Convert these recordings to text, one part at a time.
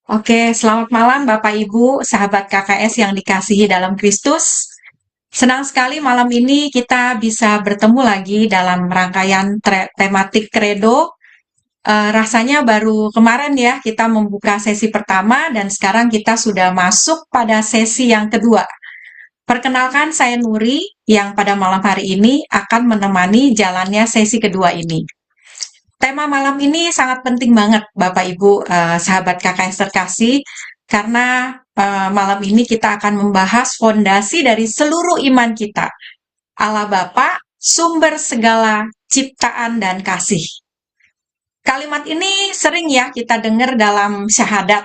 Oke, selamat malam Bapak Ibu, sahabat KKS yang dikasihi dalam Kristus. Senang sekali malam ini kita bisa bertemu lagi dalam rangkaian tematik Credo. Rasanya baru kemarin ya kita membuka sesi pertama dan sekarang kita sudah masuk pada sesi yang kedua. Perkenalkan saya Nuri yang pada malam hari ini akan menemani jalannya sesi kedua ini. Tema malam ini sangat penting banget Bapak Ibu, sahabat KKS terkasih, karena malam ini kita akan membahas fondasi dari seluruh iman kita. Allah Bapa, sumber segala ciptaan dan kasih. Kalimat ini sering ya kita dengar dalam syahadat.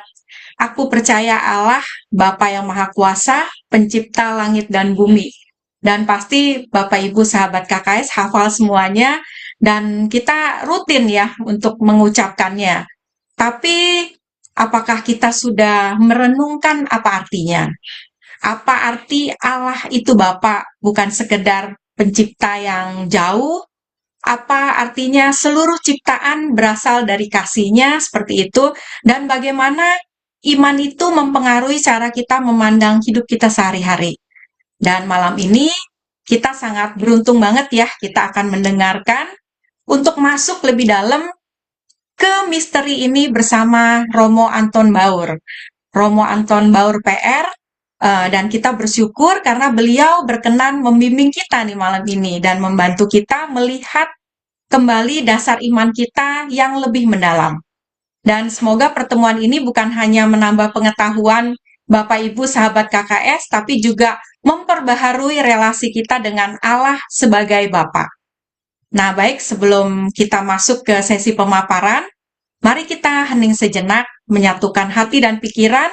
Aku percaya Allah, Bapa yang Maha Kuasa, pencipta langit dan bumi. Dan pasti Bapak Ibu sahabat KKS hafal semuanya dan kita rutin ya untuk mengucapkannya. Tapi apakah kita sudah merenungkan apa artinya? Apa arti Allah itu Bapa, bukan sekedar pencipta yang jauh? Apa artinya seluruh ciptaan berasal dari kasih-Nya seperti itu? Dan bagaimana iman itu mempengaruhi cara kita memandang hidup kita sehari-hari? Dan malam ini kita sangat beruntung banget ya, kita akan mendengarkan untuk masuk lebih dalam ke misteri ini bersama Romo Anton Baur. Romo Anton Baur PR, dan kita bersyukur karena beliau berkenan membimbing kita nih malam ini dan membantu kita melihat kembali dasar iman kita yang lebih mendalam. Dan semoga pertemuan ini bukan hanya menambah pengetahuan Bapak Ibu sahabat KKS, tapi juga memperbaharui relasi kita dengan Allah sebagai Bapa. Nah, baik sebelum kita masuk ke sesi pemaparan, mari kita hening sejenak, menyatukan hati dan pikiran,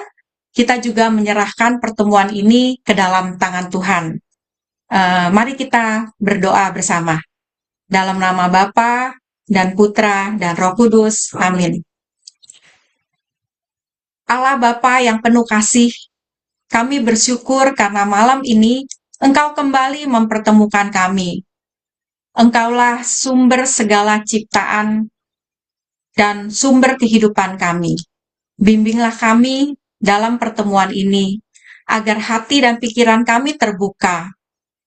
kita juga menyerahkan pertemuan ini ke dalam tangan Tuhan. Mari kita berdoa bersama. Dalam nama Bapa dan Putra dan Roh Kudus. Amin. Allah Bapa yang penuh kasih, kami bersyukur karena malam ini Engkau kembali mempertemukan kami. Engkaulah sumber segala ciptaan dan sumber kehidupan kami. Bimbinglah kami dalam pertemuan ini, agar hati dan pikiran kami terbuka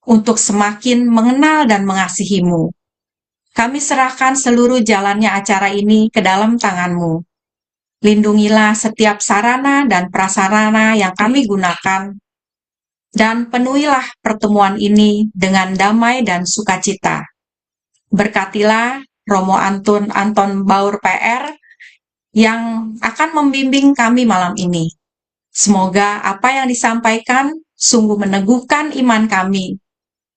untuk semakin mengenal dan mengasihi-Mu. Kami serahkan seluruh jalannya acara ini ke dalam tangan-Mu. Lindungilah setiap sarana dan prasarana yang kami gunakan, dan penuhilah pertemuan ini dengan damai dan sukacita. Berkatilah Romo Anton Baur PR yang akan membimbing kami malam ini. Semoga apa yang disampaikan sungguh meneguhkan iman kami.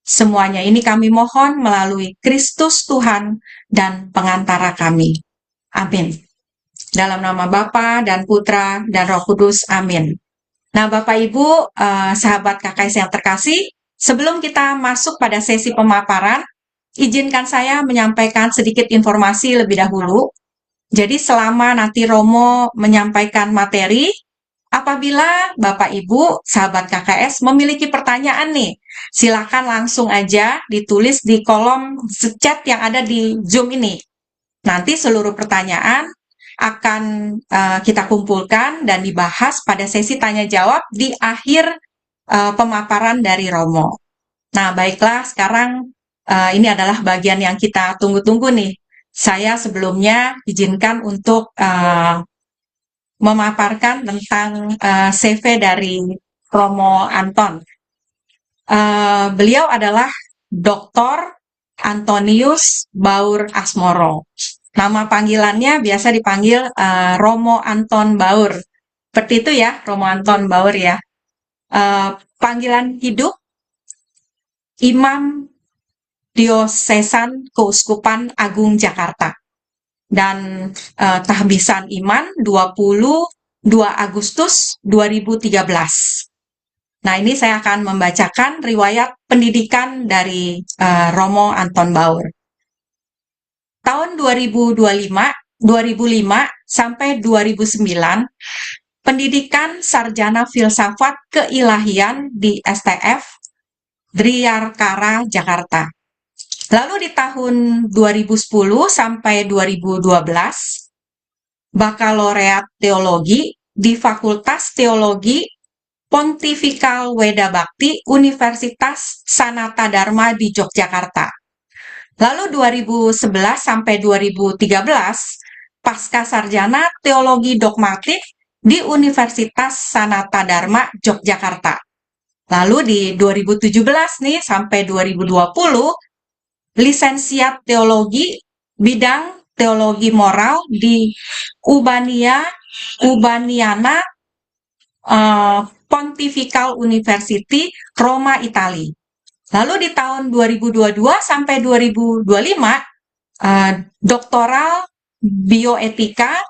Semuanya ini kami mohon melalui Kristus Tuhan dan pengantara kami. Amin. Dalam nama Bapa dan Putra dan Roh Kudus. Amin. Nah, Bapak Ibu, sahabat KKS yang terkasih, sebelum kita masuk pada sesi pemaparan, izinkan saya menyampaikan sedikit informasi lebih dahulu. Jadi selama nanti Romo menyampaikan materi, apabila Bapak Ibu, sahabat KKS memiliki pertanyaan nih, silakan langsung aja ditulis di kolom chat yang ada di Zoom ini. Nanti seluruh pertanyaan akan kita kumpulkan dan dibahas pada sesi tanya-jawab di akhir pemaparan dari Romo. Nah, baiklah, sekarang ini adalah bagian yang kita tunggu-tunggu nih. Saya sebelumnya izinkan untuk memaparkan tentang CV dari Romo Anton. Beliau adalah Dr. Antonius Baur Asmoro. Nama panggilannya biasa dipanggil Romo Anton Baur. Seperti itu ya, Romo Anton Baur ya. Panggilan hidup, Imam Diosesan Keuskupan Agung Jakarta. Dan tahbisan iman 22 Agustus 2013. Nah, ini saya akan membacakan riwayat pendidikan dari Romo Anton Baur. Tahun 2005 sampai 2009, pendidikan sarjana filsafat keilahian di STF Driyarkara, Jakarta. Lalu di tahun 2010 sampai 2012, bakalaureat teologi di Fakultas Teologi Pontifikal Weda Bakti Universitas Sanata Dharma di Yogyakarta. Lalu 2011 sampai 2013, pasca sarjana Teologi Dogmatik di Universitas Sanata Dharma Yogyakarta. Lalu di 2017 nih sampai 2020, lisensiat teologi bidang teologi moral di Ubaniana Pontifical University Roma, Italia. Lalu di tahun 2022 sampai 2025, doktoral bioetika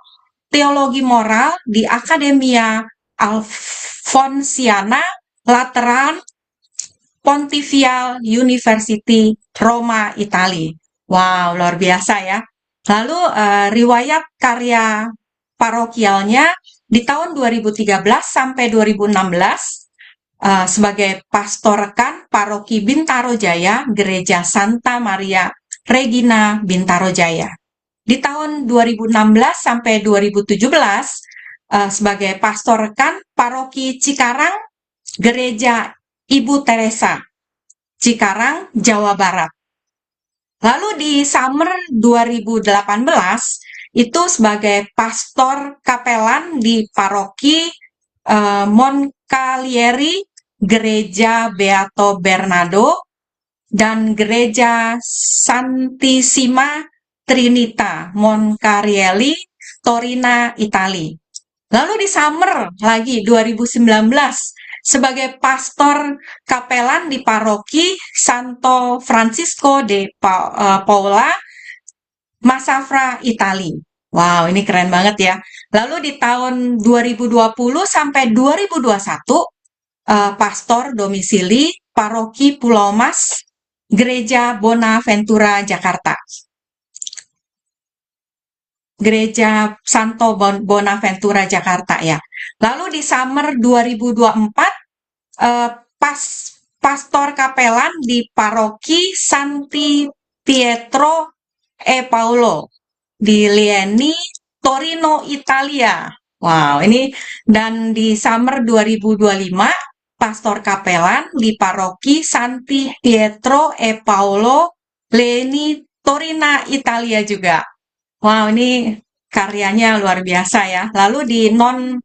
teologi moral di Accademia Alfonsiana Lateran Pontifical University Roma, Italia. Wow, luar biasa ya. Lalu riwayat karya parokialnya di tahun 2013 sampai 2016 sebagai pastor rekan Paroki Bintaro Jaya, Gereja Santa Maria Regina Bintaro Jaya. Di tahun 2016 sampai 2017 sebagai pastor rekan Paroki Cikarang, Gereja Ibu Teresa, Cikarang, Jawa Barat. Lalu di summer 2018 itu sebagai pastor kapelan di Paroki Moncalieri, Gereja Beato Bernardo, dan Gereja Santissima Trinita Moncalieri, Torino, Italia. Lalu di summer lagi 2019 sebagai pastor kapelan di Paroki Santo Francisco de Paola, Massafra, Italia. Wow, ini keren banget ya. Lalu di tahun 2020 sampai 2021, pastor domisili Paroki Pulau Mas, Gereja Bonaventura, Jakarta. Gereja Santo Bonaventura, Jakarta ya. Lalu di summer 2024, pastor kapelan di Paroki Santi Pietro e Paolo di Lieni, Torino, Italia. Wow, ini dan di summer 2025 pastor kapelan di Paroki Santi Pietro e Paolo, Lieni, Torino, Italia juga. Wow, ini karyanya luar biasa ya. Lalu di non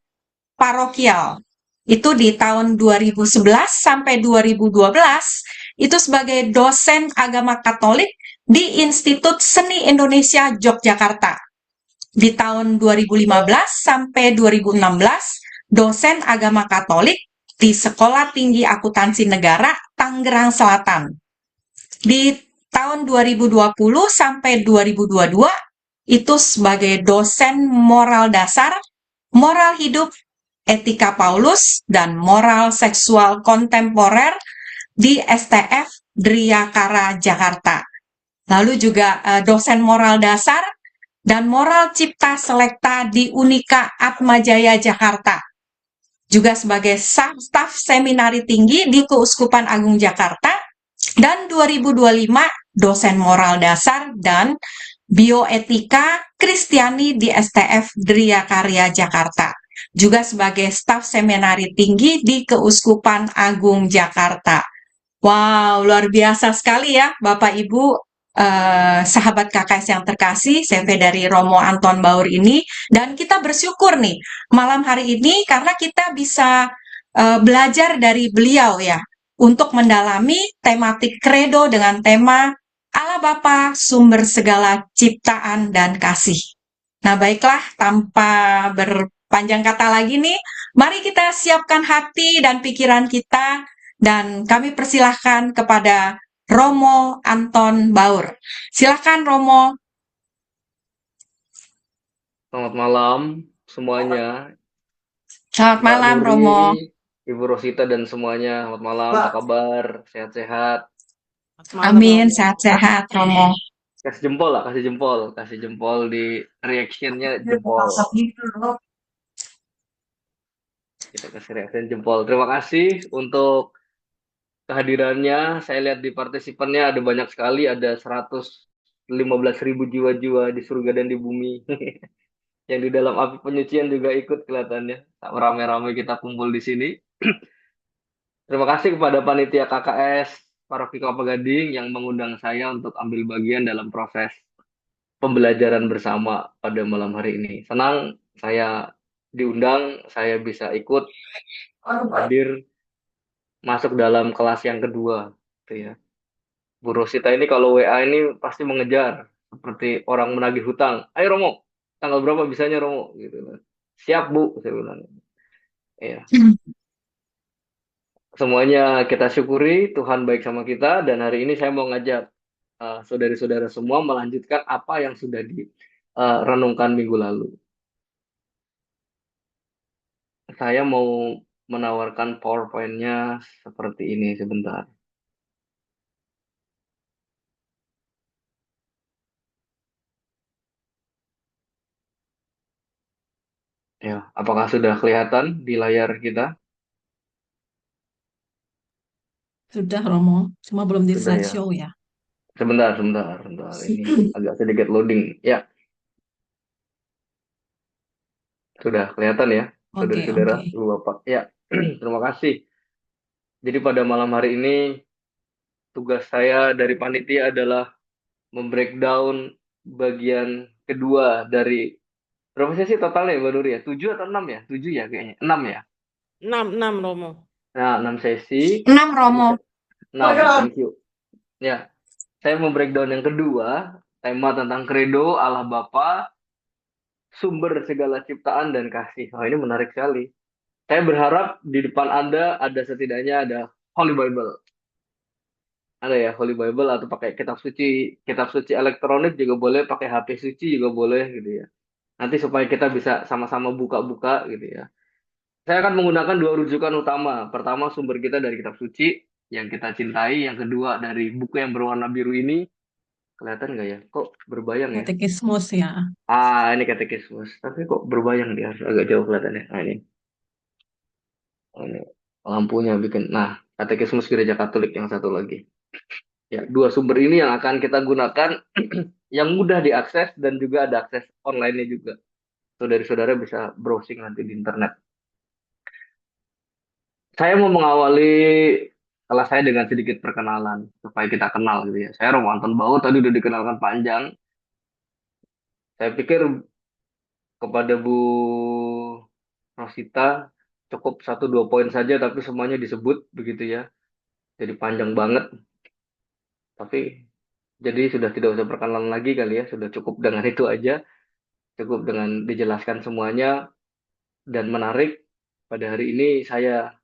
parokial itu di tahun 2011 sampai 2012 itu sebagai dosen agama Katolik di Institut Seni Indonesia Yogyakarta. Di tahun 2015 sampai 2016 dosen agama Katolik di Sekolah Tinggi Akuntansi Negara Tangerang Selatan. Di tahun 2020 sampai 2022 itu sebagai dosen moral dasar, moral hidup, etika Paulus, dan moral seksual kontemporer di STF Driyakara, Jakarta. Lalu juga dosen moral dasar dan moral cipta selekta di Unika Atmajaya, Jakarta. Juga sebagai staf seminari tinggi di Keuskupan Agung Jakarta. Dan 2025 dosen moral dasar dan bioetika Kristiani di STF Driyakarya, Jakarta. Juga sebagai staf seminari tinggi di Keuskupan Agung Jakarta. Wow, luar biasa sekali ya Bapak Ibu, sahabat KKS yang terkasih, CV dari Romo Anton Baur ini. Dan kita bersyukur nih malam hari ini karena kita bisa belajar dari beliau ya, untuk mendalami tematik kredo dengan tema Allah Bapa, sumber segala ciptaan dan kasih. Nah, baiklah, tanpa berpanjang kata lagi nih, mari kita siapkan hati dan pikiran kita, dan kami persilahkan kepada Romo Anton Baur. Silakan Romo. Selamat malam semuanya. Selamat Mbak malam Nuri, Romo. Ibu Rosita dan semuanya. Selamat malam, apa kabar? Sehat-sehat. Amin, sehat-sehat Romo. Kasih jempol lah, kasih jempol di reactionnya jempol. Kita kasih reaction jempol. Terima kasih untuk kehadirannya. Saya lihat di partisipannya ada banyak sekali, ada 115.000 jiwa-jiwa di surga dan di bumi. yang di dalam api penyucian juga ikut kelihatannya. Rame-rame kita kumpul di sini. Terima kasih kepada panitia KKS Paroki Kelapa Gading yang mengundang saya untuk ambil bagian dalam proses pembelajaran bersama pada malam hari ini. Senang saya diundang, saya bisa ikut hadir masuk dalam kelas yang kedua, gitu ya. Bu Rosita ini kalau WA ini pasti mengejar seperti orang menagih hutang. Ayo Romo, tanggal berapa bisanya Romo? Gitu kan. Siap Bu, saya bilang. Iya. Semuanya kita syukuri Tuhan baik sama kita dan hari ini saya mau ngajak saudara-saudara semua melanjutkan apa yang sudah direnungkan minggu lalu. Saya mau menawarkan PowerPoint-nya seperti ini sebentar. Ya, apakah sudah kelihatan di layar kita? Sudah, Romo. Cuma belum di Sudah ya. slideshow ya. Sebentar, sebentar, sebentar. Ini agak sedikit loading. Ya, sudah kelihatan ya, Oke, saudara-saudara, oke. Ibu Bapak. Ya, terima kasih. Jadi pada malam hari ini tugas saya dari panitia adalah membreakdown bagian kedua dari berapa sesi totalnya Mbak Nuri ya? 7 atau 6 ya? 7 ya kayaknya. 6 ya. 6 Romo. Nah, 6 sesi. 6 Ini Romo. 6, thank you. Ya, saya membreakdown yang kedua, tema tentang kredo Allah Bapa, sumber segala ciptaan dan kasih. Oh, ini menarik sekali. Saya berharap di depan Anda ada setidaknya ada Holy Bible. Ada ya Holy Bible atau pakai kitab suci elektronik juga boleh, pakai HP suci juga boleh gitu ya. Nanti supaya kita bisa sama-sama buka-buka gitu ya. Saya akan menggunakan dua rujukan utama. Pertama sumber kita dari kitab suci yang kita cintai, yang kedua dari buku yang berwarna biru ini. Kelihatan nggak ya? Kok berbayang ya? Katekismus ya. Ah, ini katekismus. Tapi kok berbayang dia? Agak jauh kelihatannya. Nah, ini. Oh, ini lampunya bikin. Nah, katekismus gereja Katolik yang satu lagi. Ya, dua sumber ini yang akan kita gunakan yang mudah diakses dan juga ada akses online-nya juga. Saudara-saudara bisa browsing nanti di internet. Saya mau mengawali kelas saya dengan sedikit perkenalan supaya kita kenal gitu ya. Saya Romanton Bau tadi udah dikenalkan panjang. Saya pikir kepada Bu Rosita cukup satu dua poin saja tapi semuanya disebut begitu ya. Jadi panjang banget. Tapi jadi sudah tidak usah perkenalan lagi kali ya, sudah cukup dengan itu aja. Cukup dengan dijelaskan semuanya dan menarik. Pada hari ini saya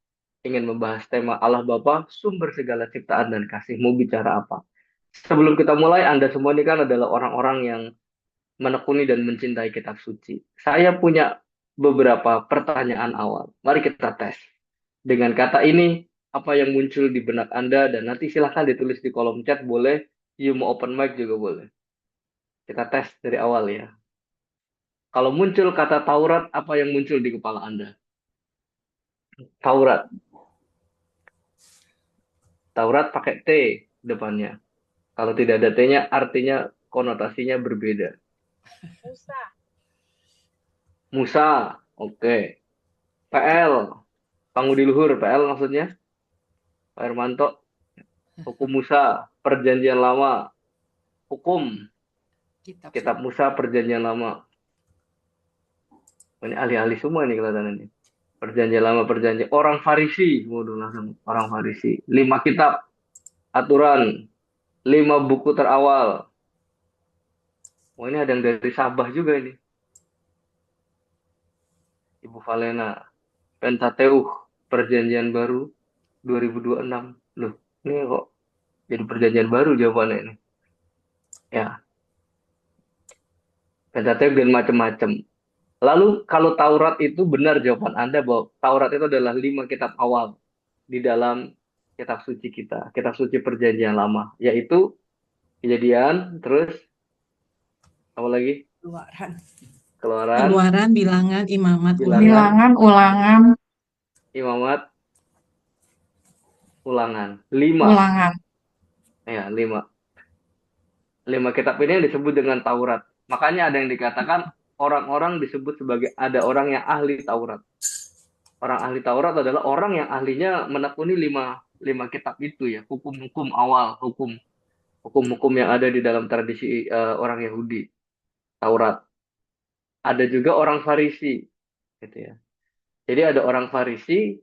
ingin membahas tema Allah Bapa, sumber segala ciptaan dan kasih. Mau bicara apa? Sebelum kita mulai, Anda semua ini kan adalah orang-orang yang menekuni dan mencintai kitab suci. Saya punya beberapa pertanyaan awal. Mari kita tes. Dengan kata ini, apa yang muncul di benak Anda, dan nanti silahkan ditulis di kolom chat, boleh. You mau open mic juga boleh. Kita tes dari awal ya. Kalau muncul kata Taurat, apa yang muncul di kepala Anda? Taurat. Taurat pakai T depannya. Kalau tidak ada T-nya, artinya konotasinya berbeda. Musa. Musa, oke. PL, Pangudi Luhur, PL maksudnya. Pak Hermanto, hukum Musa, perjanjian lama. Hukum, kitab Musa, perjanjian lama. Ini alih-alih semua nih kelihatannya nih. Perjanjian lama, perjanjian. Orang Farisi, waduh langsung orang Farisi. 5 kitab, aturan, 5 buku terawal. Oh ini ada yang dari Sabah juga ini. Ibu Valena, Pentateuch, perjanjian baru 2026. Loh, ini kok jadi perjanjian baru jawabannya ini. Ya, Pentateuch dan macam-macam. Lalu kalau Taurat itu benar jawaban Anda bahwa Taurat itu adalah 5 kitab awal di dalam kitab suci kita, kitab suci perjanjian lama, yaitu Kejadian, terus apa lagi? Keluaran. Keluaran, Keluaran, bilangan, imamat, Bilangan. ulangan. Bilangan, ulangan, Imamat, Ulangan. 5. ulangan. Ya, 5. 5 kitab ini yang disebut dengan Taurat. Makanya ada yang dikatakan orang-orang disebut sebagai ada orang yang ahli Taurat. Orang ahli Taurat adalah orang yang ahlinya menekuni lima kitab itu ya, hukum-hukum awal, hukum-hukum yang ada di dalam tradisi orang Yahudi, Taurat. Ada juga orang Farisi, gitu ya. Jadi ada orang Farisi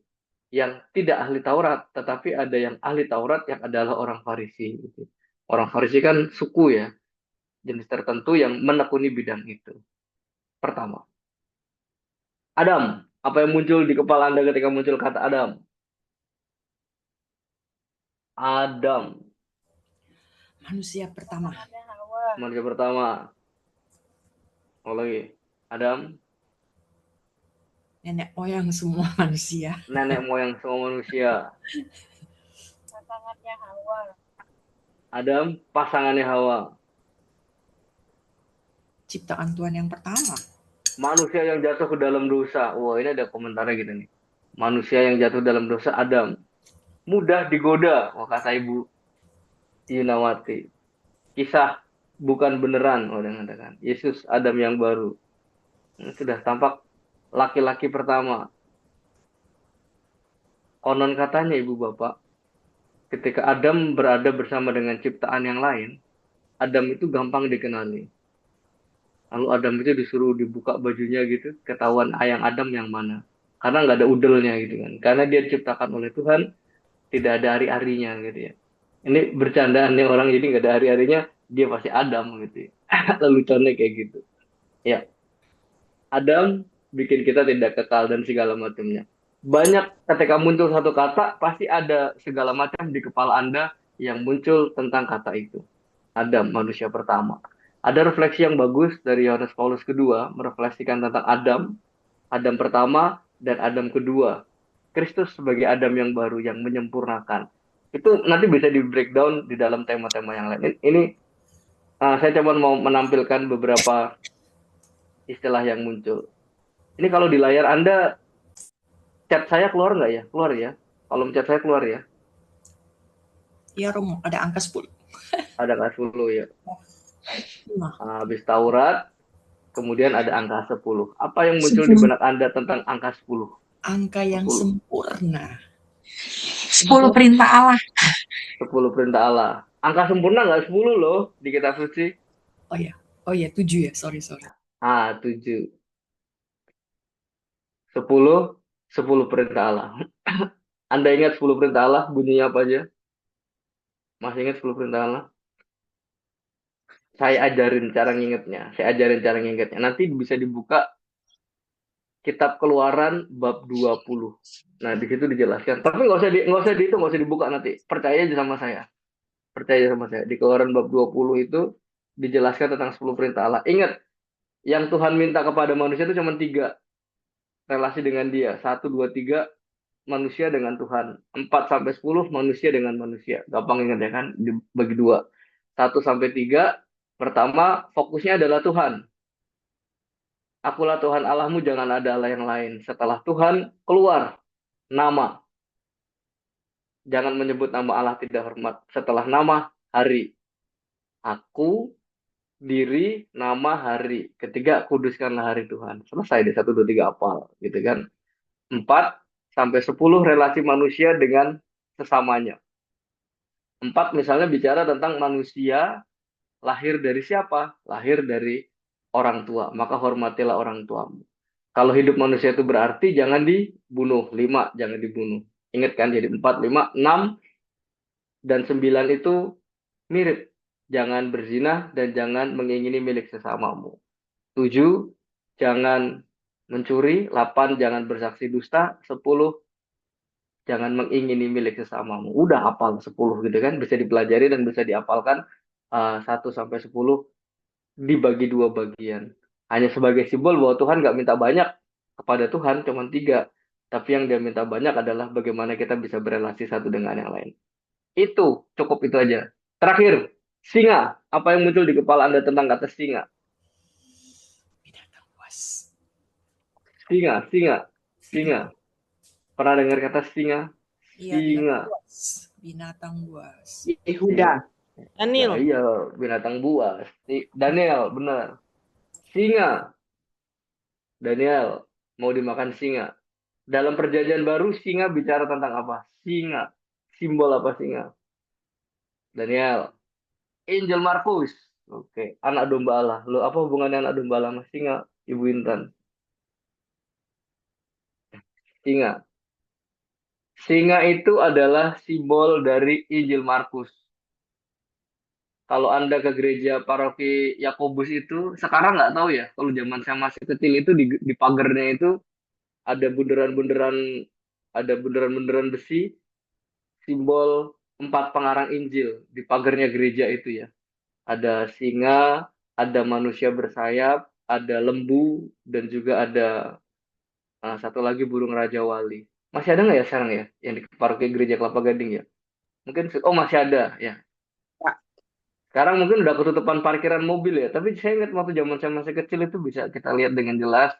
yang tidak ahli Taurat, tetapi ada yang ahli Taurat yang adalah orang Farisi. Gitu. Orang Farisi kan suku ya, jenis tertentu yang menekuni bidang itu. Pertama, Adam. Apa yang muncul di kepala Anda ketika muncul kata Adam? Adam, Manusia pertama. Pasangannya Hawa. manusia pertama. Oh lagi, Adam, Nenek moyang semua manusia. nenek moyang semua manusia. Pasangannya Hawa. Adam, pasangannya Hawa. Ciptaan Tuhan yang pertama. Manusia yang jatuh ke dalam dosa. Wah, ini ada komentarnya gitu nih. Manusia yang jatuh dalam dosa, Adam. Mudah digoda, wah kata Ibu Yunawati. Kisah bukan beneran, orang mengatakan. Yesus Adam yang baru. Sudah tampak laki-laki pertama. Konon katanya Ibu Bapak, ketika Adam berada bersama dengan ciptaan yang lain, Adam itu gampang dikenali. Lalu Adam itu disuruh dibuka bajunya gitu, ketahuan ayang Adam yang mana. Karena nggak ada udelnya gitu kan. Karena dia diciptakan oleh Tuhan, tidak ada hari-harinya gitu ya. Ini bercandaannya orang, jadi nggak ada hari-harinya, dia pasti Adam gitu ya. Lalu contohnya kayak gitu. Ya, Adam bikin kita tidak kekal dan segala macamnya. Banyak ketika muncul satu kata, pasti ada segala macam di kepala Anda yang muncul tentang kata itu. Adam, manusia pertama. Ada refleksi yang bagus dari Yohanes Paulus kedua, merefleksikan tentang Adam pertama dan Adam kedua. Kristus sebagai Adam yang baru, yang menyempurnakan. Itu nanti bisa di breakdown di dalam tema-tema yang lain. Ini saya coba mau menampilkan beberapa istilah yang muncul. Ini kalau di layar Anda, chat saya keluar nggak ya? Keluar ya. Kalau chat saya keluar ya. Iya Romo, ada angka 10. Ada angka 10 ya. Nah, Habis Taurat, kemudian ada angka 10. Apa yang muncul di benak Anda tentang angka 10? angka yang 10. sempurna. 10 perintah Allah. 10 perintah Allah. Angka sempurna nggak 10 loh di kitab suci. Oh ya, 7 ya. Sorry. 7. 10 perintah Allah. Anda ingat 10 perintah Allah bunyinya apa aja? Masih ingat 10 perintah Allah? Saya ajarin cara ngingetnya. Nanti bisa dibuka kitab Keluaran bab 20. Nah, di situ dijelaskan. Tapi nggak usah dibuka nanti. Percaya aja sama saya. Di Keluaran bab 20 itu dijelaskan tentang 10 perintah Allah. Ingat, yang Tuhan minta kepada manusia itu cuma 3. Relasi dengan dia. 1, 2, 3, manusia dengan Tuhan. 4 sampai 10, manusia dengan manusia. Gampang ingat ya kan? Dibagi 2. 1 sampai 3, pertama, fokusnya adalah Tuhan. Akulah Tuhan Allahmu, jangan ada Allah yang lain. Setelah Tuhan, keluar nama. Jangan menyebut nama Allah tidak hormat. Setelah nama, hari. Aku, diri, nama, hari. Ketiga, kuduskanlah hari Tuhan. Selesai di 1, 2, 3 apal. Gitu kan. 4 sampai 10 relasi manusia dengan sesamanya. 4 misalnya bicara tentang manusia lahir dari siapa? Lahir dari orang tua. Maka hormatilah orang tuamu. Kalau hidup manusia itu berarti jangan dibunuh. 5, jangan dibunuh. Ingat kan, jadi 4, 5, 6, dan 9 itu mirip. Jangan berzina dan jangan mengingini milik sesamamu. 7, jangan mencuri. 8, jangan bersaksi dusta. 10, jangan mengingini milik sesamamu. Udah hafal 10 gitu kan, bisa dipelajari dan bisa diapalkan 1 sampai 10 dibagi 2 bagian. Hanya sebagai simbol bahwa Tuhan nggak minta banyak kepada Tuhan, cuma 3. Tapi yang dia minta banyak adalah bagaimana kita bisa berelasi satu dengan yang lain. Itu, cukup itu aja. Terakhir, singa. Apa yang muncul di kepala Anda tentang kata singa? Binatang buas. Singa. Pernah dengar kata singa? Iya, Singa. binatang buas. Yehuda. Ya, Daniel. iya, binatang buas. Daniel, benar. Singa. Daniel, mau dimakan singa. Dalam perjanjian baru, singa bicara tentang apa? Singa. Simbol apa singa? Daniel. Angel Markus. Oke, anak domba Allah. Lo apa hubungannya anak domba Allah sama singa, Ibu Intan? Singa. Singa itu adalah simbol dari Injil Markus. Kalau Anda ke gereja paroki Yakobus itu, sekarang nggak tahu ya. Kalau zaman saya masih kecil itu di pagarnya itu ada bundaran-bundaran, ada bundaran-bundaran besi, simbol empat pengarang Injil di pagarnya gereja itu ya. Ada singa, ada manusia bersayap, ada lembu, dan juga ada satu lagi burung raja wali. Masih ada nggak ya sekarang ya, yang di paroki gereja Kelapa Gading ya? Mungkin, oh masih ada ya. Sekarang mungkin udah ketutupan parkiran mobil ya. Tapi saya ingat waktu zaman saya masih kecil itu bisa kita lihat dengan jelas,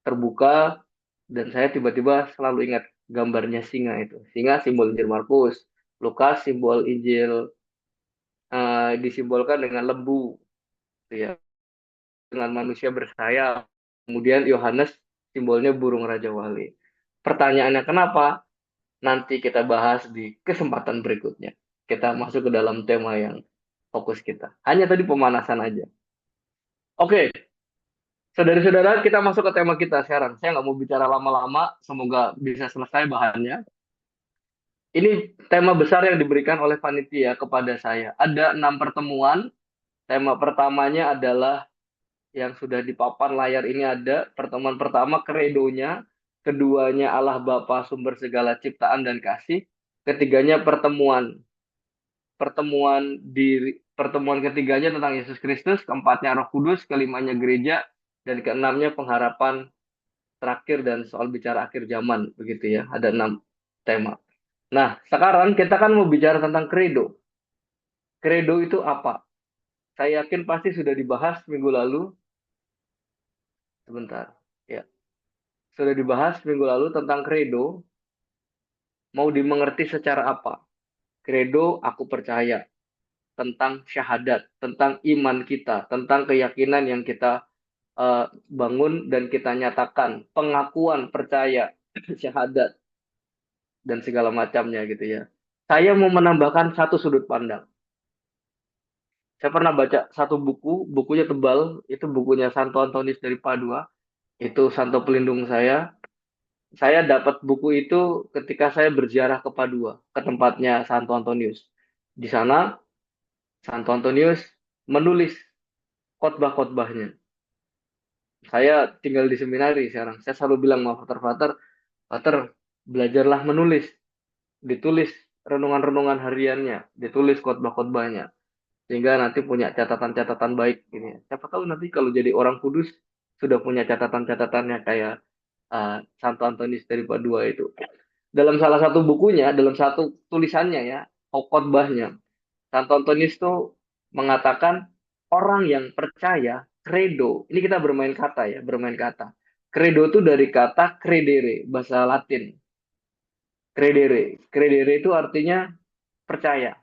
terbuka, dan saya tiba-tiba selalu ingat gambarnya singa itu. Singa simbol Injil Markus, Lukas simbol Injil disimbolkan dengan lembu, gitu ya, dengan manusia bersayap. Kemudian Yohanes simbolnya burung raja wali. Pertanyaannya kenapa? Nanti kita bahas di kesempatan berikutnya. Kita masuk ke dalam tema yang fokus kita. Hanya tadi pemanasan aja. Oke, saudara-saudara, kita masuk ke tema kita sekarang. Saya nggak mau bicara lama-lama, semoga bisa selesai bahannya. Ini tema besar yang diberikan oleh panitia kepada saya. Ada 6 pertemuan. Tema pertamanya adalah yang sudah di papan layar ini ada. Pertemuan pertama, kredonya. Keduanya Allah Bapa sumber segala ciptaan dan kasih. Ketiganya pertemuan. Pertemuan ketiganya tentang Yesus Kristus. Keempatnya Roh Kudus. Kelimanya gereja. Dan keenamnya pengharapan terakhir dan soal bicara akhir zaman. Begitu ya. Ada 6 tema. Nah, sekarang kita kan mau bicara tentang kredo. Kredo itu apa? Saya yakin pasti sudah dibahas minggu lalu. Sebentar. Ya. Sudah dibahas minggu lalu tentang kredo. Mau dimengerti secara apa? Kredo, aku percaya. Tentang syahadat. Tentang iman kita. Tentang keyakinan yang kita bangun dan kita nyatakan. Pengakuan, percaya, syahadat. Dan segala macamnya gitu ya. Saya mau menambahkan satu sudut pandang. Saya pernah baca satu buku, bukunya tebal, itu bukunya Santo Antonius dari Padua, itu santo pelindung saya. Saya dapat buku itu ketika saya berziarah ke Padua, ke tempatnya Santo Antonius. Di sana, Santo Antonius menulis khotbah-khotbahnya. Saya tinggal di seminari sekarang. Saya selalu bilang sama Pater, belajarlah menulis. Ditulis renungan-renungan hariannya, ditulis khotbah-khotbahnya. Sehingga nanti punya catatan-catatan baik ini. Siapa tahu nanti kalau jadi orang kudus sudah punya catatan-catatannya kayak Santo Antonius dari Padua itu. Dalam salah satu bukunya, dalam satu tulisannya ya, khotbahnya, Santo Antonius itu mengatakan orang yang percaya credo. Ini kita bermain kata ya, bermain kata. Credo itu dari kata credere, bahasa Latin. Credere itu artinya percaya.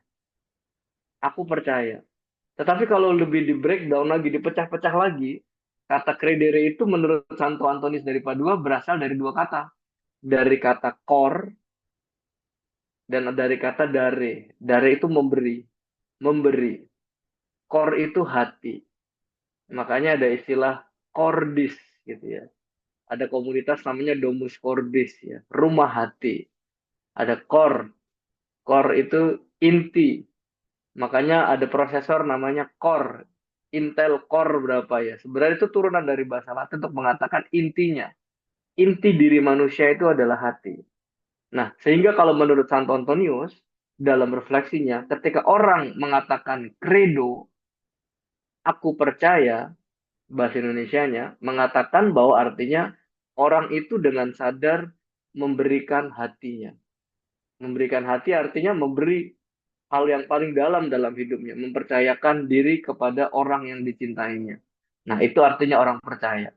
Aku percaya. Tetapi kalau lebih di breakdown lagi, dipecah-pecah lagi, kata credere itu menurut Santo Antonius dari Padua berasal dari dua kata. Dari kata cor dan dari kata dare. Dare itu memberi. Memberi. Cor itu hati. Makanya ada istilah cordis gitu ya. Ada komunitas namanya Domus Cordis ya. Rumah hati. Ada cor. Cor itu inti. Makanya ada prosesor namanya core. Intel Core berapa ya? Sebenarnya itu turunan dari bahasa Latin untuk mengatakan intinya. Inti diri manusia itu adalah hati. Nah, sehingga kalau menurut Santo Antonius, dalam refleksinya, ketika orang mengatakan credo, aku percaya, bahasa Indonesianya, mengatakan bahwa artinya orang itu dengan sadar memberikan hatinya. Memberikan hati artinya memberi hal yang paling dalam hidupnya, mempercayakan diri kepada orang yang dicintainya. Nah, itu artinya orang percaya.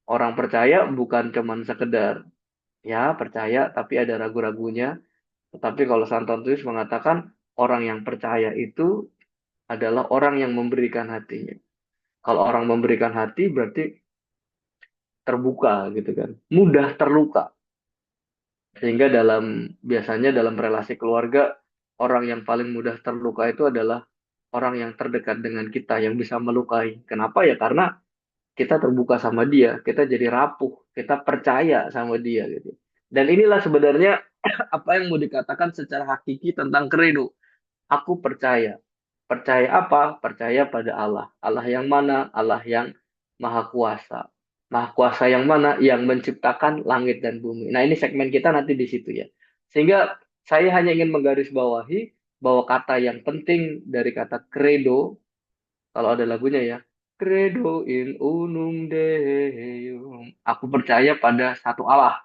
Orang percaya bukan cuman sekedar ya percaya tapi ada ragu-ragunya. Tetapi kalau Santo Antonius mengatakan orang yang percaya itu adalah orang yang memberikan hatinya. Kalau orang memberikan hati berarti terbuka gitu kan, mudah terluka. Sehingga biasanya dalam relasi keluarga, orang yang paling mudah terluka itu adalah orang yang terdekat dengan kita yang bisa melukai. Kenapa ya? Karena kita terbuka sama dia, kita jadi rapuh, kita percaya sama dia gitu. Dan inilah sebenarnya apa yang mau dikatakan secara hakiki tentang kredo. Aku percaya. Percaya apa? Percaya pada Allah. Allah yang mana? Allah yang Maha Kuasa. Maha Kuasa yang mana? Yang menciptakan langit dan bumi. Nah, ini segmen kita nanti di situ ya. Sehingga saya hanya ingin menggarisbawahi bahwa kata yang penting dari kata credo, kalau ada lagunya ya, credo in unum Deum. Aku percaya pada satu Allah.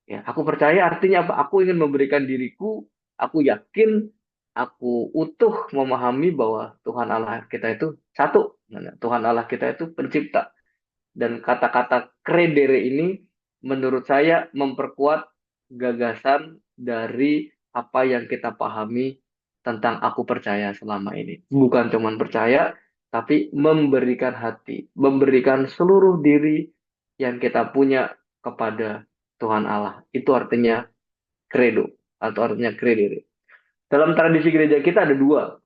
Ya, aku percaya artinya apa? Aku ingin memberikan diriku, aku yakin, aku utuh memahami bahwa Tuhan Allah kita itu satu. Tuhan Allah kita itu pencipta. Dan kata-kata credere ini menurut saya memperkuat gagasan dari apa yang kita pahami tentang aku percaya selama ini. Bukan cuma percaya, tapi memberikan hati, memberikan seluruh diri yang kita punya kepada Tuhan Allah. Itu artinya credo atau artinya credere. Dalam tradisi gereja kita ada dua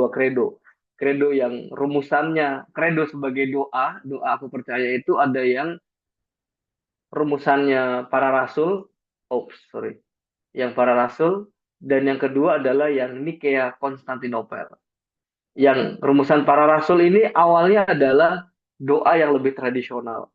credo. Credo yang rumusannya, credo sebagai doa, doa aku percaya itu ada yang rumusannya para rasul, yang para rasul, dan yang kedua adalah yang Nikea Konstantinopel. Yang rumusan para rasul ini awalnya adalah doa yang lebih tradisional.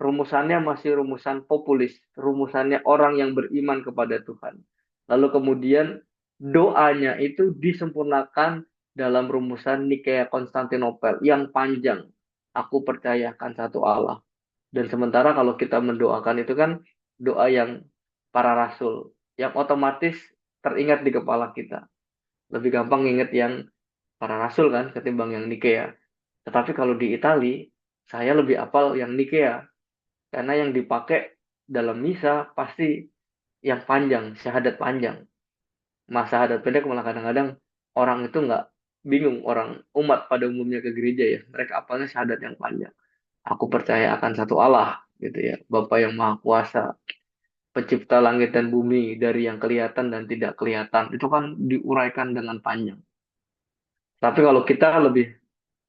Rumusannya masih rumusan populis, rumusannya orang yang beriman kepada Tuhan. Lalu kemudian doanya itu disempurnakan dalam rumusan Nikea Konstantinopel yang panjang. Aku percayakan satu Allah. Dan sementara kalau kita mendoakan itu kan doa yang para rasul, yang otomatis teringat di kepala kita. Lebih gampang ingat yang para rasul kan ketimbang yang Nikea. Tetapi kalau di Itali, saya lebih hafal yang Nikea. Karena yang dipakai dalam misa pasti yang panjang, syahadat panjang. Masa syahadat pendek malah kadang-kadang orang itu nggak bingung, orang umat pada umumnya ke gereja ya. Mereka apalnya syahadat yang panjang. Aku percaya akan satu Allah gitu ya, Bapa yang Maha Kuasa, pencipta langit dan bumi dari yang kelihatan dan tidak kelihatan. Itu kan diuraikan dengan panjang. Tapi kalau kita lebih,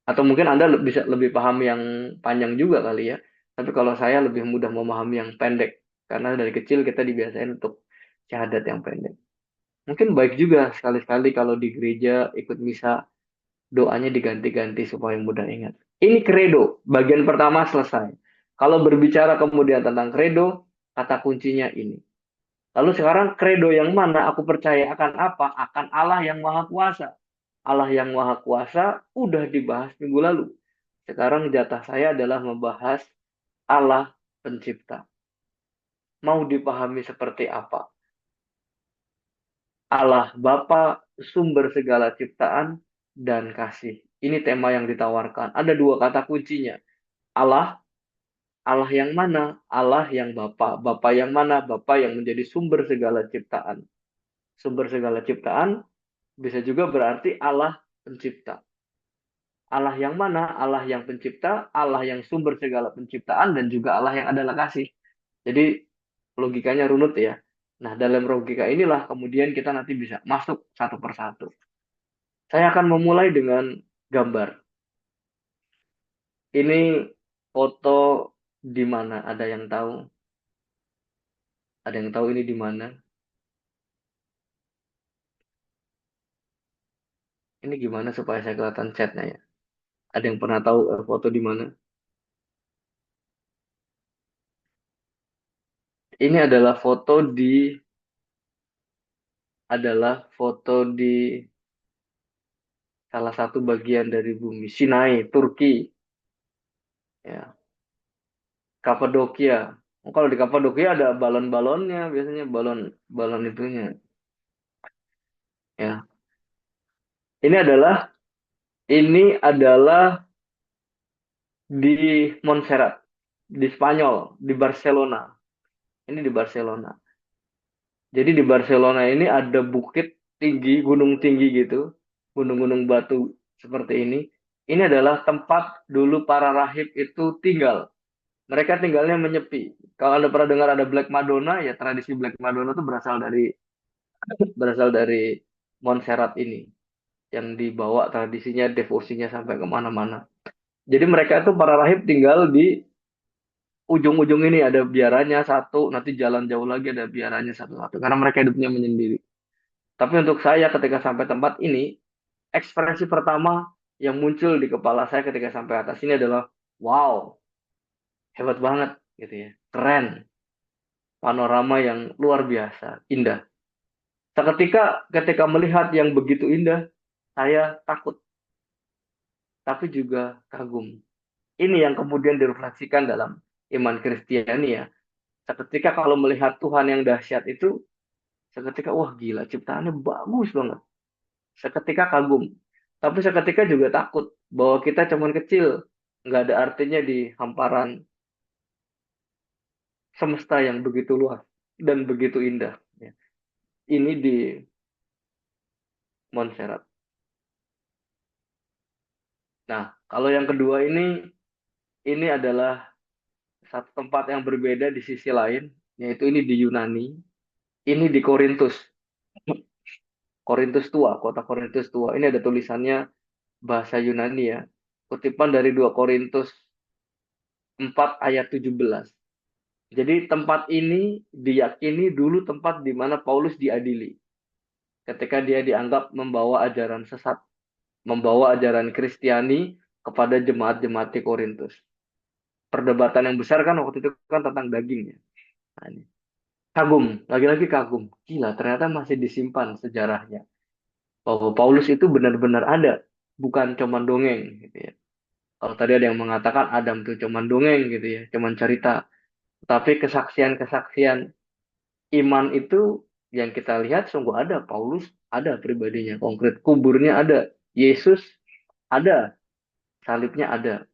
atau mungkin Anda bisa lebih paham yang panjang juga kali ya. Tapi kalau saya lebih mudah memahami yang pendek. Karena dari kecil kita dibiasain untuk syahadat yang pendek. Mungkin baik juga sekali-sekali kalau di gereja ikut misa, doanya diganti-ganti supaya mudah ingat. Ini credo, bagian pertama selesai. Kalau berbicara kemudian tentang credo, kata kuncinya ini. Lalu sekarang credo yang mana aku percaya akan apa? Akan Allah yang Maha Kuasa. Allah yang Maha Kuasa udah dibahas minggu lalu. Sekarang jatah saya adalah membahas Allah pencipta. Mau dipahami seperti apa? Allah Bapa, sumber segala ciptaan dan kasih. Ini tema yang ditawarkan. Ada dua kata kuncinya. Allah, Allah yang mana? Allah yang Bapa. Bapa yang mana? Bapa yang menjadi sumber segala ciptaan. Sumber segala ciptaan bisa juga berarti Allah pencipta. Allah yang mana? Allah yang pencipta, Allah yang sumber segala penciptaan, dan juga Allah yang adalah kasih. Jadi logikanya runut ya. Nah, dalam logika inilah kemudian kita nanti bisa masuk satu persatu. Saya akan memulai dengan gambar. Ini foto di mana? Ada yang tahu? Ada yang tahu ini di mana? Ini gimana supaya saya kelihatan chatnya ya? Ada yang pernah tahu foto di mana? Ini adalah foto di salah satu bagian dari bumi Sinai, Turki, ya, Kapadokia. Kalau di Kapadokia ada balon-balonnya, biasanya balon itunya. Ya, ini adalah di Montserrat, di Spanyol, di Barcelona. Ini di Barcelona. Jadi di Barcelona ini ada bukit tinggi, gunung tinggi gitu, gunung-gunung batu seperti ini. Ini adalah tempat dulu para rahib itu tinggal. Mereka tinggalnya menyepi. Kalau Anda pernah dengar ada Black Madonna, ya tradisi Black Madonna itu berasal dari Montserrat ini, yang dibawa tradisinya, devosinya sampai kemana-mana. Jadi mereka itu para rahib tinggal di ujung-ujung ini, ada biaranya satu, nanti jalan jauh lagi ada biaranya satu-satu, karena mereka hidupnya menyendiri. Tapi untuk saya ketika sampai tempat ini, ekspresi pertama yang muncul di kepala saya ketika sampai atas ini adalah, wow, hebat banget gitu ya, keren, panorama yang luar biasa, indah. Seketika ketika melihat yang begitu indah, saya takut, tapi juga kagum. Ini yang kemudian direfleksikan dalam iman Kristiani ya. Seketika kalau melihat Tuhan yang dahsyat itu, seketika wah gila, ciptaannya bagus banget. Seketika kagum. Tapi seketika juga takut bahwa kita cuman kecil, nggak ada artinya di hamparan semesta yang begitu luas dan begitu indah. Ya. Ini di Montserrat. Nah, kalau yang kedua ini adalah satu tempat yang berbeda di sisi lain, yaitu ini di Yunani, ini di Korintus. Korintus tua, kota Korintus tua. Ini ada tulisannya bahasa Yunani ya. Kutipan dari 2 Korintus 4 ayat 17. Jadi tempat ini diyakini dulu tempat di mana Paulus diadili. Ketika dia dianggap membawa ajaran sesat, membawa ajaran Kristiani kepada jemaat-jemaat di Korintus. Perdebatan yang besar kan waktu itu kan tentang daging ya. Nah, ini. Kagum, lagi-lagi kagum. Gila, ternyata masih disimpan sejarahnya. Bahwa Paulus itu benar-benar ada, bukan cuma dongeng gitu ya. Kalau tadi ada yang mengatakan Adam itu cuma dongeng gitu ya, cuma cerita. Tapi kesaksian-kesaksian iman itu yang kita lihat sungguh ada. Paulus ada pribadinya, konkret. Kuburnya ada. Yesus ada. Salibnya ada.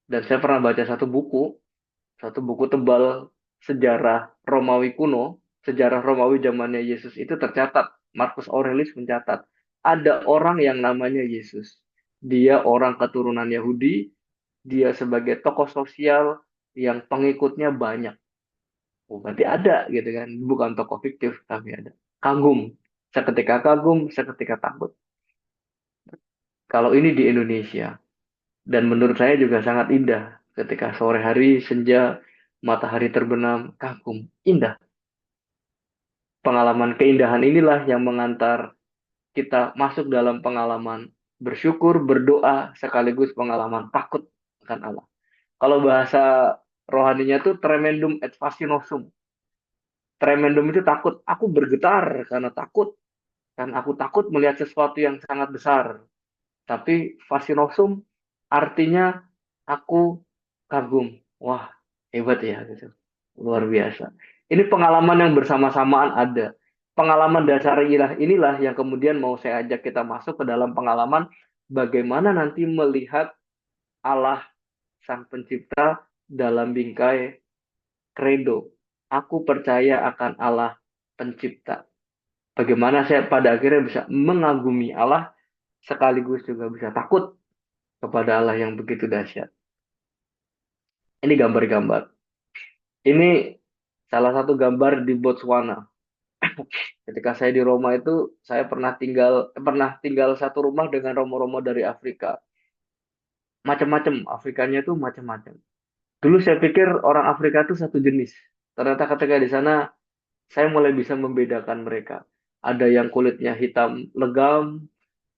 Dan saya pernah baca satu buku tebal sejarah Romawi kuno, sejarah Romawi zamannya Yesus itu tercatat. Marcus Aurelius mencatat, ada orang yang namanya Yesus. Dia orang keturunan Yahudi, dia sebagai tokoh sosial yang pengikutnya banyak. Oh, berarti ada gitu kan, bukan tokoh fiktif tapi ada. Kagum, seketika takut. Kalau ini di Indonesia, dan menurut saya juga sangat indah ketika sore hari senja matahari terbenam, kagum, indah. Pengalaman keindahan inilah yang mengantar kita masuk dalam pengalaman bersyukur, berdoa, sekaligus pengalaman takut akan Allah. Kalau bahasa rohaninya tuh tremendum et fascinosum. Tremendum itu takut. Aku bergetar karena takut. Dan aku takut melihat sesuatu yang sangat besar. Tapi fascinosum artinya aku kagum. Wah, hebat ya gitu. Luar biasa. Ini pengalaman yang bersama-samaan ada. Pengalaman dasar ilah inilah yang kemudian mau saya ajak kita masuk ke dalam pengalaman bagaimana nanti melihat Allah Sang Pencipta dalam bingkai credo. Aku percaya akan Allah Pencipta. Bagaimana saya pada akhirnya bisa mengagumi Allah sekaligus juga bisa takut kepada Allah yang begitu dahsyat. Ini gambar-gambar. Ini salah satu gambar di Botswana. Ketika saya di Roma itu, saya pernah tinggal satu rumah dengan romo-romo dari Afrika. Macam-macam, Afrikanya itu macam-macam. Dulu saya pikir orang Afrika itu satu jenis. Ternyata ketika di sana, saya mulai bisa membedakan mereka. Ada yang kulitnya hitam legam,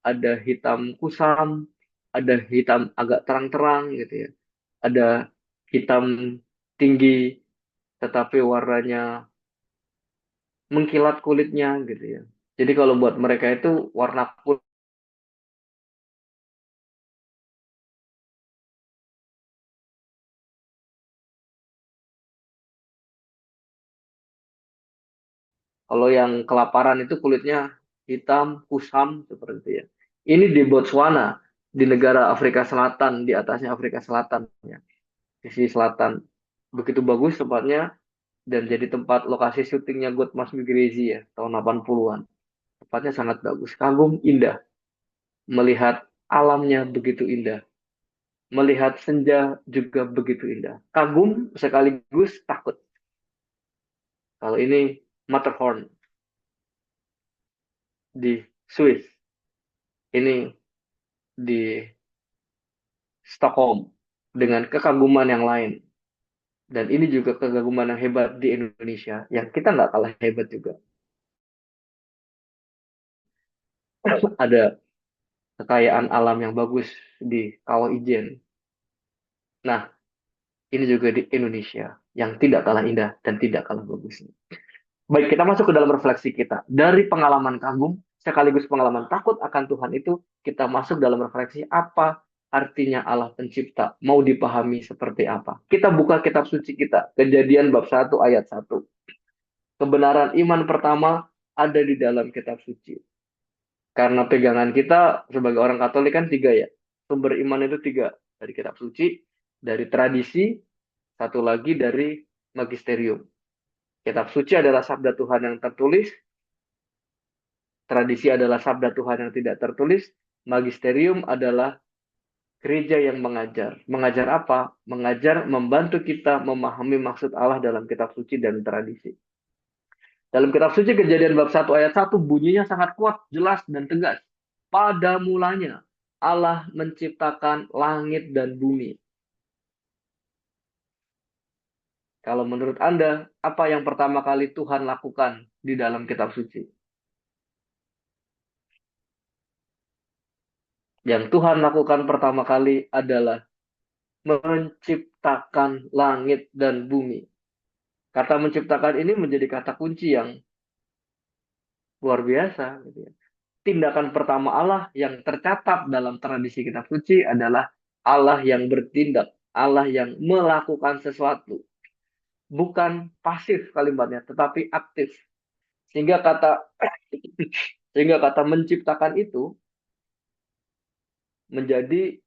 ada hitam kusam, ada hitam agak terang-terang gitu ya. Ada hitam tinggi, tetapi warnanya mengkilat kulitnya gitu ya. Jadi kalau buat mereka itu warna kulit. Kalau yang kelaparan itu kulitnya hitam, kusam seperti itu ya. Ini di Botswana, di negara Afrika Selatan, di atasnya Afrika Selatan ya. Sisi selatan. Begitu bagus tempatnya dan jadi tempat lokasi syutingnya God Must Be Crazy ya, tahun 80-an. Tempatnya sangat bagus, kagum, indah. Melihat alamnya begitu indah. Melihat senja juga begitu indah. Kagum sekaligus takut. Kalau ini Matterhorn di Swiss. Ini di Stockholm dengan kekaguman yang lain. Dan ini juga kekaguman yang hebat di Indonesia, yang kita nggak kalah hebat juga. Ada kekayaan alam yang bagus di Kawah Ijen. Nah, ini juga di Indonesia, yang tidak kalah indah dan tidak kalah bagus. Baik, kita masuk ke dalam refleksi kita. Dari pengalaman kagum, sekaligus pengalaman takut akan Tuhan itu, kita masuk dalam refleksi apa artinya Allah pencipta. Mau dipahami seperti apa. Kita buka kitab suci kita, Kejadian bab 1 ayat 1. Kebenaran iman pertama ada di dalam kitab suci. Karena pegangan kita sebagai orang Katolik kan 3 ya. Sumber iman itu 3. Dari kitab suci, dari tradisi, satu lagi dari magisterium. Kitab suci adalah sabda Tuhan yang tertulis, tradisi adalah sabda Tuhan yang tidak tertulis, magisterium adalah gereja yang mengajar. Mengajar apa? Mengajar membantu kita memahami maksud Allah dalam kitab suci dan tradisi. Dalam kitab suci Kejadian bab 1 ayat 1 bunyinya sangat kuat, jelas dan tegas. Pada mulanya Allah menciptakan langit dan bumi. Kalau menurut Anda, apa yang pertama kali Tuhan lakukan di dalam kitab suci? Yang Tuhan lakukan pertama kali adalah menciptakan langit dan bumi. Kata menciptakan ini menjadi kata kunci yang luar biasa. Tindakan pertama Allah yang tercatat dalam tradisi kitab suci adalah Allah yang bertindak, Allah yang melakukan sesuatu. Bukan pasif kalimatnya, tetapi aktif. Sehingga kata menciptakan itu menjadi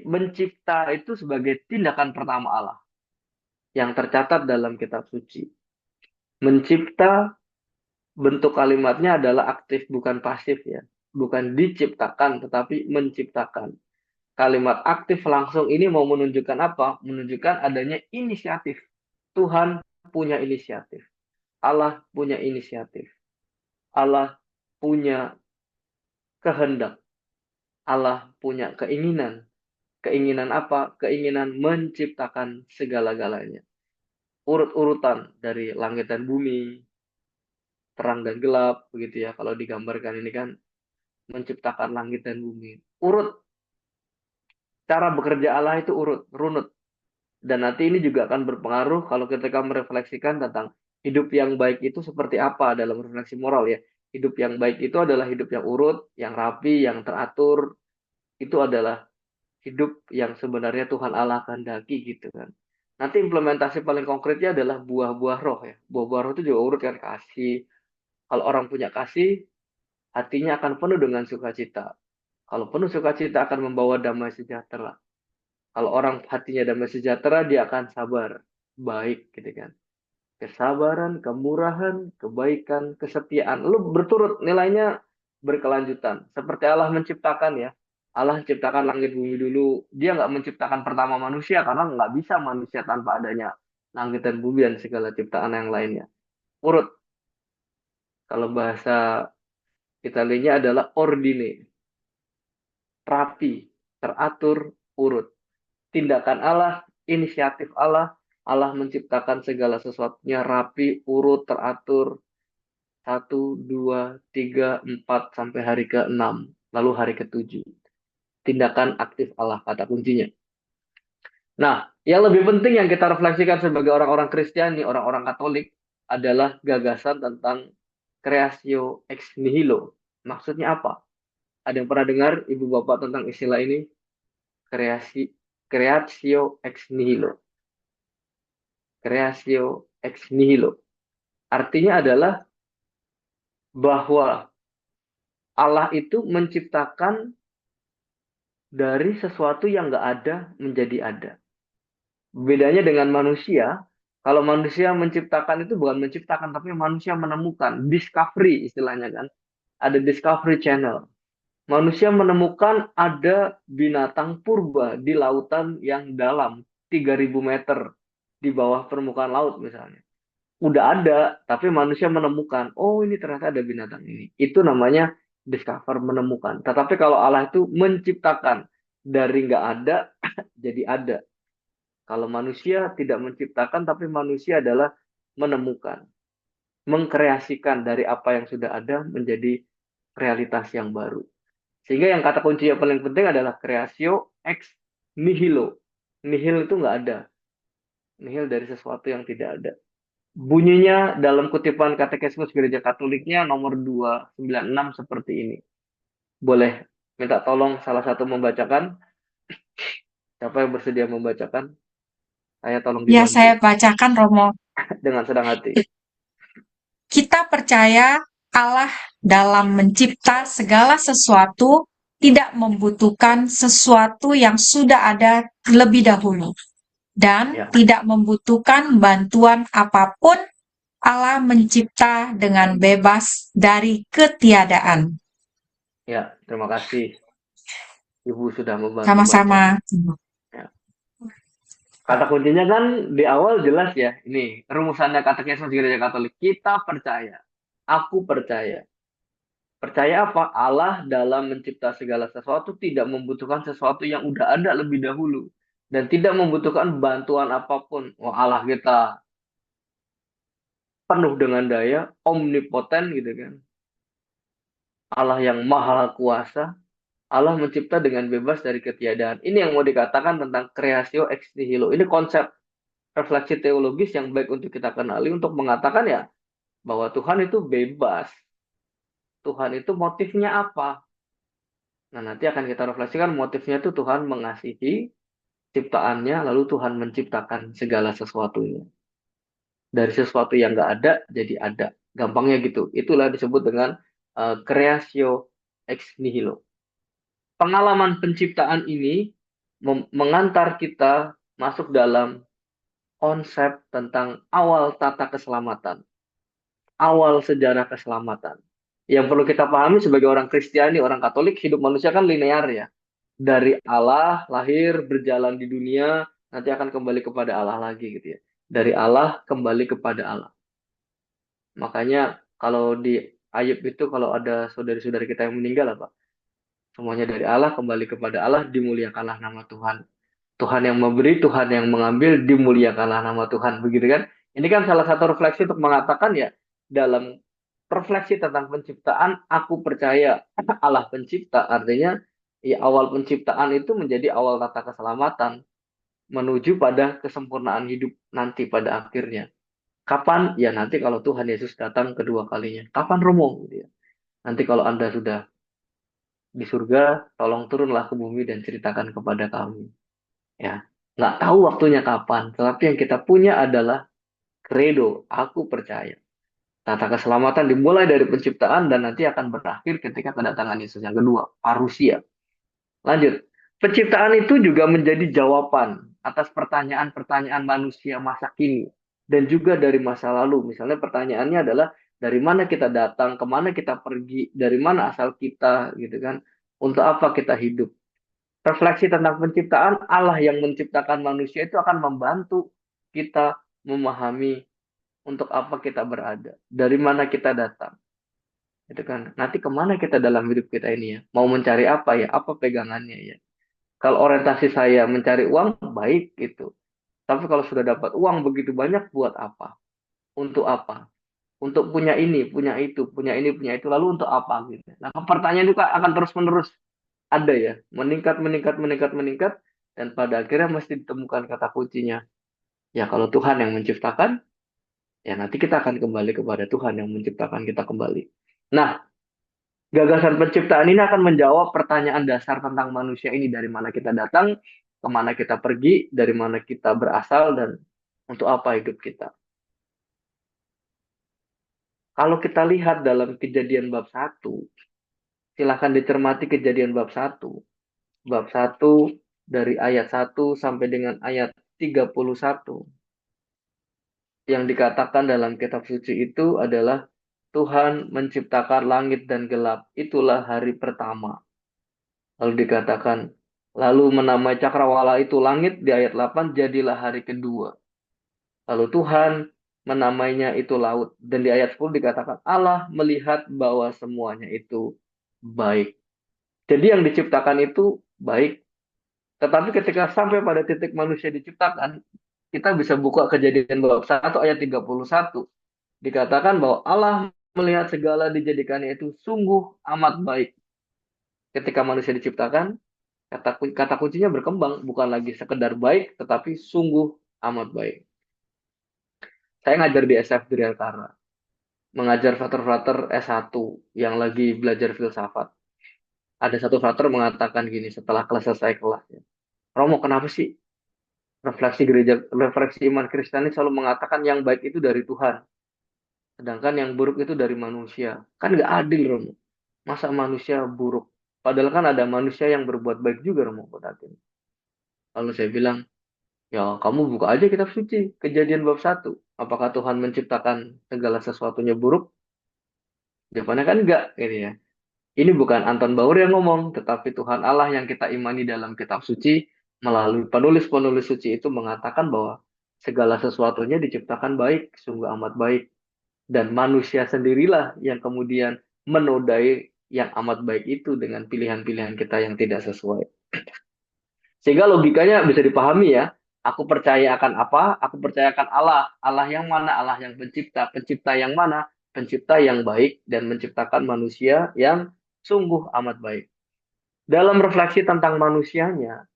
mencipta itu sebagai tindakan pertama Allah yang tercatat dalam kitab suci. Mencipta, bentuk kalimatnya adalah aktif, bukan pasif ya. Bukan diciptakan, tetapi menciptakan. Kalimat aktif langsung ini mau menunjukkan apa? Menunjukkan adanya inisiatif. Tuhan punya inisiatif. Allah punya inisiatif. Allah punya kehendak. Allah punya keinginan. Keinginan apa? Keinginan menciptakan segala-galanya. Urut-urutan dari langit dan bumi, terang dan gelap, begitu ya. Kalau digambarkan ini kan menciptakan langit dan bumi. Urut. Cara bekerja Allah itu urut, runut. Dan nanti ini juga akan berpengaruh kalau ketika merefleksikan tentang hidup yang baik itu seperti apa dalam refleksi moral ya. Hidup yang baik itu adalah hidup yang urut, yang rapi, yang teratur. Itu adalah hidup yang sebenarnya Tuhan Allah kehendaki gitu kan. Nanti implementasi paling konkretnya adalah buah-buah roh ya. Buah-buah roh itu juga urut kan, kasih. Kalau orang punya kasih, hatinya akan penuh dengan sukacita. Kalau penuh sukacita akan membawa damai sejahtera. Kalau orang hatinya damai sejahtera, dia akan sabar, baik gitu kan. Kesabaran, kemurahan, kebaikan, kesetiaan. Lu berturut nilainya berkelanjutan. Seperti Allah menciptakan ya. Allah menciptakan langit bumi dulu. Dia nggak menciptakan pertama manusia karena nggak bisa manusia tanpa adanya langit dan bumi dan segala ciptaan yang lainnya. Urut. Kalau bahasa Italianya adalah ordine. Rapi, teratur, urut. Tindakan Allah, inisiatif Allah, Allah menciptakan segala sesuatunya rapi, urut, teratur. 1, 2, 3, 4, sampai hari ke-6. Lalu hari ke-7. Tindakan aktif Allah, kata kuncinya. Nah, yang lebih penting yang kita refleksikan sebagai orang-orang Kristiani, orang-orang Katolik, adalah gagasan tentang creatio ex nihilo. Maksudnya apa? Ada yang pernah dengar ibu bapak tentang istilah ini? Creatio ex nihilo. Creatio ex nihilo. Artinya adalah bahwa Allah itu menciptakan dari sesuatu yang nggak ada menjadi ada. Bedanya dengan manusia, kalau manusia menciptakan itu bukan menciptakan, tapi manusia menemukan, discovery istilahnya kan. Ada Discovery Channel. Manusia menemukan ada binatang purba di lautan yang dalam 3.000 meter di bawah permukaan laut misalnya. Udah ada, tapi manusia menemukan, oh ini ternyata ada binatang ini. Itu namanya discover, menemukan. Tetapi kalau Allah itu menciptakan dari nggak ada jadi ada. Kalau manusia tidak menciptakan, tapi manusia adalah menemukan, mengkreasikan dari apa yang sudah ada menjadi realitas yang baru. Sehingga yang kata kunci yang paling penting adalah creatio ex nihilo. Nihil itu nggak ada. Nihil dari sesuatu yang tidak ada. Bunyinya dalam kutipan Katekismus Gereja Katoliknya nomor 296 seperti ini. Boleh minta tolong salah satu membacakan? Siapa yang bersedia membacakan? Saya tolong Ya, saya dibantu bacakan Romo. dengan sedang hati. Kita percaya Allah dalam mencipta segala sesuatu tidak membutuhkan sesuatu yang sudah ada lebih dahulu dan Ya, tidak membutuhkan bantuan apapun. Allah mencipta dengan bebas dari ketiadaan. ya, terima kasih. Ibu sudah membantu baca. Sama-sama. Ya. Kata kuncinya kan di awal jelas ya. Ini rumusannya Katekismus Gereja Katolik. Kita percaya. Aku percaya. Percaya apa? Allah dalam mencipta segala sesuatu tidak membutuhkan sesuatu yang udah ada lebih dahulu. Dan tidak membutuhkan bantuan apapun. Wah, Allah kita penuh dengan daya, omnipoten gitu kan. Allah yang maha kuasa. Allah mencipta dengan bebas dari ketiadaan. Ini yang mau dikatakan tentang creatio ex nihilo. Ini konsep refleksi teologis yang baik untuk kita kenali untuk mengatakan ya bahwa Tuhan itu bebas. Tuhan itu motifnya apa? Nah, nanti akan kita refleksikan motifnya itu Tuhan mengasihi ciptaannya, lalu Tuhan menciptakan segala sesuatunya. Dari sesuatu yang nggak ada, jadi ada. Gampangnya gitu. Itulah disebut dengan creatio ex nihilo. Pengalaman penciptaan ini mengantar kita masuk dalam konsep tentang awal tata keselamatan, awal sejarah keselamatan. Yang perlu kita pahami sebagai orang Kristiani, orang Katolik, hidup manusia kan linear ya. Dari Allah, lahir, berjalan di dunia, nanti akan kembali kepada Allah lagi gitu ya. Dari Allah, kembali kepada Allah. Makanya kalau di Ayub itu kalau ada saudari-saudari kita yang meninggal apa? Semuanya dari Allah, kembali kepada Allah, dimuliakanlah nama Tuhan. Tuhan yang memberi, Tuhan yang mengambil, dimuliakanlah nama Tuhan. Begitu kan? Ini kan salah satu refleksi untuk mengatakan ya, dalam refleksi tentang penciptaan, aku percaya Allah pencipta. Artinya, ya awal penciptaan itu menjadi awal tata keselamatan. Menuju pada kesempurnaan hidup nanti pada akhirnya. Kapan? Ya nanti kalau Tuhan Yesus datang kedua kalinya. Kapan Romo? Gitu ya. Nanti kalau Anda sudah di surga, tolong turunlah ke bumi dan ceritakan kepada kami. Ya, nggak tahu waktunya kapan, tetapi yang kita punya adalah credo, aku percaya. Tata keselamatan dimulai dari penciptaan dan nanti akan berakhir ketika kedatangan Yesus yang kedua, parusia. Lanjut, penciptaan itu juga menjadi jawaban atas pertanyaan-pertanyaan manusia masa kini dan juga dari masa lalu. Misalnya pertanyaannya adalah dari mana kita datang, kemana kita pergi, dari mana asal kita, gitu kan? Untuk apa kita hidup? Refleksi tentang penciptaan, Allah yang menciptakan manusia itu akan membantu kita memahami untuk apa kita berada, dari mana kita datang. Itu kan. Nanti kemana kita dalam hidup kita ini ya? Mau mencari apa ya? Apa pegangannya ya? Kalau orientasi saya mencari uang, baik gitu. Tapi kalau sudah dapat uang begitu banyak, buat apa? Untuk apa? Untuk punya ini, punya itu, punya ini, punya itu. Lalu untuk apa? Gitu. Nah, pertanyaan itu akan terus-menerus ada ya. Meningkat, meningkat, meningkat, meningkat. Dan pada akhirnya mesti ditemukan kata kuncinya. Ya kalau Tuhan yang menciptakan, ya nanti kita akan kembali kepada Tuhan yang menciptakan kita kembali. Nah, gagasan penciptaan ini akan menjawab pertanyaan dasar tentang manusia ini. Dari mana kita datang, kemana kita pergi, dari mana kita berasal, dan untuk apa hidup kita. Kalau kita lihat dalam Kejadian bab 1, silahkan dicermati Kejadian bab 1. Bab 1 dari ayat 1 sampai dengan ayat 31. Yang dikatakan dalam kitab suci itu adalah Tuhan menciptakan langit dan gelap. Itulah hari pertama. Lalu dikatakan, lalu menamai cakrawala itu langit di ayat 8, jadilah hari kedua. Lalu Tuhan menamainya itu laut. Dan di ayat 10 dikatakan, Allah melihat bahwa semuanya itu baik. Jadi yang diciptakan itu baik. Tetapi ketika sampai pada titik manusia diciptakan, kita bisa buka Kejadian bab 1 ayat 31. Dikatakan bahwa Allah melihat segala dijadikannya itu sungguh amat baik. Ketika manusia diciptakan, kata kuncinya berkembang, bukan lagi sekedar baik, tetapi sungguh amat baik. Saya ngajar di SF Dirgantara, mengajar frater-frater S1 yang lagi belajar filsafat. Ada satu frater mengatakan gini setelah kelas selesai kelas. Romo, kenapa sih refleksi iman Kristen ini selalu mengatakan yang baik itu dari Tuhan, sedangkan yang buruk itu dari manusia? Kan nggak adil, Romo. Masa manusia buruk? Padahal kan ada manusia yang berbuat baik juga, Romo. Lalu saya bilang, ya kamu buka aja kitab suci, Kejadian bab 1. Apakah Tuhan menciptakan segala sesuatunya buruk? Jawabannya kan enggak, gitu ya. Ini bukan Anton Bauer yang ngomong, tetapi Tuhan Allah yang kita imani dalam kitab suci, melalui penulis-penulis suci itu mengatakan bahwa segala sesuatunya diciptakan baik, sungguh amat baik. Dan manusia sendirilah yang kemudian menodai yang amat baik itu dengan pilihan-pilihan kita yang tidak sesuai. Sehingga logikanya bisa dipahami ya. Aku percaya akan apa? Aku percaya akan Allah. Allah yang mana? Allah yang pencipta. Pencipta yang mana? Pencipta yang baik dan menciptakan manusia yang sungguh amat baik. Dalam refleksi tentang manusianya,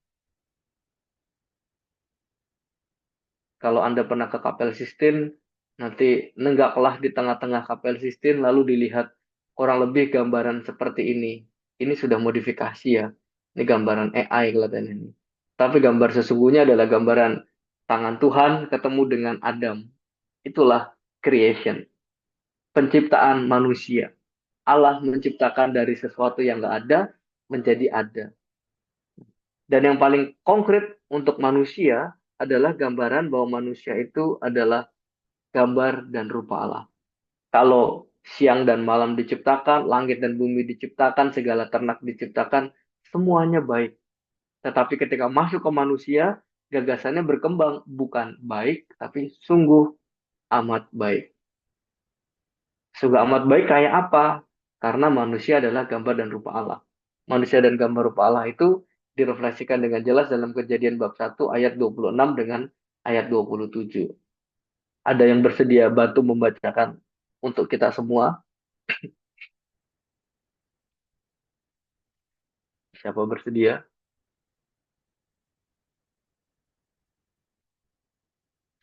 kalau Anda pernah ke Kapel Sistine, nanti nenggaklah di tengah-tengah Kapel Sistine, lalu dilihat kurang lebih gambaran seperti ini. Ini sudah modifikasi ya. Ini gambaran AI kelihatannya ini. Tapi gambar sesungguhnya adalah gambaran tangan Tuhan ketemu dengan Adam. Itulah creation. Penciptaan manusia. Allah menciptakan dari sesuatu yang nggak ada menjadi ada. Dan yang paling konkret untuk manusia adalah gambaran bahwa manusia itu adalah gambar dan rupa Allah. Kalau siang dan malam diciptakan, langit dan bumi diciptakan, segala ternak diciptakan, semuanya baik. Tetapi ketika masuk ke manusia, gagasannya berkembang, bukan baik, tapi sungguh amat baik. Sungguh amat baik kayak apa? Karena manusia adalah gambar dan rupa Allah. Manusia dan gambar rupa Allah itu direfleksikan dengan jelas dalam Kejadian bab 1 ayat 26 dengan ayat 27. Ada yang bersedia bantu membacakan untuk kita semua? Siapa bersedia?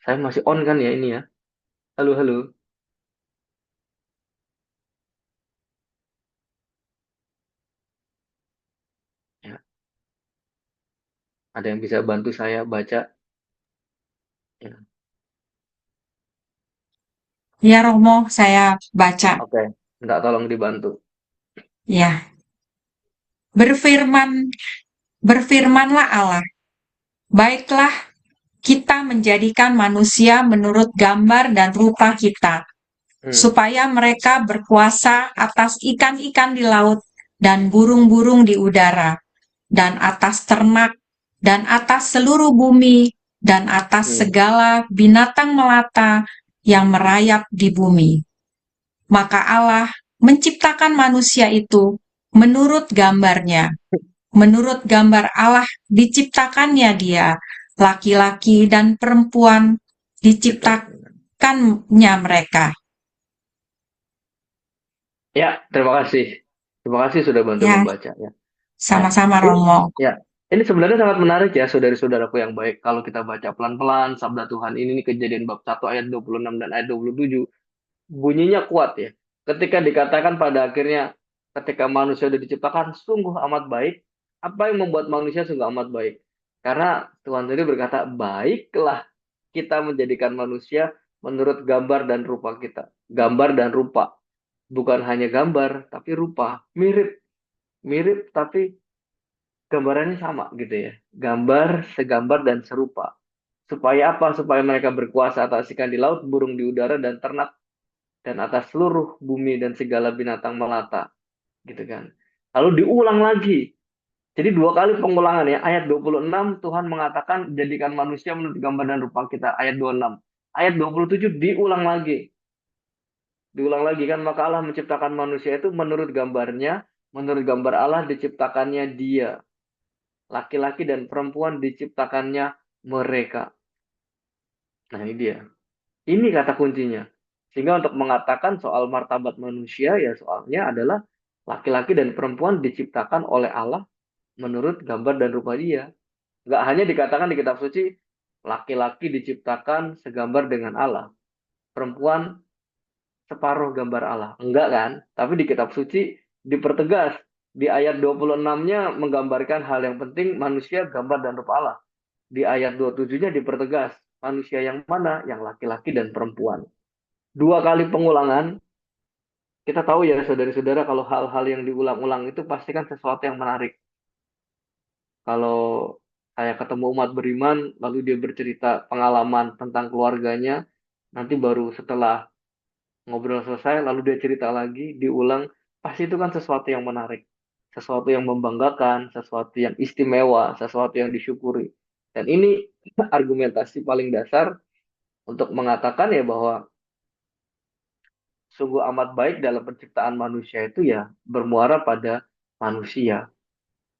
Saya masih on kan ya ini ya? Halo, halo. Ya, ada yang bisa bantu saya baca? Ya. Ya, Romo, saya baca. Oke, minta tolong dibantu. Ya, berfirmanlah Allah, baiklah kita menjadikan manusia menurut gambar dan rupa kita, supaya mereka berkuasa atas ikan-ikan di laut dan burung-burung di udara, dan atas ternak, dan atas seluruh bumi, dan atas segala binatang melata yang merayap di bumi. Maka Allah menciptakan manusia itu menurut gambarnya. Menurut gambar Allah diciptakannya dia, laki-laki dan perempuan diciptakannya mereka. Ya, terima kasih. Terima kasih sudah bantu Ya, membaca ya. sama-sama Ini, Romo. ya, ini sebenarnya sangat menarik ya, saudari-saudaraku yang baik. Kalau kita baca pelan-pelan sabda Tuhan ini nih, Kejadian bab 1 ayat 26 dan ayat 27, bunyinya kuat ya. Ketika dikatakan pada akhirnya ketika manusia sudah diciptakan sungguh amat baik, apa yang membuat manusia sungguh amat baik? Karena Tuhan sendiri berkata, baiklah kita menjadikan manusia menurut gambar dan rupa kita. Gambar dan rupa. Bukan hanya gambar, tapi rupa. Mirip. Mirip, tapi gambarannya sama gitu ya. Gambar, segambar, dan serupa. Supaya apa? Supaya mereka berkuasa atas ikan di laut, burung di udara, dan ternak, dan atas seluruh bumi dan segala binatang melata. Gitu kan. Lalu diulang lagi. Jadi dua kali pengulangan ya. Ayat 26 Tuhan mengatakan jadikan manusia menurut gambar dan rupa kita. Ayat 26. Ayat 27 diulang lagi. Diulang lagi kan, maka Allah menciptakan manusia itu menurut gambarnya, menurut gambar Allah diciptakannya dia. Laki-laki dan perempuan diciptakannya mereka. Nah ini dia. Ini kata kuncinya. Sehingga untuk mengatakan soal martabat manusia, ya soalnya adalah laki-laki dan perempuan diciptakan oleh Allah menurut gambar dan rupa dia. Nggak hanya dikatakan di kitab suci, laki-laki diciptakan segambar dengan Allah. Perempuan separuh gambar Allah. Enggak kan? Tapi di kitab suci dipertegas. Di ayat 26-nya menggambarkan hal yang penting, manusia gambar dan rupa Allah. Di ayat 27-nya dipertegas, manusia yang mana? Yang laki-laki dan perempuan. Dua kali pengulangan, kita tahu ya saudara-saudara, kalau hal-hal yang diulang-ulang itu pasti kan sesuatu yang menarik. Kalau saya ketemu umat beriman, lalu dia bercerita pengalaman tentang keluarganya, nanti baru setelah ngobrol selesai, lalu dia cerita lagi, diulang, pasti itu kan sesuatu yang menarik. Sesuatu yang membanggakan, sesuatu yang istimewa, sesuatu yang disyukuri. Dan ini argumentasi paling dasar untuk mengatakan ya bahwa sungguh amat baik dalam penciptaan manusia itu ya bermuara pada manusia.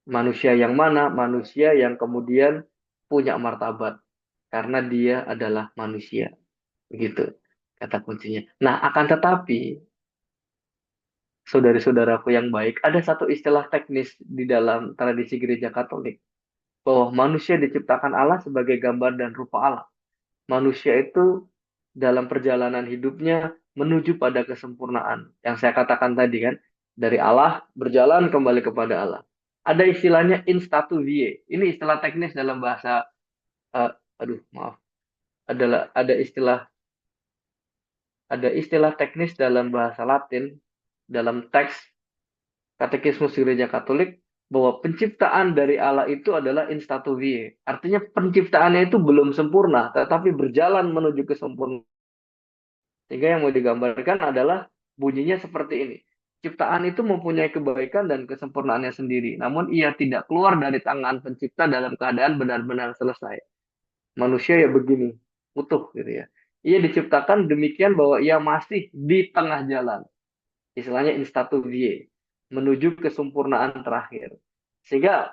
Manusia yang mana? Manusia yang kemudian punya martabat. Karena dia adalah manusia. Begitu kata kuncinya. Nah, akan tetapi, saudari-saudaraku yang baik, ada satu istilah teknis di dalam tradisi gereja Katolik. Bahwa manusia diciptakan Allah sebagai gambar dan rupa Allah. Manusia itu dalam perjalanan hidupnya menuju pada kesempurnaan. Yang saya katakan tadi kan, dari Allah berjalan kembali kepada Allah. Ada istilahnya instatu vie. Ini istilah teknis dalam bahasa, eh, aduh maaf, ada istilah teknis dalam bahasa Latin dalam teks Katekismus Gereja Katolik bahwa penciptaan dari Allah itu adalah instatu vie. Artinya penciptaannya itu belum sempurna, tetapi berjalan menuju kesempurnaan. Sehingga yang mau digambarkan adalah bunyinya seperti ini. Ciptaan itu mempunyai kebaikan dan kesempurnaannya sendiri, namun ia tidak keluar dari tangan pencipta dalam keadaan benar-benar selesai. Manusia ya begini, utuh gitu ya. Ia diciptakan demikian bahwa ia masih di tengah jalan. Istilahnya instatu vie, menuju kesempurnaan terakhir. Sehingga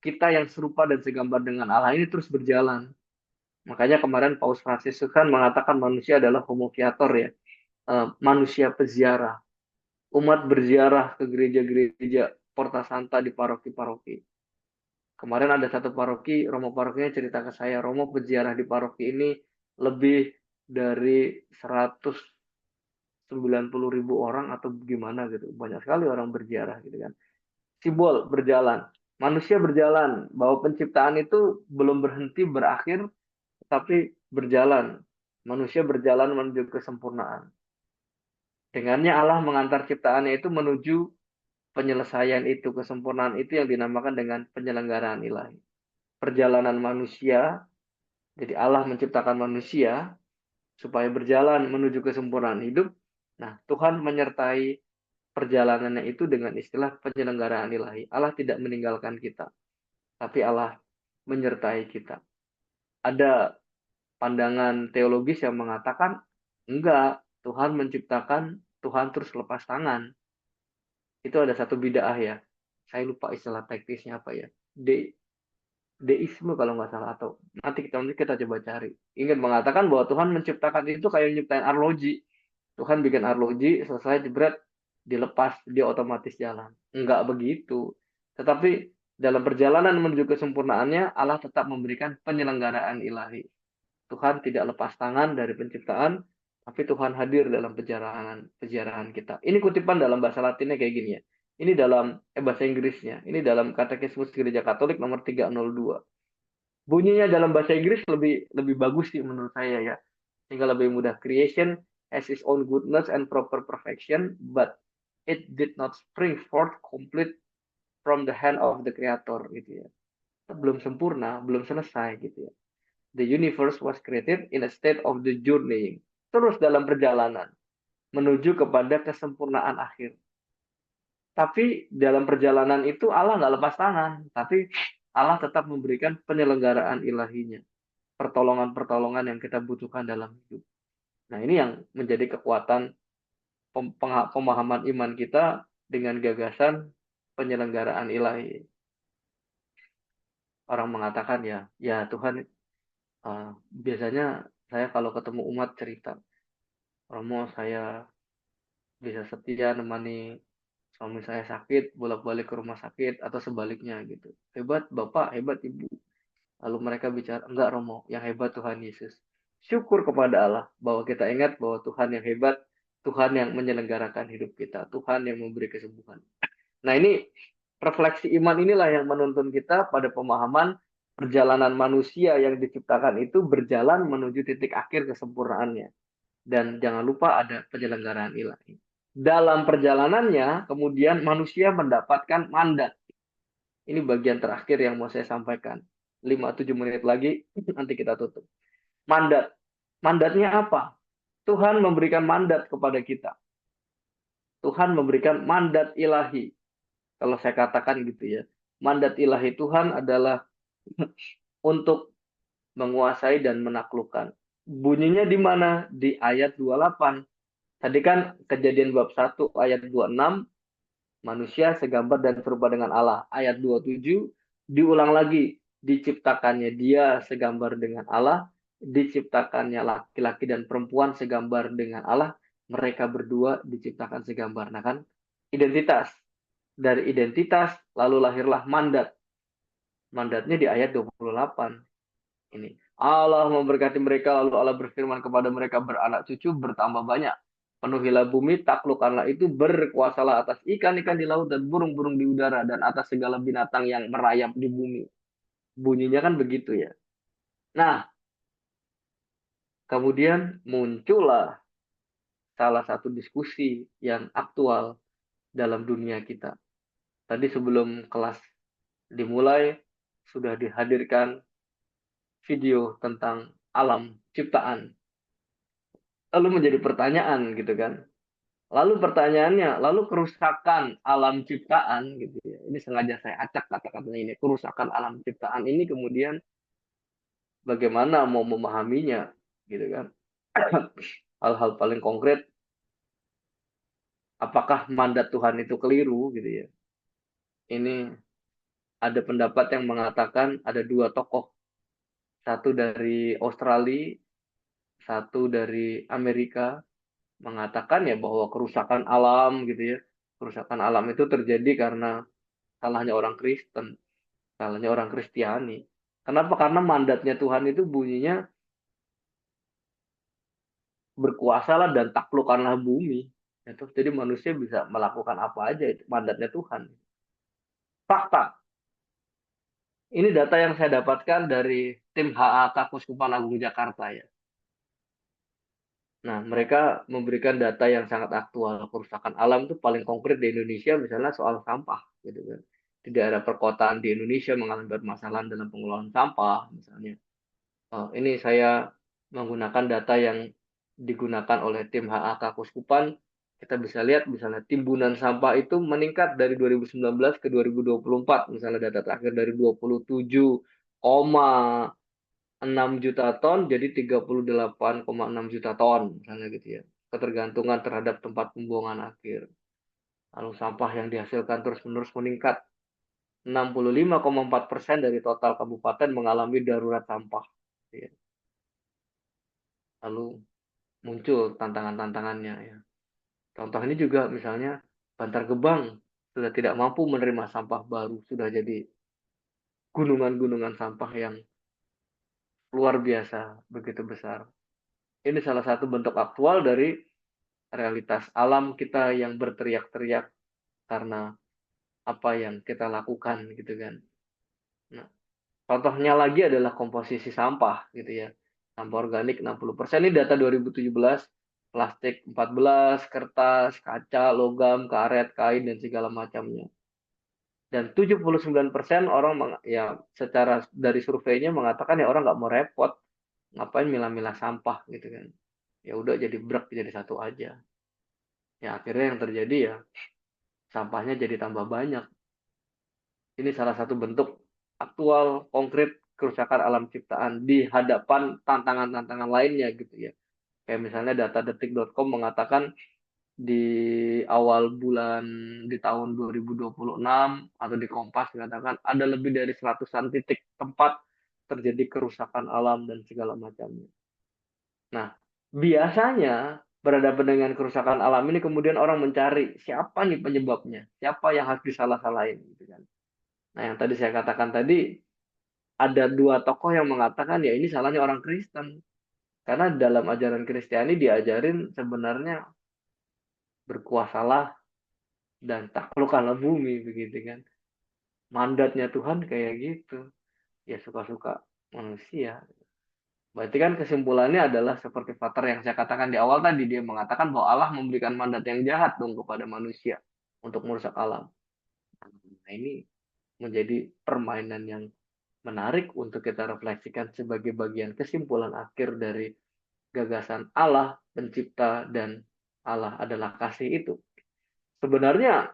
kita yang serupa dan segambar dengan Allah ini terus berjalan. Makanya kemarin Paus Fransiskus kan mengatakan manusia adalah homo viator ya, manusia peziarah. Umat berziarah ke gereja-gereja Porta Santa di paroki-paroki. Kemarin ada satu paroki, Romo parokinya cerita ke saya, Romo peziarah di paroki ini lebih dari 190.000 orang atau gimana gitu. Banyak sekali orang berziarah gitu kan. Simbol berjalan. Manusia berjalan, bahwa penciptaan itu belum berhenti berakhir, tapi berjalan. Manusia berjalan menuju kesempurnaan. Dengannya Allah mengantar ciptaannya itu menuju penyelesaian itu, kesempurnaan itu yang dinamakan dengan penyelenggaraan ilahi. Perjalanan manusia, jadi Allah menciptakan manusia supaya berjalan menuju kesempurnaan hidup. Nah, Tuhan menyertai perjalanannya itu dengan istilah penyelenggaraan ilahi. Allah tidak meninggalkan kita, tapi Allah menyertai kita. Ada pandangan teologis yang mengatakan, enggak, Tuhan menciptakan, Tuhan terus lepas tangan. Itu ada satu bid'ah ya. Saya lupa istilah teknisnya apa ya. Deisme kalau nggak salah, atau nanti kita coba cari. Ingin mengatakan bahwa Tuhan menciptakan itu kayak nyiptain arloji. Tuhan bikin arloji, selesai jebret, dilepas, dia otomatis jalan. Enggak begitu. Tetapi dalam perjalanan menuju kesempurnaannya, Allah tetap memberikan penyelenggaraan ilahi. Tuhan tidak lepas tangan dari penciptaan, tapi Tuhan hadir dalam peziarahan kita. Ini kutipan dalam bahasa Latinnya kayak gini ya. Ini dalam bahasa Inggrisnya. Ini dalam Katekismus Gereja Katolik nomor 302. Bunyinya dalam bahasa Inggris lebih bagus sih menurut saya ya. Sehingga lebih mudah. Creation has its own goodness and proper perfection, but it did not spring forth complete from the hand of the Creator gitu ya. Belum sempurna, belum selesai gitu ya. The universe was created in a state of the journeying. Terus dalam perjalanan menuju kepada kesempurnaan akhir. Tapi dalam perjalanan itu Allah nggak lepas tangan, tapi Allah tetap memberikan penyelenggaraan ilahinya, pertolongan-pertolongan yang kita butuhkan dalam hidup. Nah, ini yang menjadi kekuatan pemahaman iman kita dengan gagasan penyelenggaraan ilahi. Orang mengatakan ya Tuhan, biasanya saya kalau ketemu umat cerita, Romo saya bisa setia nemani suami saya sakit, bolak-balik ke rumah sakit, atau sebaliknya gitu. Hebat Bapak, hebat Ibu. Lalu mereka bicara, enggak Romo, yang hebat Tuhan Yesus. Syukur kepada Allah bahwa kita ingat bahwa Tuhan yang hebat, Tuhan yang menyelenggarakan hidup kita, Tuhan yang memberi kesembuhan. Nah, ini refleksi iman inilah yang menuntun kita pada pemahaman perjalanan manusia yang diciptakan itu berjalan menuju titik akhir kesempurnaannya. Dan jangan lupa ada penyelenggaraan ilahi. Dalam perjalanannya, kemudian manusia mendapatkan mandat. Ini bagian terakhir yang mau saya sampaikan. 5-7 menit lagi, nanti kita tutup. Mandat. Mandatnya apa? Tuhan memberikan mandat kepada kita. Tuhan memberikan mandat ilahi. Kalau saya katakan gitu ya. Mandat ilahi Tuhan adalah untuk menguasai dan menaklukkan. Bunyinya di mana? Di ayat 28. Tadi kan Kejadian bab 1 ayat 26, manusia segambar dan serupa dengan Allah. Ayat 27 diulang lagi, diciptakannya dia segambar dengan Allah, diciptakannya laki-laki dan perempuan segambar dengan Allah, mereka berdua diciptakan segambar. Nah kan, identitas. Dari identitas lalu lahirlah mandat. Mandatnya di ayat 28. Ini. Allah memberkati mereka, lalu Allah berfirman kepada mereka, beranak cucu bertambah banyak. Penuhilah bumi, taklukkanlah itu, berkuasalah atas ikan-ikan di laut dan burung-burung di udara, dan atas segala binatang yang merayap di bumi. Bunyinya kan begitu ya. Nah, kemudian muncullah salah satu diskusi yang aktual dalam dunia kita. Tadi sebelum kelas dimulai, sudah dihadirkan video tentang alam ciptaan. Lalu menjadi pertanyaan gitu kan. Lalu pertanyaannya, lalu kerusakan alam ciptaan gitu ya. Ini sengaja saya acak kata-katanya ini. Kerusakan alam ciptaan ini kemudian bagaimana mau memahaminya gitu kan. Hal-hal paling konkret, apakah mandat Tuhan itu keliru gitu ya. Ini ada pendapat yang mengatakan ada dua tokoh. Satu dari Australia, satu dari Amerika, mengatakan ya bahwa kerusakan alam gitu ya. Kerusakan alam itu terjadi karena salahnya orang Kristen, salahnya orang Kristiani. Kenapa? Karena mandatnya Tuhan itu bunyinya berkuasalah dan taklukkanlah bumi. Itu jadi manusia bisa melakukan apa aja, itu mandatnya Tuhan. Fakta. Ini data yang saya dapatkan dari tim HAK Kuskupan Agung Jakarta ya. Nah, mereka memberikan data yang sangat aktual. Kerusakan alam itu paling konkret di Indonesia, misalnya soal sampah, gitu kan. Di daerah perkotaan di Indonesia mengalami permasalahan dalam pengelolaan sampah, misalnya. Ini saya menggunakan data yang digunakan oleh tim HAK Kuskupan. Kita bisa lihat, misalnya timbunan sampah itu meningkat dari 2019 ke 2024. Misalnya data terakhir dari 27,6 juta ton jadi 38,6 juta ton misalnya gitu ya. Ketergantungan terhadap tempat pembuangan akhir. Lalu sampah yang dihasilkan terus-menerus meningkat. 65,4% dari total kabupaten mengalami darurat sampah. Ya. Lalu muncul tantangan-tantangannya ya. Contoh ini juga misalnya Bantar Gebang sudah tidak mampu menerima sampah baru, sudah jadi gunungan-gunungan sampah yang luar biasa, begitu besar. Ini salah satu bentuk aktual dari realitas alam kita yang berteriak-teriak karena apa yang kita lakukan gitu kan. Nah, contohnya lagi adalah komposisi sampah gitu ya. Sampah organik 60%, ini data 2017, plastik 14, kertas, kaca, logam, karet, kain dan segala macamnya. Dan 79% orang ya secara dari surveinya mengatakan ya orang nggak mau repot, ngapain milah-milah sampah gitu kan. Ya udah jadi brek jadi satu aja. Ya akhirnya yang terjadi ya sampahnya jadi tambah banyak. Ini salah satu bentuk aktual, konkret kerusakan alam ciptaan di hadapan tantangan-tantangan lainnya gitu ya. Kayak misalnya data detik.com mengatakan di awal bulan di tahun 2026 atau di Kompas mengatakan ada lebih dari 100-an titik tempat terjadi kerusakan alam dan segala macamnya. Nah, biasanya berhadapan dengan kerusakan alam ini kemudian orang mencari siapa nih penyebabnya, siapa yang harus disalah-salahin gitu kan. Nah, yang tadi saya katakan tadi ada dua tokoh yang mengatakan ya ini salahnya orang Kristen. Karena dalam ajaran Kristiani diajarin sebenarnya berkuasalah dan taklukkanlah bumi begitu kan. Mandatnya Tuhan kayak gitu. Ya suka-suka manusia. Berarti kan kesimpulannya adalah seperti Pater yang saya katakan di awal tadi. Dia mengatakan bahwa Allah memberikan mandat yang jahat dong kepada manusia untuk merusak alam. Nah ini menjadi permainan yang menarik untuk kita refleksikan sebagai bagian kesimpulan akhir dari gagasan Allah pencipta dan Allah adalah kasih itu. Sebenarnya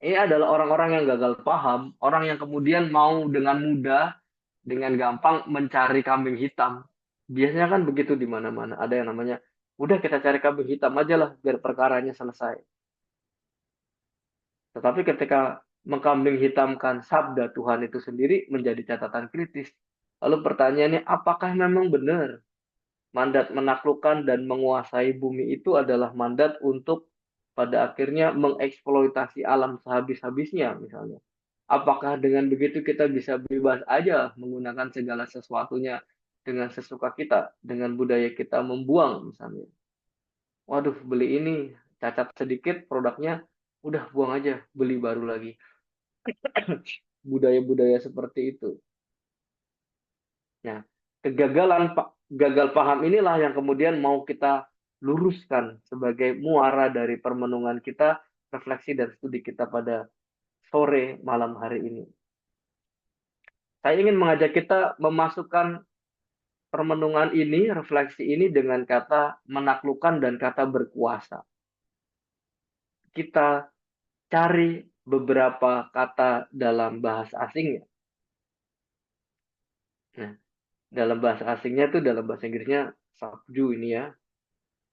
ini adalah orang-orang yang gagal paham, orang yang kemudian mau dengan mudah, dengan gampang mencari kambing hitam. Biasanya kan begitu di mana-mana. Ada yang namanya, udah kita cari kambing hitam aja lah, biar perkaranya selesai. Tetapi ketika mengkambing hitamkan sabda Tuhan itu sendiri menjadi catatan kritis. Lalu pertanyaannya, apakah memang benar mandat menaklukkan dan menguasai bumi itu adalah mandat untuk pada akhirnya mengeksploitasi alam sehabis-habisnya misalnya. Apakah dengan begitu kita bisa bebas aja menggunakan segala sesuatunya dengan sesuka kita, dengan budaya kita membuang misalnya. Waduh, beli ini cacat sedikit produknya, udah buang aja, beli baru lagi. Budaya-budaya seperti itu. Nah, gagal paham inilah yang kemudian mau kita luruskan sebagai muara dari permenungan kita, refleksi dan studi kita pada sore malam hari ini. Saya ingin mengajak kita memasukkan permenungan ini, refleksi ini dengan kata menaklukkan dan kata berkuasa. Kita cari beberapa kata dalam bahasa asingnya. Nah, dalam bahasa asingnya itu dalam bahasa Inggrisnya subdue ini ya.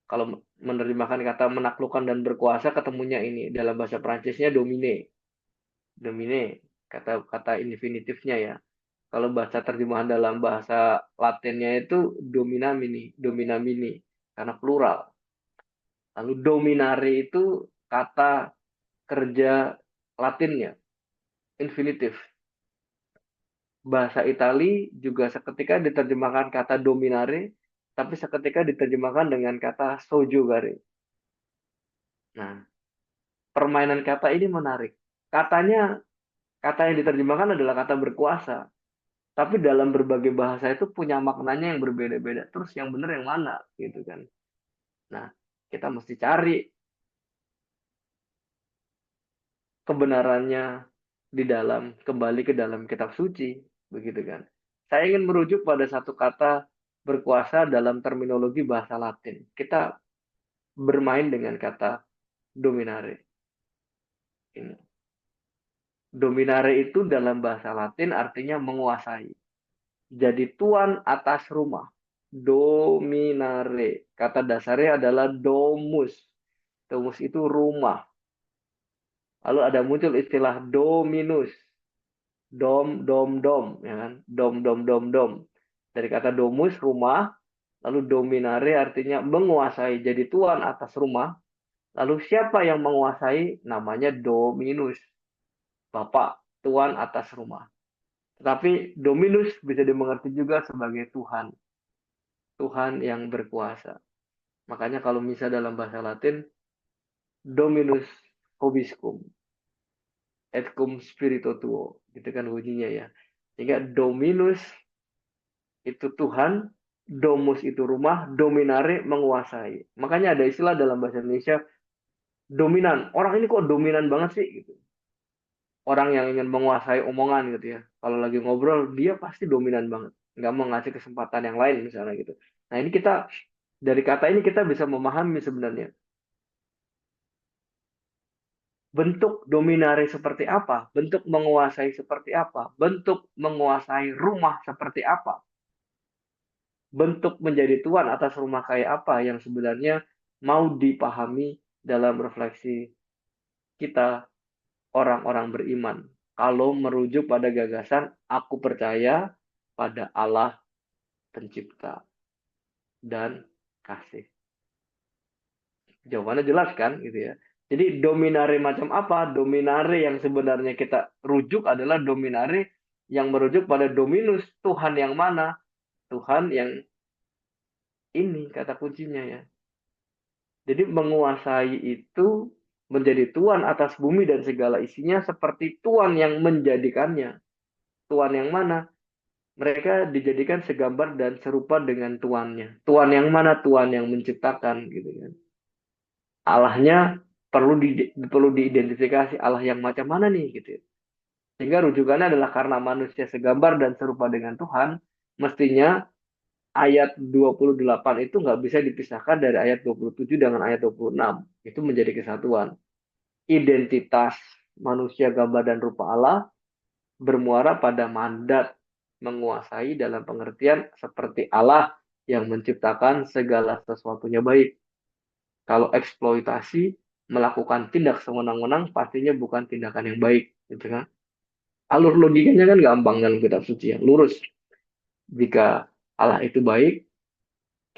Kalau menerjemahkan kata menaklukkan dan berkuasa ketemunya ini dalam bahasa Prancisnya domine. Domine kata infinitifnya ya. Kalau bahasa terjemahan dalam bahasa Latinnya itu dominamini karena plural. Lalu dominare itu kata kerja Latinnya, infinitif. Bahasa Itali juga seketika diterjemahkan kata dominare, tapi seketika diterjemahkan dengan kata soggiogare. Nah, permainan kata ini menarik. Kata yang diterjemahkan adalah kata berkuasa. Tapi dalam berbagai bahasa itu punya maknanya yang berbeda-beda. Terus yang benar yang mana gitu kan. Nah, kita mesti cari kebenarannya kembali ke dalam kitab suci. Begitu kan. Saya ingin merujuk pada satu kata berkuasa dalam terminologi bahasa Latin. Kita bermain dengan kata dominare. Ini. Dominare itu dalam bahasa Latin artinya menguasai. Jadi tuan atas rumah. Dominare. Kata dasarnya adalah domus. Domus itu rumah. Lalu ada muncul istilah dominus. Dom, ya kan? Dom. Dari kata domus, rumah. Lalu dominare artinya menguasai. Jadi tuan atas rumah. Lalu siapa yang menguasai? Namanya dominus. Bapak, tuan atas rumah. Tetapi dominus bisa dimengerti juga sebagai Tuhan. Tuhan yang berkuasa. Makanya kalau misalnya dalam bahasa Latin, dominus vobiscum, et cum spiritu tuo. Gitu kan bunyinya ya. Sehingga dominus itu Tuhan, domus itu rumah, dominare menguasai. Makanya ada istilah dalam bahasa Indonesia, dominan. Orang ini kok dominan banget sih? Gitu. Orang yang ingin menguasai omongan gitu ya. Kalau lagi ngobrol, dia pasti dominan banget. Nggak mau ngasih kesempatan yang lain misalnya gitu. Nah ini dari kata ini kita bisa memahami sebenarnya. bentuk dominare seperti apa, bentuk menguasai seperti apa, bentuk menguasai rumah seperti apa, bentuk menjadi tuan atas rumah kayak apa yang sebenarnya mau dipahami dalam refleksi kita orang-orang beriman. Kalau merujuk pada gagasan aku percaya pada Allah pencipta dan kasih. Jawabannya jelas kan gitu ya. Jadi dominare macam apa? Dominare yang sebenarnya kita rujuk adalah dominare yang merujuk pada dominus, Tuhan yang mana? Tuhan yang ini kata kuncinya ya. Jadi menguasai itu menjadi tuan atas bumi dan segala isinya seperti tuan yang menjadikannya. Tuan yang mana? Mereka dijadikan segambar dan serupa dengan tuannya. Tuan yang mana? Tuan yang menciptakan gitu kan. Allahnya perlu diidentifikasi Allah yang macam mana nih gitu. Sehingga rujukannya adalah karena manusia segambar dan serupa dengan Tuhan, mestinya ayat 28 itu nggak bisa dipisahkan dari ayat 27 dengan ayat 26. Itu menjadi kesatuan. Identitas manusia gambar dan rupa Allah bermuara pada mandat menguasai dalam pengertian seperti Allah yang menciptakan segala sesuatunya baik. Kalau eksploitasi, melakukan tindak sewenang-wenang, pastinya bukan tindakan yang baik. Gitu kan? Alur logikanya kan gampang dalam kitab suci ya, lurus. Jika Allah itu baik,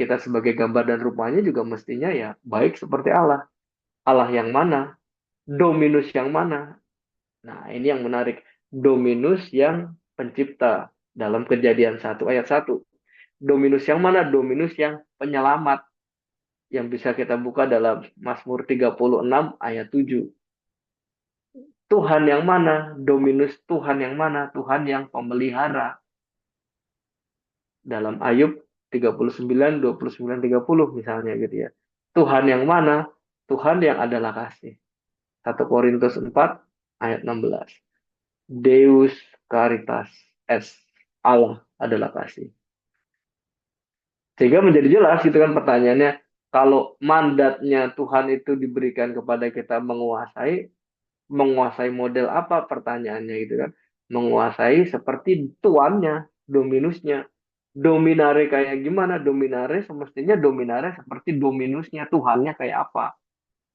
kita sebagai gambar dan rupanya juga mestinya ya baik seperti Allah. Allah yang mana? Dominus yang mana? Nah, ini yang menarik. Dominus yang pencipta dalam Kejadian 1 ayat 1. Dominus yang mana? Dominus yang penyelamat. Yang bisa kita buka dalam Mazmur 36 ayat 7. Tuhan yang mana? Dominus Tuhan yang mana? Tuhan yang pemelihara. Dalam Ayub 39, 29, 30 misalnya gitu ya. Tuhan yang mana? Tuhan yang adalah kasih. 1 Korintus 4 ayat 16. Deus caritas est. Allah adalah kasih. Sehingga menjadi jelas gitu kan pertanyaannya, kalau mandatnya Tuhan itu diberikan kepada kita menguasai model apa pertanyaannya gitu kan? Menguasai seperti tuannya, dominusnya. Dominare kayak gimana? Dominare semestinya dominare seperti dominusnya, Tuhannya kayak apa?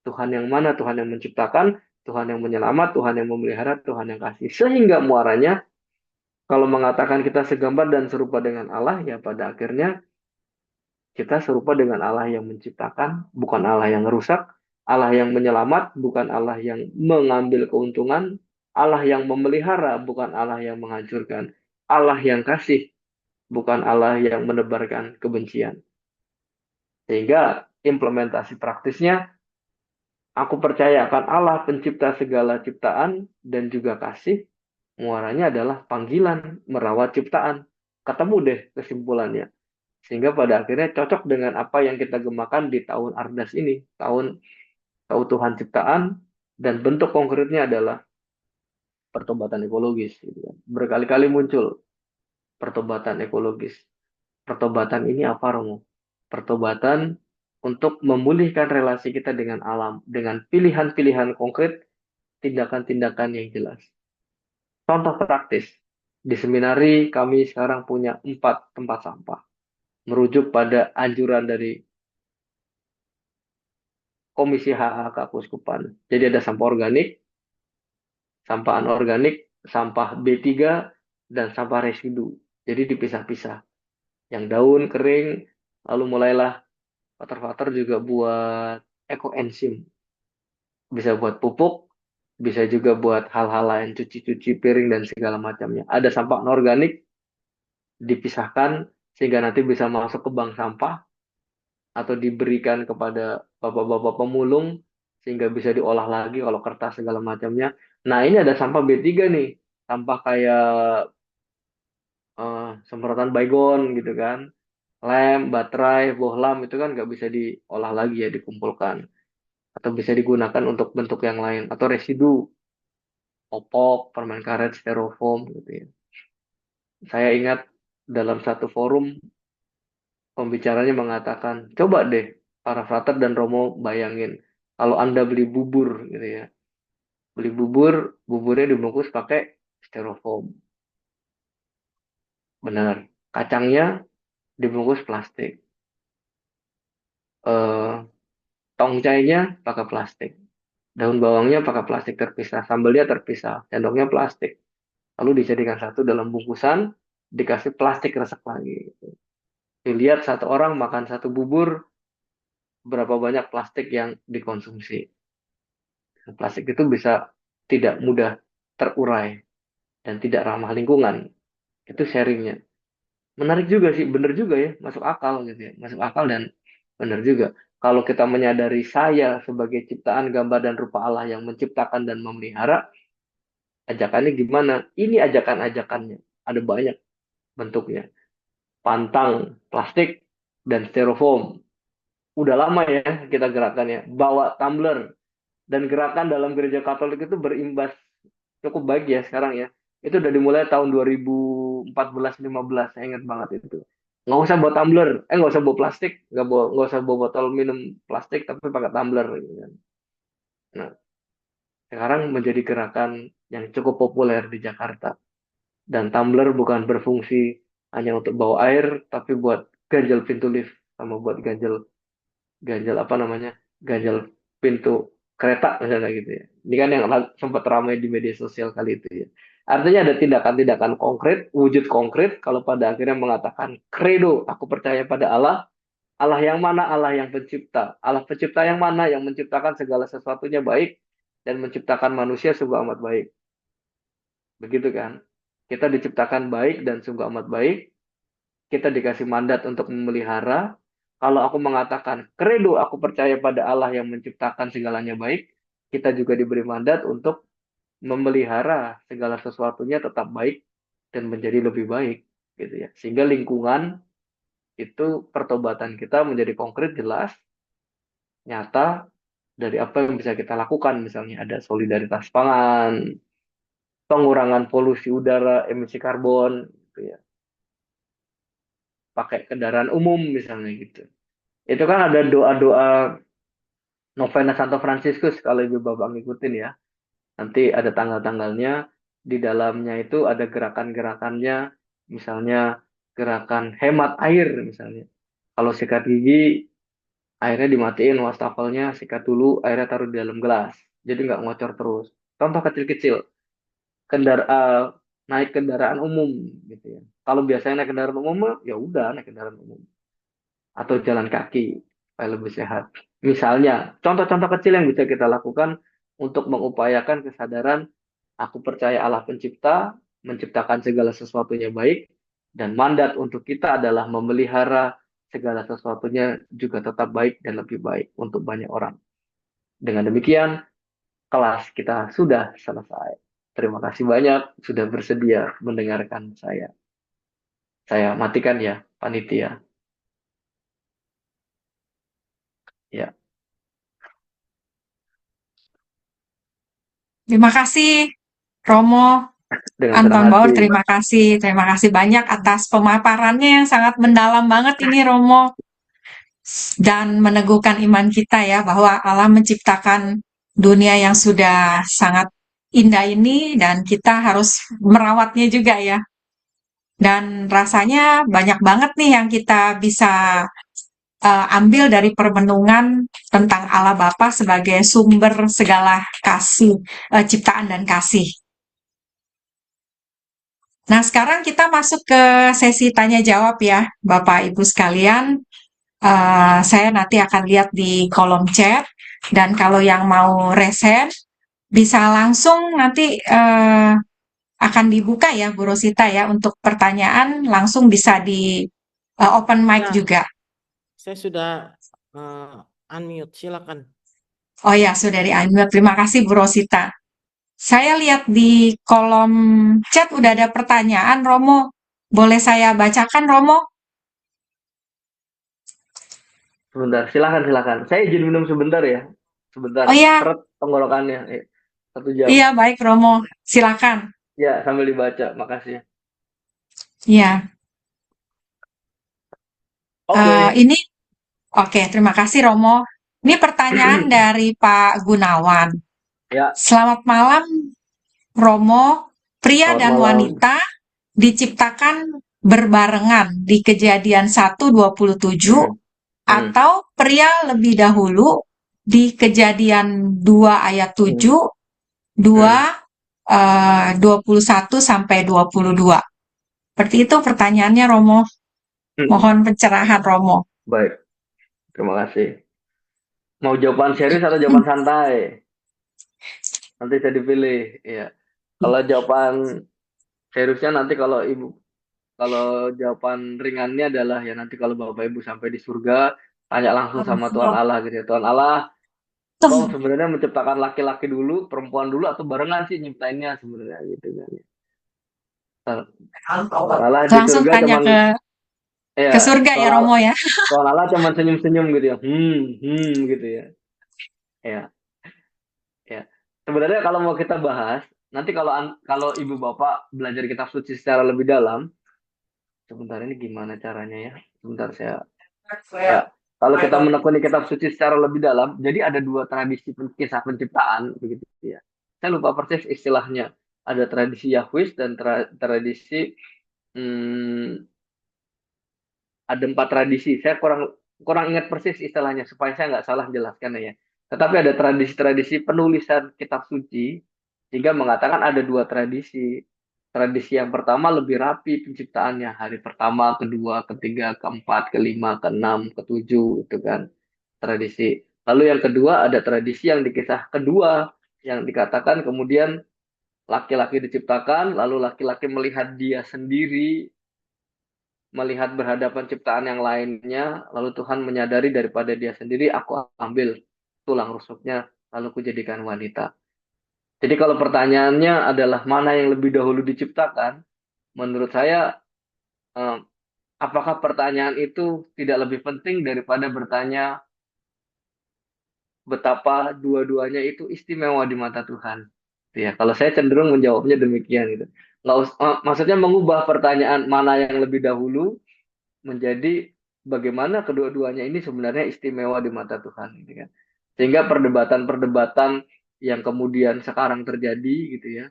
Tuhan yang mana? Tuhan yang menciptakan, Tuhan yang menyelamat, Tuhan yang memelihara, Tuhan yang kasih. Sehingga muaranya kalau mengatakan kita segambar dan serupa dengan Allah, ya pada akhirnya kita serupa dengan Allah yang menciptakan, bukan Allah yang rusak, Allah yang menyelamat, bukan Allah yang mengambil keuntungan, Allah yang memelihara, bukan Allah yang menghancurkan, Allah yang kasih, bukan Allah yang menebarkan kebencian. Sehingga implementasi praktisnya, aku percaya akan Allah pencipta segala ciptaan dan juga kasih, muaranya adalah panggilan merawat ciptaan. Ketemu deh kesimpulannya. Sehingga pada akhirnya cocok dengan apa yang kita gemakan di tahun Ardas ini, tahun keutuhan ciptaan, dan bentuk konkretnya adalah pertobatan ekologis. Gitu kan. Berkali-kali muncul pertobatan ekologis. Pertobatan ini apa, Romo? Pertobatan untuk memulihkan relasi kita dengan alam, dengan pilihan-pilihan konkret, tindakan-tindakan yang jelas. Contoh praktis, di seminari kami sekarang punya 4 tempat sampah. Merujuk pada anjuran dari Komisi HHK Keuskupan. Jadi ada sampah organik, sampah anorganik, sampah B3, dan sampah residu. Jadi dipisah-pisah. Yang daun kering, lalu mulailah filter-filter juga buat ekoenzim. Bisa buat pupuk, bisa juga buat hal-hal lain, cuci-cuci piring dan segala macamnya. Ada sampah anorganik, dipisahkan sehingga nanti bisa masuk ke bank sampah atau diberikan kepada bapak-bapak pemulung sehingga bisa diolah lagi kalau kertas segala macamnya. Nah, ini ada sampah B3 nih. Sampah kayak semprotan baygon gitu kan. Lem, baterai, bohlam itu kan nggak bisa diolah lagi ya, dikumpulkan. Atau bisa digunakan untuk bentuk yang lain. Atau residu, popok, permen karet, styrofoam gitu ya. Saya ingat dalam satu forum pembicaranya mengatakan, coba deh para frater dan Romo bayangin kalau Anda beli bubur gitu ya. Beli bubur, buburnya dibungkus pakai styrofoam. Benar. Kacangnya dibungkus plastik. Eh, Tongcainya pakai plastik. Daun bawangnya pakai plastik terpisah. Sambelnya terpisah. Sendoknya plastik. Lalu dijadikan satu dalam bungkusan, dikasih plastik resek lagi. Dilihat satu orang makan satu bubur, berapa banyak plastik yang dikonsumsi. Plastik itu bisa tidak mudah terurai dan tidak ramah lingkungan. Itu sharingnya. Menarik juga sih, bener juga ya, masuk akal gitu ya. Masuk akal dan bener juga. Kalau kita menyadari saya sebagai ciptaan gambar dan rupa Allah yang menciptakan dan memelihara, ajakannya gimana? Ini ajakan-ajakannya. Ada banyak bentuknya. Pantang, plastik, dan styrofoam. Udah lama ya kita gerakannya. Bawa tumbler. Dan gerakan dalam gereja Katolik itu berimbas cukup baik ya sekarang ya. Itu udah dimulai tahun 2014-15, saya ingat banget itu. Nggak usah bawa tumbler, nggak usah bawa plastik, nggak usah bawa botol minum plastik, tapi pakai tumbler gitu kan. Nah, sekarang menjadi gerakan yang cukup populer di Jakarta. Dan tumbler bukan berfungsi hanya untuk bawa air, tapi buat ganjel pintu lift sama buat ganjel ganjel apa namanya ganjel pintu kereta misalnya gitu ya. Ini kan yang sempat ramai di media sosial kali itu ya. Artinya ada tindakan-tindakan konkret, wujud konkret kalau pada akhirnya mengatakan credo, aku percaya pada Allah, Allah yang mana? Allah yang pencipta. Allah pencipta yang mana? Yang menciptakan segala sesuatunya baik dan menciptakan manusia sungguh amat baik. Begitu kan? Kita diciptakan baik dan sungguh amat baik. Kita dikasih mandat untuk memelihara. Kalau aku mengatakan credo, aku percaya pada Allah yang menciptakan segalanya baik, kita juga diberi mandat untuk memelihara segala sesuatunya tetap baik dan menjadi lebih baik, gitu ya. Sehingga lingkungan itu pertobatan kita menjadi konkret, jelas, nyata dari apa yang bisa kita lakukan. Misalnya ada solidaritas pangan, pengurangan polusi udara, emisi karbon, gitu ya. Pakai kendaraan umum misalnya gitu. Itu kan ada doa-doa Novena Santo Fransiskus kalau ibu bapak ngikutin ya. Nanti ada tanggal-tanggalnya, di dalamnya itu ada gerakan-gerakannya, misalnya gerakan hemat air misalnya. Kalau sikat gigi, airnya dimatiin, wastafelnya sikat dulu, airnya taruh di dalam gelas. Jadi nggak ngocor terus. Contoh kecil-kecil, naik kendaraan umum gitu ya. Kalau biasanya naik kendaraan umum, ya udah naik kendaraan umum. Atau jalan kaki supaya lebih sehat. Misalnya, contoh-contoh kecil yang bisa kita lakukan untuk mengupayakan kesadaran aku percaya Allah pencipta, menciptakan segala sesuatunya baik, dan mandat untuk kita adalah memelihara segala sesuatunya juga tetap baik dan lebih baik untuk banyak orang. Dengan demikian, kelas kita sudah selesai. Terima kasih banyak sudah bersedia mendengarkan saya. Saya matikan ya, panitia. Ya. Terima kasih, Romo Dengan senang Anton Bauer. hati. Terima kasih banyak atas pemaparannya yang sangat mendalam banget ini, Romo. Dan meneguhkan iman kita ya, bahwa Allah menciptakan dunia yang sudah sangat indah ini, dan kita harus merawatnya juga ya. Dan rasanya banyak banget nih yang kita bisa ambil dari permenungan tentang Allah Bapa sebagai sumber segala kasih, ciptaan dan kasih. Nah, sekarang kita masuk ke sesi tanya jawab ya, Bapak Ibu sekalian. Saya nanti akan lihat di kolom chat, dan kalau yang mau resen bisa langsung nanti akan dibuka ya, Bu Rosita ya, untuk pertanyaan langsung bisa di open mic Ya, juga. saya sudah unmute, silakan. Oh ya, sudah di-unmute. Terima kasih Bu Rosita. Saya lihat di kolom chat udah ada pertanyaan, Romo. Boleh saya bacakan, Romo? Sebentar, silakan. Saya izin minum sebentar ya. Sebentar, Oh iya, seret tenggorokannya. 1 jam. iya baik Romo. Silakan. Ya, sambil dibaca. Makasih. Iya. Oke. Ini, oke, terima kasih Romo. Ini pertanyaan dari Pak Gunawan. Ya, Selamat malam, Romo. Pria selamat dan malam. wanita diciptakan berbarengan di Kejadian 1:27 Hmm, hmm, atau pria lebih dahulu di Kejadian 2 ayat hmm, 7, 21 sampai 22. Seperti itu pertanyaannya, Romo. hmm. Mohon pencerahan, Romo. Baik, terima kasih. Mau jawaban serius atau jawaban santai? Nanti saya dipilih. Ya, kalau jawaban seriusnya nanti kalau jawaban ringannya adalah ya nanti kalau Bapak Ibu sampai di surga, tanya langsung sama Tuhan Allah gitu ya. Tuhan Allah, Kau sebenarnya menciptakan laki-laki dulu, perempuan dulu, atau barengan sih nyiptainnya sebenarnya gitu kan. Tuhan Allah di Langsung surga tanya cuman ke ya surga ya, Romo ya. Tuhan Allah cuman senyum-senyum gitu ya. Gitu ya. Ya, ya. Sebenarnya kalau mau kita bahas, nanti kalau Ibu Bapak belajar kitab suci secara lebih dalam, sebentar ini gimana caranya ya? Sebentar saya. Ya, kalau kita menekuni kitab suci secara lebih dalam, jadi ada dua tradisi kisah penciptaan begitu ya. Saya lupa persis istilahnya. Ada tradisi Yahwist dan tradisi hmm, ada 4 tradisi. Saya kurang kurang ingat persis istilahnya supaya saya nggak salah jelaskan ya. Tetapi ada tradisi-tradisi penulisan kitab suci sehingga mengatakan ada dua tradisi. Tradisi yang pertama lebih rapi penciptaannya, hari pertama, kedua, ketiga, keempat, kelima, keenam, ketujuh itu kan tradisi. Lalu yang kedua ada tradisi yang di kisah kedua yang dikatakan kemudian laki-laki diciptakan, lalu laki-laki melihat dia sendiri, melihat berhadapan ciptaan yang lainnya, lalu Tuhan menyadari daripada dia sendiri, aku ambil tulang rusuknya, lalu kujadikan wanita. Jadi kalau pertanyaannya adalah mana yang lebih dahulu diciptakan, menurut saya, apakah pertanyaan itu tidak lebih penting daripada bertanya betapa dua-duanya itu istimewa di mata Tuhan. Ya, kalau saya cenderung menjawabnya demikian gitu. Maksudnya mengubah pertanyaan mana yang lebih dahulu menjadi bagaimana kedua-duanya ini sebenarnya istimewa di mata Tuhan gitu kan. Sehingga perdebatan-perdebatan yang kemudian sekarang terjadi gitu ya,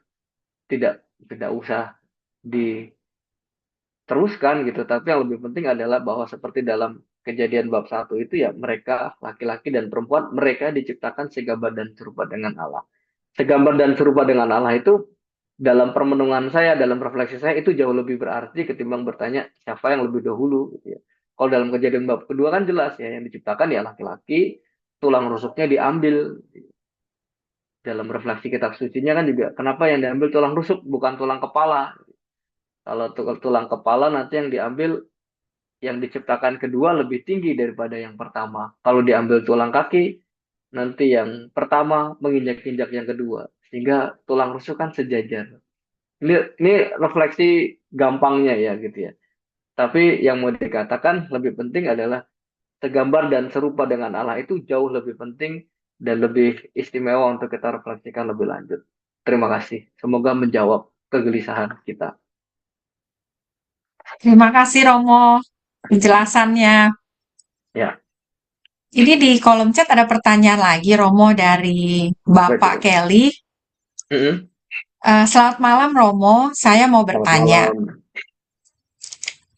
tidak tidak usah diteruskan gitu, tapi yang lebih penting adalah bahwa seperti dalam Kejadian bab 1 itu ya mereka laki-laki dan perempuan mereka diciptakan segambar dan serupa dengan Allah. Segambar dan serupa dengan Allah itu dalam permenungan saya, dalam refleksi saya itu jauh lebih berarti ketimbang bertanya siapa yang lebih dahulu gitu ya. Kalau dalam Kejadian bab kedua kan jelas ya yang diciptakan ya laki-laki, tulang rusuknya diambil. Dalam refleksi kitab sucinya kan juga kenapa yang diambil tulang rusuk bukan tulang kepala. Kalau tulang kepala nanti yang diambil yang diciptakan kedua lebih tinggi daripada yang pertama. Kalau diambil tulang kaki, nanti yang pertama menginjak-injak yang kedua. Sehingga tulang rusuk kan sejajar. Ini refleksi gampangnya ya gitu ya. Tapi yang mau dikatakan lebih penting adalah segambar dan serupa dengan Allah itu jauh lebih penting dan lebih istimewa untuk kita refleksikan lebih lanjut. Terima kasih. Semoga menjawab kegelisahan kita. Terima kasih, Romo, penjelasannya. Ya, Ini di kolom chat ada pertanyaan lagi, Romo, dari Bapak baik. Kelly. Selamat malam, Romo. Saya mau Selamat bertanya. malam.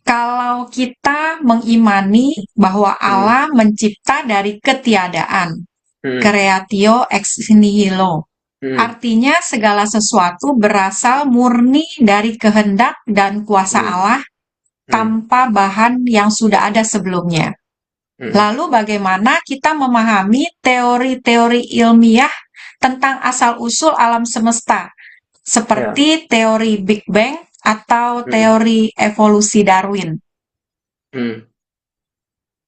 Kalau kita mengimani bahwa Allah mencipta dari ketiadaan, creatio ex nihilo, artinya segala sesuatu berasal murni dari kehendak dan kuasa Allah tanpa bahan yang sudah ada sebelumnya. Lalu bagaimana kita memahami teori-teori ilmiah tentang asal-usul alam semesta, seperti teori Big Bang atau teori evolusi Darwin?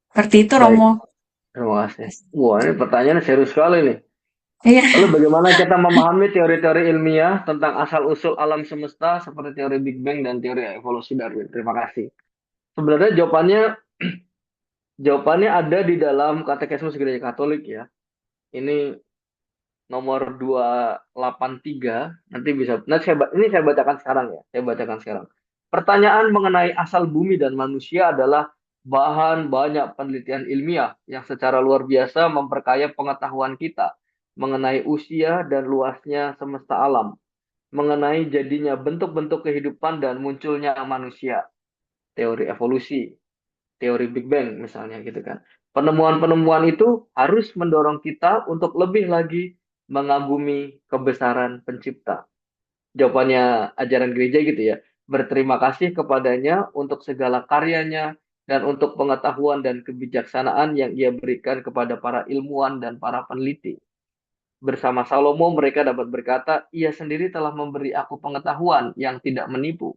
Seperti itu, Baik, Romo. terima kasih. Wah, ini pertanyaan serius sekali nih. Iya. Lalu bagaimana kita memahami teori-teori ilmiah tentang asal-usul alam semesta seperti teori Big Bang dan teori evolusi Darwin? Terima kasih. Sebenarnya jawabannya ada di dalam Katekismus Gereja Katolik ya. Ini nomor 283. Nanti saya bacakan sekarang ya. Saya bacakan sekarang. Pertanyaan mengenai asal bumi dan manusia adalah bahan banyak penelitian ilmiah yang secara luar biasa memperkaya pengetahuan kita. mengenai usia dan luasnya semesta alam, mengenai jadinya bentuk-bentuk kehidupan dan munculnya manusia, teori evolusi, teori Big Bang misalnya gitu kan. Penemuan-penemuan itu harus mendorong kita untuk lebih lagi mengagumi kebesaran pencipta. Jawabannya ajaran gereja gitu ya. Berterima kasih kepadanya untuk segala karyanya dan untuk pengetahuan dan kebijaksanaan yang ia berikan kepada para ilmuwan dan para peneliti. Bersama Salomo mereka dapat berkata, ia sendiri telah memberi aku pengetahuan yang tidak menipu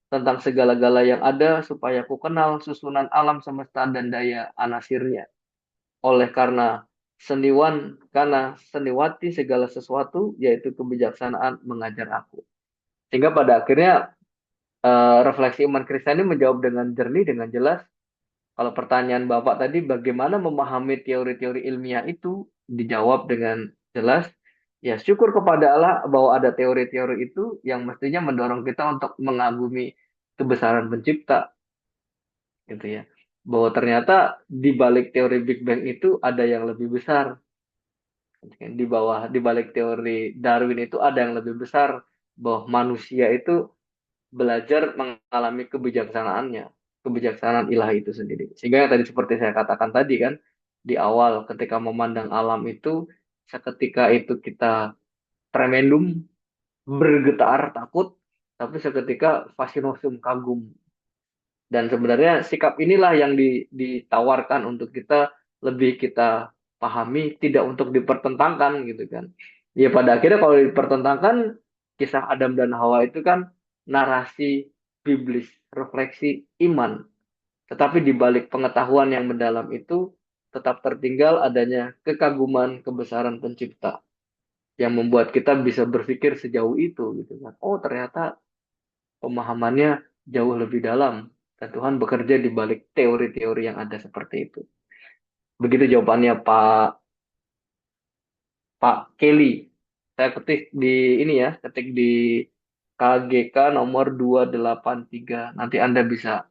tentang segala-gala yang ada supaya ku kenal susunan alam semesta dan daya anasirnya. Karena seniwati segala sesuatu, yaitu kebijaksanaan mengajar aku. Sehingga pada akhirnya refleksi iman Kristen ini menjawab dengan jernih, dengan jelas. Kalau pertanyaan Bapak tadi bagaimana memahami teori-teori ilmiah itu, dijawab dengan jelas. Ya syukur kepada Allah bahwa ada teori-teori itu yang mestinya mendorong kita untuk mengagumi kebesaran pencipta, gitu ya. Bahwa ternyata di balik teori Big Bang itu ada yang lebih besar. Di balik teori Darwin itu ada yang lebih besar, bahwa manusia itu belajar mengalami kebijaksanaannya, kebijaksanaan ilahi itu sendiri. Sehingga yang tadi seperti saya katakan tadi kan, di awal ketika memandang alam itu, seketika itu kita tremendum, bergetar, takut, tapi seketika fascinosium, kagum. Dan sebenarnya sikap inilah yang ditawarkan untuk kita pahami, tidak untuk dipertentangkan gitu kan. Ya pada akhirnya kalau dipertentangkan, kisah Adam dan Hawa itu kan narasi biblis, refleksi iman. Tetapi di balik pengetahuan yang mendalam itu tetap tertinggal adanya kekaguman kebesaran pencipta yang membuat kita bisa berpikir sejauh itu gitu kan. Oh, ternyata pemahamannya jauh lebih dalam dan Tuhan bekerja di balik teori-teori yang ada seperti itu. Begitu jawabannya Pak Kelly. Saya ketik di ini ya, ketik di KGK nomor 283. Nanti Anda bisa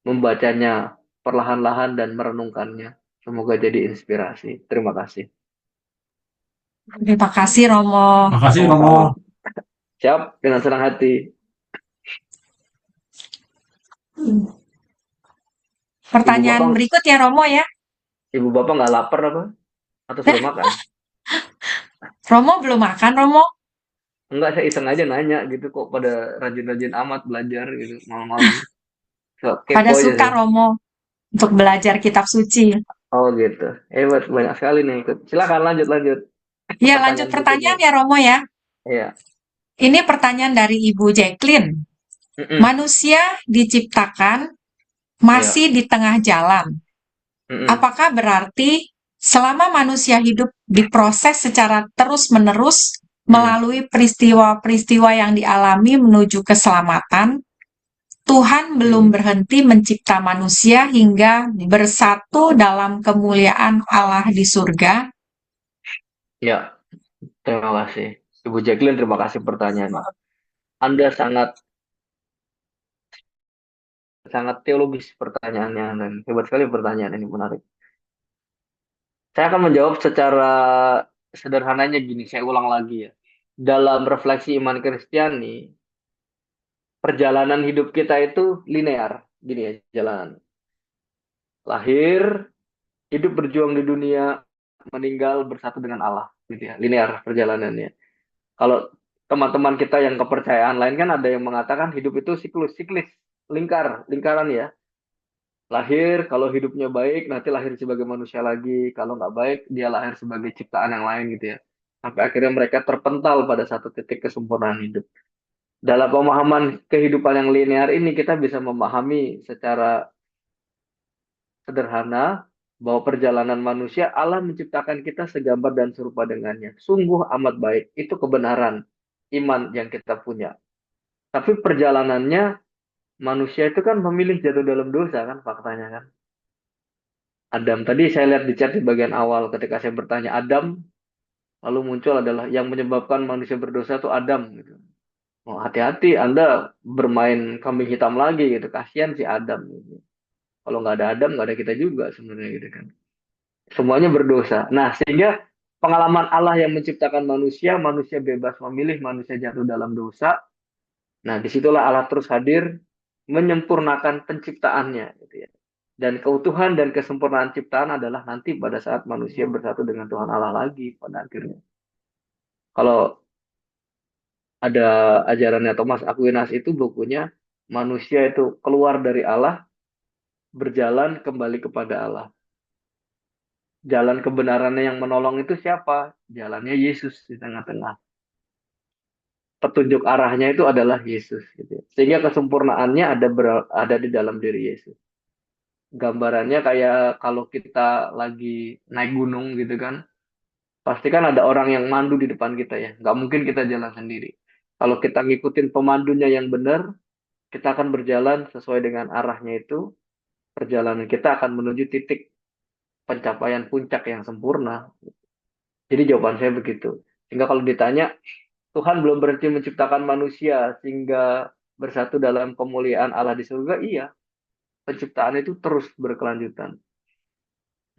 membacanya perlahan-lahan dan merenungkannya. Semoga jadi inspirasi. Terima kasih. Terima kasih Romo. Makasih Romo. Siap, dengan senang hati. Pertanyaan Ibu Bapak, berikut ya Romo ya. Ibu Bapak nggak lapar apa? Atau sudah makan? Romo belum makan Romo? Enggak, saya iseng aja nanya gitu, kok pada rajin-rajin amat belajar gitu malam-malam. So, Pada kepo aja suka sih. Romo untuk belajar kitab suci. Oh gitu. Hebat, banyak sekali nih ikut. Silakan lanjut. Ya lanjut pertanyaan ya Romo ya. Iya. Ini pertanyaan dari Ibu Jacqueline. Mm-mm. Manusia diciptakan masih di tengah jalan. Mm-mm. Apakah berarti selama manusia hidup diproses secara terus-menerus melalui peristiwa-peristiwa yang dialami menuju keselamatan, Tuhan belum berhenti mencipta manusia hingga bersatu dalam kemuliaan Allah di surga? Ya, terima kasih. Ibu Jacqueline, terima kasih pertanyaannya. Anda sangat teologis pertanyaannya dan hebat sekali pertanyaan ini, menarik. Saya akan menjawab secara sederhananya gini, saya ulang lagi ya. Dalam refleksi iman Kristiani, perjalanan hidup kita itu linear, gini ya, jalan. Lahir, hidup berjuang di dunia, meninggal bersatu dengan Allah, gitu ya, linear perjalanannya. Kalau teman-teman kita yang kepercayaan lain kan ada yang mengatakan hidup itu siklis, lingkaran ya. Lahir, kalau hidupnya baik, nanti lahir sebagai manusia lagi. Kalau nggak baik, dia lahir sebagai ciptaan yang lain gitu ya. Sampai akhirnya mereka terpental pada satu titik kesempurnaan hidup. Dalam pemahaman kehidupan yang linear ini, kita bisa memahami secara sederhana bahwa perjalanan manusia, Allah menciptakan kita segambar dan serupa dengannya. Sungguh amat baik. Itu kebenaran iman yang kita punya. Tapi perjalanannya, manusia itu kan memilih jatuh dalam dosa kan faktanya kan. Adam, tadi saya lihat di chat di bagian awal ketika saya bertanya Adam, lalu muncul adalah yang menyebabkan manusia berdosa itu Adam gitu. Oh, hati-hati Anda bermain kambing hitam lagi gitu. Kasihan si Adam gitu. Kalau nggak ada Adam, nggak ada kita juga sebenarnya gitu kan. Semuanya berdosa. Nah, sehingga pengalaman Allah yang menciptakan manusia, manusia bebas memilih, manusia jatuh dalam dosa. Nah, disitulah Allah terus hadir menyempurnakan penciptaannya, gitu ya. Dan keutuhan dan kesempurnaan ciptaan adalah nanti pada saat manusia bersatu dengan Tuhan Allah lagi pada akhirnya. Kalau ada ajarannya Thomas Aquinas itu bukunya manusia itu keluar dari Allah, berjalan kembali kepada Allah. Jalan kebenarannya yang menolong itu siapa? Jalannya Yesus di tengah-tengah. Petunjuk arahnya itu adalah Yesus, gitu ya. Sehingga kesempurnaannya ada di dalam diri Yesus. Gambarannya kayak kalau kita lagi naik gunung gitu kan, pasti kan ada orang yang mandu di depan kita ya. Nggak mungkin kita jalan sendiri. Kalau kita ngikutin pemandunya yang benar, kita akan berjalan sesuai dengan arahnya itu. Perjalanan kita akan menuju titik pencapaian puncak yang sempurna. Jadi jawaban saya begitu. Sehingga kalau ditanya, Tuhan belum berhenti menciptakan manusia sehingga bersatu dalam kemuliaan Allah di surga, iya. Penciptaan itu terus berkelanjutan.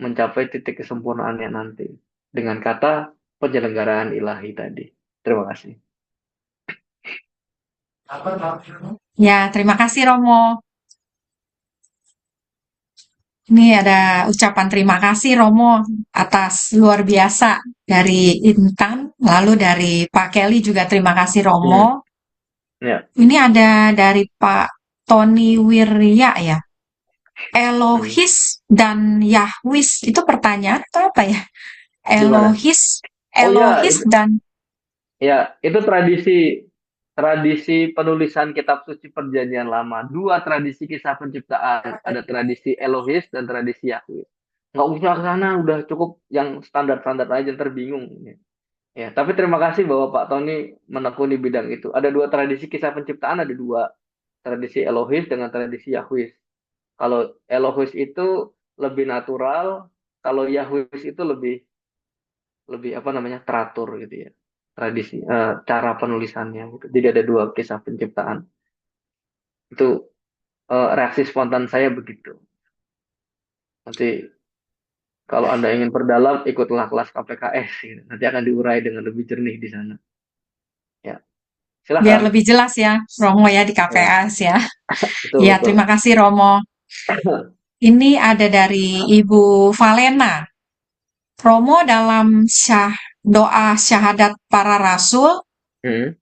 Mencapai titik kesempurnaannya nanti. Dengan kata penyelenggaraan ilahi tadi. Terima kasih. Ya, terima kasih Romo. Ini ada ucapan terima kasih Romo atas luar biasa dari Intan, lalu dari Pak Kelly juga terima kasih Romo. Ya. Ini ada dari Pak Tony Wirya ya. Elohis dan Yahwis itu pertanyaan atau apa ya? Gimana? Elohis, Oh ya, Elohis dan itu tradisi penulisan kitab suci perjanjian lama. Dua tradisi kisah penciptaan. Ada tradisi Elohis dan tradisi Yahweh. Nggak usah ke sana, udah cukup yang standar-standar aja, ntar bingung. Ya, tapi terima kasih bahwa Pak Tony menekuni bidang itu. Ada dua tradisi kisah penciptaan, ada dua. Tradisi Elohis dengan tradisi Yahweh. Kalau Elohis itu lebih natural, kalau Yahweh itu lebih apa namanya, teratur gitu ya. Tradisi, cara penulisannya gitu. Jadi ada dua kisah penciptaan. Itu reaksi spontan saya begitu. Nanti kalau Anda ingin perdalam, ikutlah kelas KPKS. Gitu. Nanti akan diurai dengan lebih jernih di sana. Ya, biar silakan. lebih jelas ya Romo ya di Ya, KPAS ya. betul, Ya, betul. terima kasih Romo. Ini ada dari Ibu Valena. Romo dalam doa syahadat para rasul, Hmm,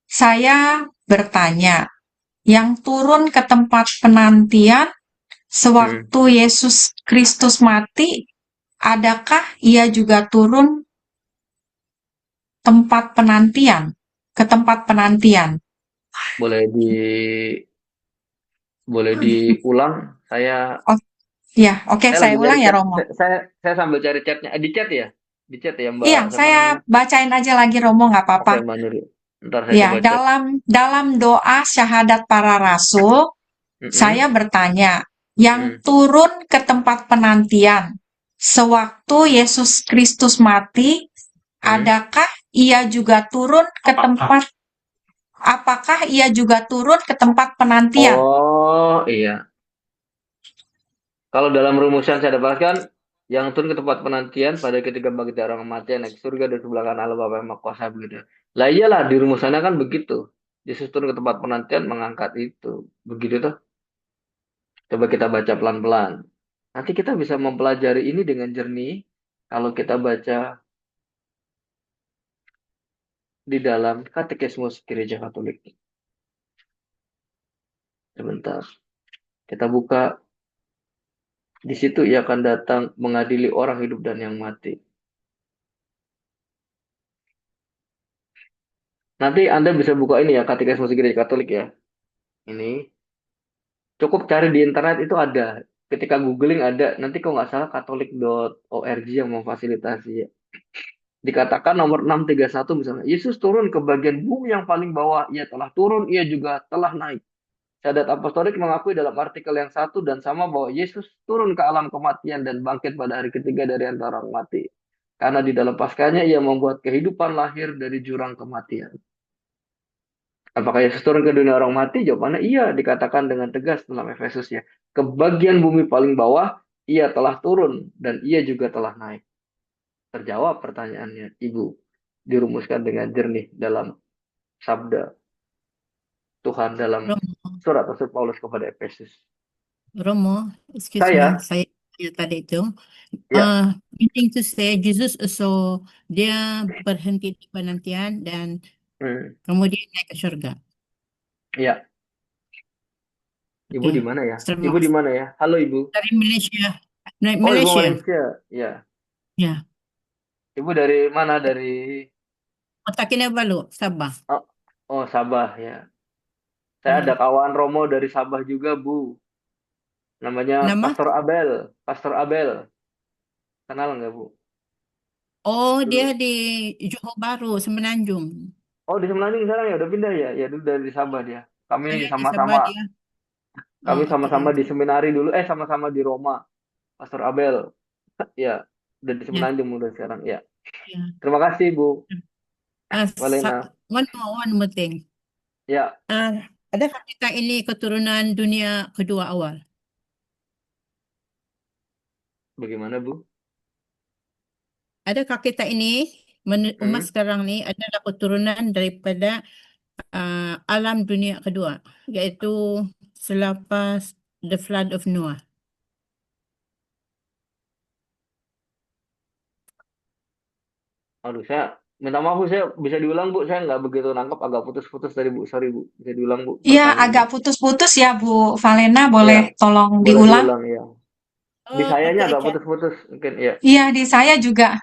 saya bertanya, yang turun ke tempat penantian sewaktu Yesus Kristus mati, adakah ia juga turun ke tempat penantian? boleh diulang. Saya Oh, ya, oke, saya lagi ulang cari ya chat. Romo. Saya sambil cari chatnya. Di chat ya? Di chat ya Mbak. Iya, Siapa saya namanya? bacain aja lagi Romo, nggak apa-apa. Oke, Mbak Nuri. Ntar saya Ya, coba chat. dalam doa syahadat para rasul, saya bertanya, yang turun ke tempat penantian sewaktu Yesus Kristus mati, adakah ia juga turun ke tempat, apakah ia juga turun ke tempat penantian? Oh iya. Kalau dalam rumusan saya dapatkan, yang turun ke tempat penantian pada ketika bagi orang mati naik surga dan sebelah kanan Allah Bapa yang Maha Kuasa begitu. Lah iyalah di rumusannya kan begitu. Yesus turun ke tempat penantian mengangkat itu. Begitu tuh. Coba kita baca pelan-pelan. Nanti kita bisa mempelajari ini dengan jernih kalau kita baca di dalam Katekismus Gereja Katolik. Sebentar. Kita buka. Di situ ia akan datang mengadili orang hidup dan yang mati. Nanti Anda bisa buka ini ya, Katekismus Gereja Katolik ya. Ini cukup cari di internet itu ada. Ketika googling ada. Nanti kalau nggak salah katolik.org yang memfasilitasi ya. Dikatakan nomor 631 misalnya. Yesus turun ke bagian bumi yang paling bawah. Ia telah turun, ia juga telah naik. Syahadat Apostolik mengakui dalam artikel yang satu dan sama bahwa Yesus turun ke alam kematian dan bangkit pada hari ketiga dari antara orang mati. Karena di dalam paskanya ia membuat kehidupan lahir dari jurang kematian. Apakah Yesus turun ke dunia orang mati? Jawabannya iya, dikatakan dengan tegas dalam Efesus ya. Ke bagian bumi paling bawah, ia telah turun dan ia juga telah naik. terjawab pertanyaannya Ibu, dirumuskan dengan jernih dalam sabda Tuhan dalam Romo, surat Rasul Paulus kepada Efesus. Romo, excuse Saya, me, saya tadi itu, ya, meaning to say, Jesus also, dia berhenti di penantian dan kemudian naik ke surga. ya. Ibu Oke, di mana ya? terima Ibu di kasih. mana ya? Halo Ibu. Dari Malaysia. Dari Oh, Ibu Malaysia. Malaysia. Ya. Ya. Ibu dari mana? Dari Kota Kinabalu, Sabah. oh, Sabah ya. Saya ada kawan Romo dari Sabah juga, Bu. Namanya Nama? Pastor Abel. Pastor Abel. Kenal nggak, Bu? Oh, Dulu. dia di Johor Bahru, Semenanjung. Oh, di Semenanjung sekarang ya udah pindah ya? Ya dulu dari Sabah dia. Kami Saya di Sabah sama-sama dia. kami Oh, oke, sama-sama di oke. seminari dulu. Sama-sama di Roma. Pastor Abel. Ya, udah di Ya, Semenanjung udah sekarang. Ya. ya. Terima kasih, Bu Walena. One more thing. Ya, Adakah kita ini keturunan dunia kedua awal? bagaimana, Bu? Adakah kita ini, umat sekarang ini adalah keturunan daripada alam dunia kedua, yaitu selepas the flood of Noah? Aduh, saya minta maaf, Bu. Saya bisa diulang, Bu. Saya nggak begitu nangkap, agak putus-putus tadi, Bu. Sorry, Bu. Bisa diulang, Bu, Iya, pertanyaannya. agak putus-putus ya, Bu Valena. Ya, Boleh tolong boleh diulang? diulang, ya. Di Oh, sayanya oke, agak oke. putus-putus, mungkin, ya. Iya, di saya juga.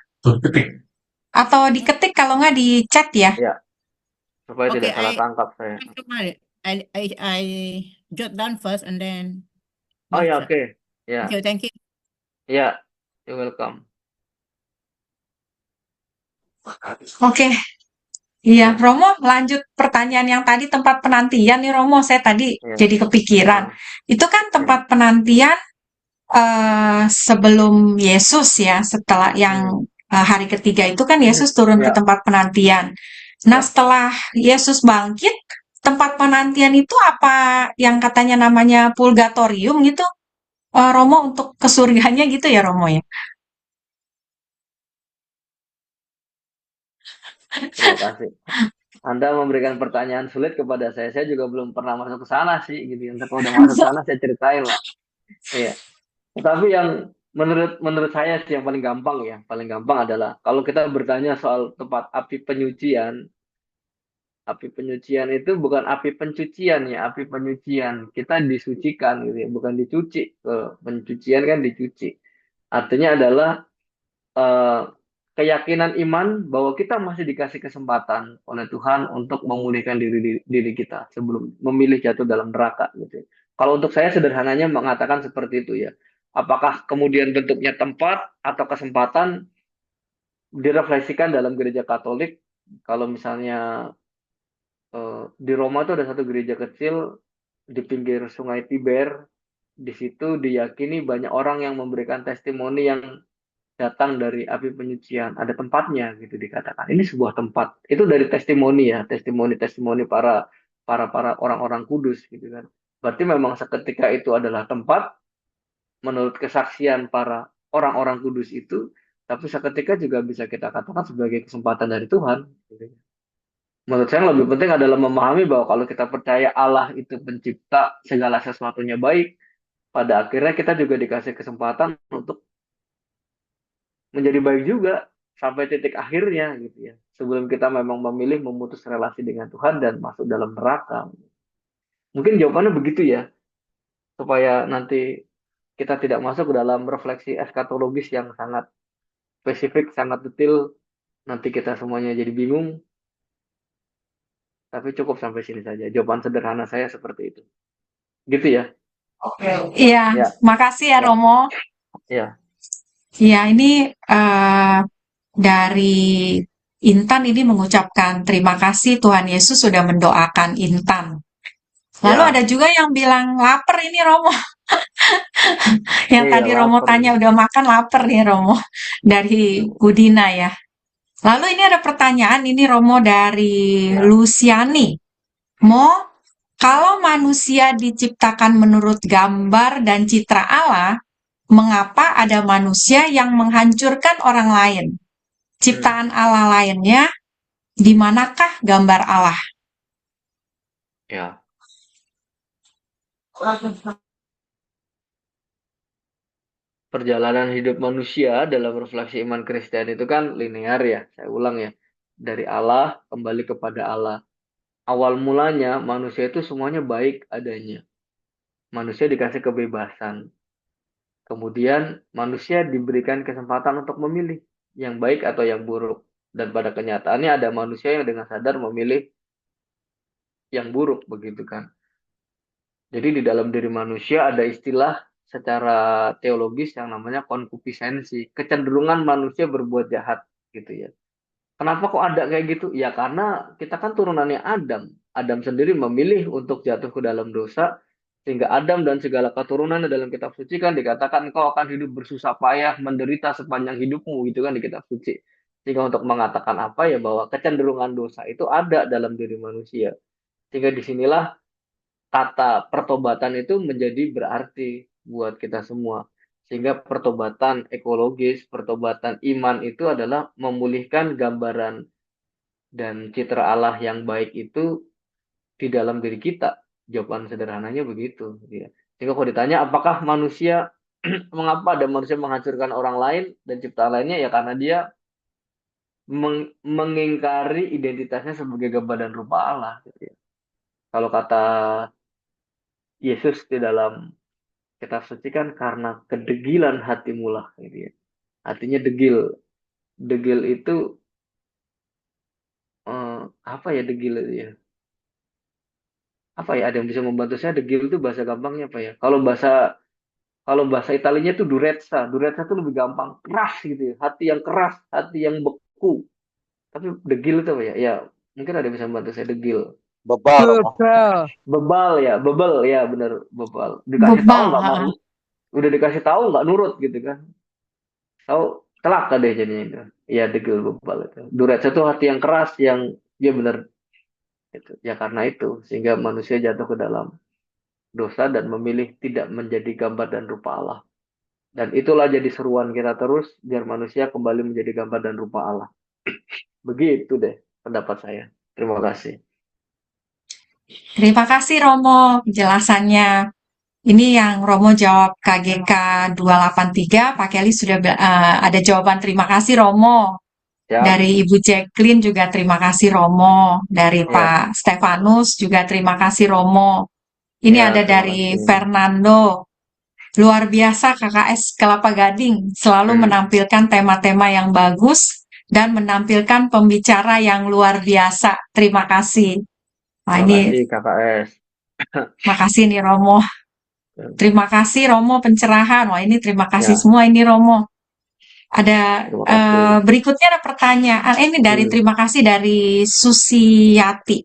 Atau diketik kalau nggak di chat ya. Ya, supaya Okay, tidak salah tangkap saya. I jot down first and then Oh ya, baca. oke. Ya, Thank you. ya. You're welcome. Oke. Iya, Romo, lanjut pertanyaan yang tadi tempat penantian nih, Romo. Saya tadi Ya. jadi kepikiran. Itu kan tempat penantian sebelum Yesus ya, setelah yang hari ketiga itu kan Yesus turun ke Ya. tempat penantian. Nah, setelah Yesus bangkit, tempat penantian itu apa yang katanya namanya purgatorium gitu, Romo, untuk ke surganya gitu ya, Romo ya? Terima kasih. Anda memberikan pertanyaan sulit kepada saya. Saya juga belum pernah masuk ke sana sih, gitu. Nanti kalau udah masuk ke sana saya ceritain lah. Iya. Tapi yang menurut saya sih yang paling gampang ya, paling gampang adalah kalau kita bertanya soal tempat api penyucian. Api penyucian itu bukan api pencucian ya, api penyucian. Kita disucikan gitu ya, bukan dicuci. Pencucian kan dicuci. Artinya adalah keyakinan iman bahwa kita masih dikasih kesempatan oleh Tuhan untuk memulihkan diri kita sebelum memilih jatuh dalam neraka gitu. Kalau untuk saya sederhananya mengatakan seperti itu ya. Apakah kemudian bentuknya tempat atau kesempatan direfleksikan dalam gereja Katolik? Kalau misalnya di Roma itu ada satu gereja kecil di pinggir Sungai Tiber. Di situ diyakini banyak orang yang memberikan testimoni yang datang dari api penyucian. Ada tempatnya gitu dikatakan. Ini sebuah tempat. Itu dari testimoni ya, testimoni para orang-orang kudus gitu kan. Berarti memang seketika itu adalah tempat menurut kesaksian para orang-orang kudus itu, tapi seketika juga bisa kita katakan sebagai kesempatan dari Tuhan. Gitu. Menurut saya yang lebih penting adalah memahami bahwa kalau kita percaya Allah itu pencipta segala sesuatunya baik, pada akhirnya kita juga dikasih kesempatan untuk menjadi baik juga sampai titik akhirnya gitu ya. Sebelum kita memang memilih memutus relasi dengan Tuhan dan masuk dalam neraka. Mungkin jawabannya begitu ya, supaya nanti kita tidak masuk ke dalam refleksi eskatologis yang sangat spesifik, sangat detail. Nanti kita semuanya jadi bingung. Tapi cukup sampai sini saja. Jawaban sederhana saya seperti itu. Gitu ya. Iya, Ya. makasih ya, Ya. Romo. Ya. Iya, ini dari Intan ini mengucapkan terima kasih Tuhan Yesus sudah mendoakan Intan. Lalu Ya. ada juga yang bilang lapar ini, Romo. Yang Iya, tadi Romo lapar tanya nih. udah makan, lapar nih Romo. Dari Budina ya. Lalu ini ada pertanyaan ini, Romo, dari Ya. Luciani. Kalau manusia diciptakan menurut gambar dan citra Allah, mengapa ada manusia yang menghancurkan orang lain? ciptaan Allah lainnya, di manakah gambar Allah? Ya, perjalanan hidup manusia dalam refleksi iman Kristen itu kan linear ya. Saya ulang ya. Dari Allah kembali kepada Allah. Awal mulanya manusia itu semuanya baik adanya. Manusia dikasih kebebasan. Kemudian manusia diberikan kesempatan untuk memilih yang baik atau yang buruk. Dan pada kenyataannya ada manusia yang dengan sadar memilih yang buruk begitu kan. Jadi di dalam diri manusia ada istilah secara teologis yang namanya konkupisensi, kecenderungan manusia berbuat jahat gitu ya. Kenapa kok ada kayak gitu? Ya karena kita kan turunannya Adam. Adam sendiri memilih untuk jatuh ke dalam dosa, sehingga Adam dan segala keturunannya dalam kitab suci kan dikatakan kau akan hidup bersusah payah, menderita sepanjang hidupmu gitu kan di kitab suci. Sehingga untuk mengatakan apa ya bahwa kecenderungan dosa itu ada dalam diri manusia. Sehingga disinilah kata pertobatan itu menjadi berarti buat kita semua. Sehingga pertobatan ekologis, pertobatan iman itu adalah memulihkan gambaran dan citra Allah yang baik itu di dalam diri kita. Jawaban sederhananya begitu. Ya. Sehingga kalau ditanya apakah manusia, mengapa ada manusia menghancurkan orang lain dan ciptaan lainnya, ya karena dia mengingkari identitasnya sebagai gambar dan rupa Allah. Gitu ya. Kalau kata Yesus di dalam kitab suci kan karena kedegilan hatimu lah gitu ya. Artinya degil. Degil itu apa ya degil itu ya? Apa ya ada yang bisa membantu saya degil itu bahasa gampangnya apa ya? Kalau bahasa Italinya itu durezza. Durezza itu lebih gampang, keras gitu ya. Hati yang keras, hati yang beku. Tapi degil itu apa ya? Ya, mungkin ada yang bisa membantu saya degil. Bebal, Romo. Bebal ya benar bebal. Dikasih tahu Bebal, nggak mau, udah dikasih tahu nggak nurut gitu kan? Tahu telak deh jadinya itu. Ya degil bebal itu. Durezza itu hati yang keras yang ya benar itu. Ya karena itu sehingga manusia jatuh ke dalam dosa dan memilih tidak menjadi gambar dan rupa Allah. Dan itulah jadi seruan kita terus biar manusia kembali menjadi gambar dan rupa Allah. Begitu deh pendapat saya. Terima kasih. Terima kasih Romo penjelasannya. Ini yang Romo jawab KGK 283, Pak Kelly sudah ada jawaban terima kasih Romo. Siap. Dari Ibu Jacqueline juga terima kasih Romo. Dari Ya. Pak Stefanus juga terima kasih Romo. Ini Ya, ada terima dari kasih. Fernando. Luar biasa KKS Kelapa Gading selalu menampilkan tema-tema yang bagus dan menampilkan pembicara yang luar biasa. Terima kasih. Wah, Terima ini kasih KKS. makasih nih Romo. Terima kasih Romo pencerahan. Wah, ini terima kasih Ya. semua ini Romo. Ada Terima kasih. berikutnya ada pertanyaan. Ini dari terima kasih dari Susiyati.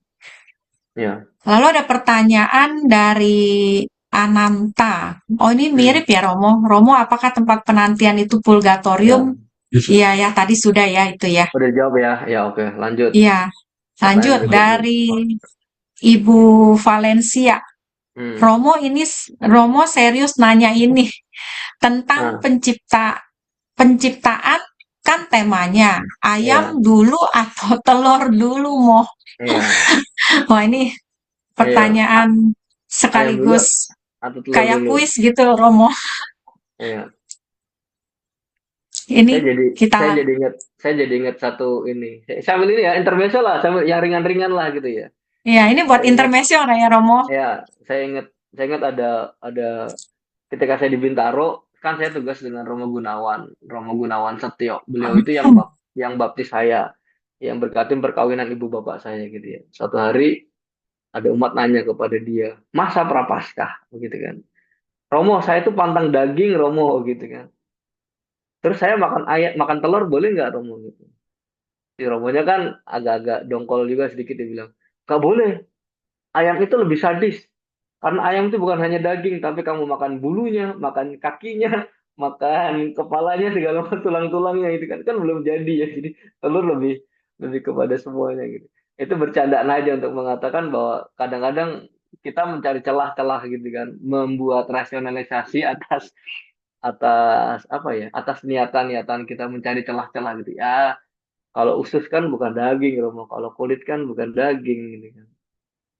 Ya. Lalu ada pertanyaan dari Ananta. Oh, ini mirip ya Romo. Romo, apakah tempat penantian itu purgatorium? Iya ya, tadi sudah ya itu ya. Udah jawab ya. Ya oke, lanjut. Iya. Lanjut Pertanyaan dari Ibu Valencia. Romo serius nanya ini tentang penciptaan kan temanya ayam dulu atau telur dulu Mo. Iya. Wah, ini pertanyaan sekaligus kayak dulu. kuis gitu Romo. Iya. Ini saya jadi ingat satu ini. Sambil ini ya intermezzo lah, sambil yang ringan-ringan lah gitu ya. Iya, ini buat intermezzo ya Romo. Ya, saya ingat ada ketika saya di Bintaro, kan saya tugas dengan Romo Gunawan Setio. Beliau itu yang baptis saya, yang berkatin perkawinan ibu bapak saya gitu ya. Suatu hari ada umat nanya kepada dia, masa prapaskah begitu kan? Romo, saya itu pantang daging Romo gitu kan. Terus saya makan telur boleh nggak Romo gitu? Si Romonya kan agak-agak dongkol juga sedikit, dia bilang, nggak boleh. Ayam itu lebih sadis. Karena ayam itu bukan hanya daging, tapi kamu makan bulunya, makan kakinya, makan kepalanya, segala macam tulang-tulangnya itu kan belum jadi ya. Jadi telur lebih kepada semuanya gitu. Itu bercandaan aja untuk mengatakan bahwa kadang-kadang kita mencari celah-celah gitu kan, membuat rasionalisasi atas apa ya? Atas niatan-niatan kita mencari celah-celah gitu. Ya, Kalau usus kan bukan daging, Romo. Kalau kulit kan bukan daging, gitu kan.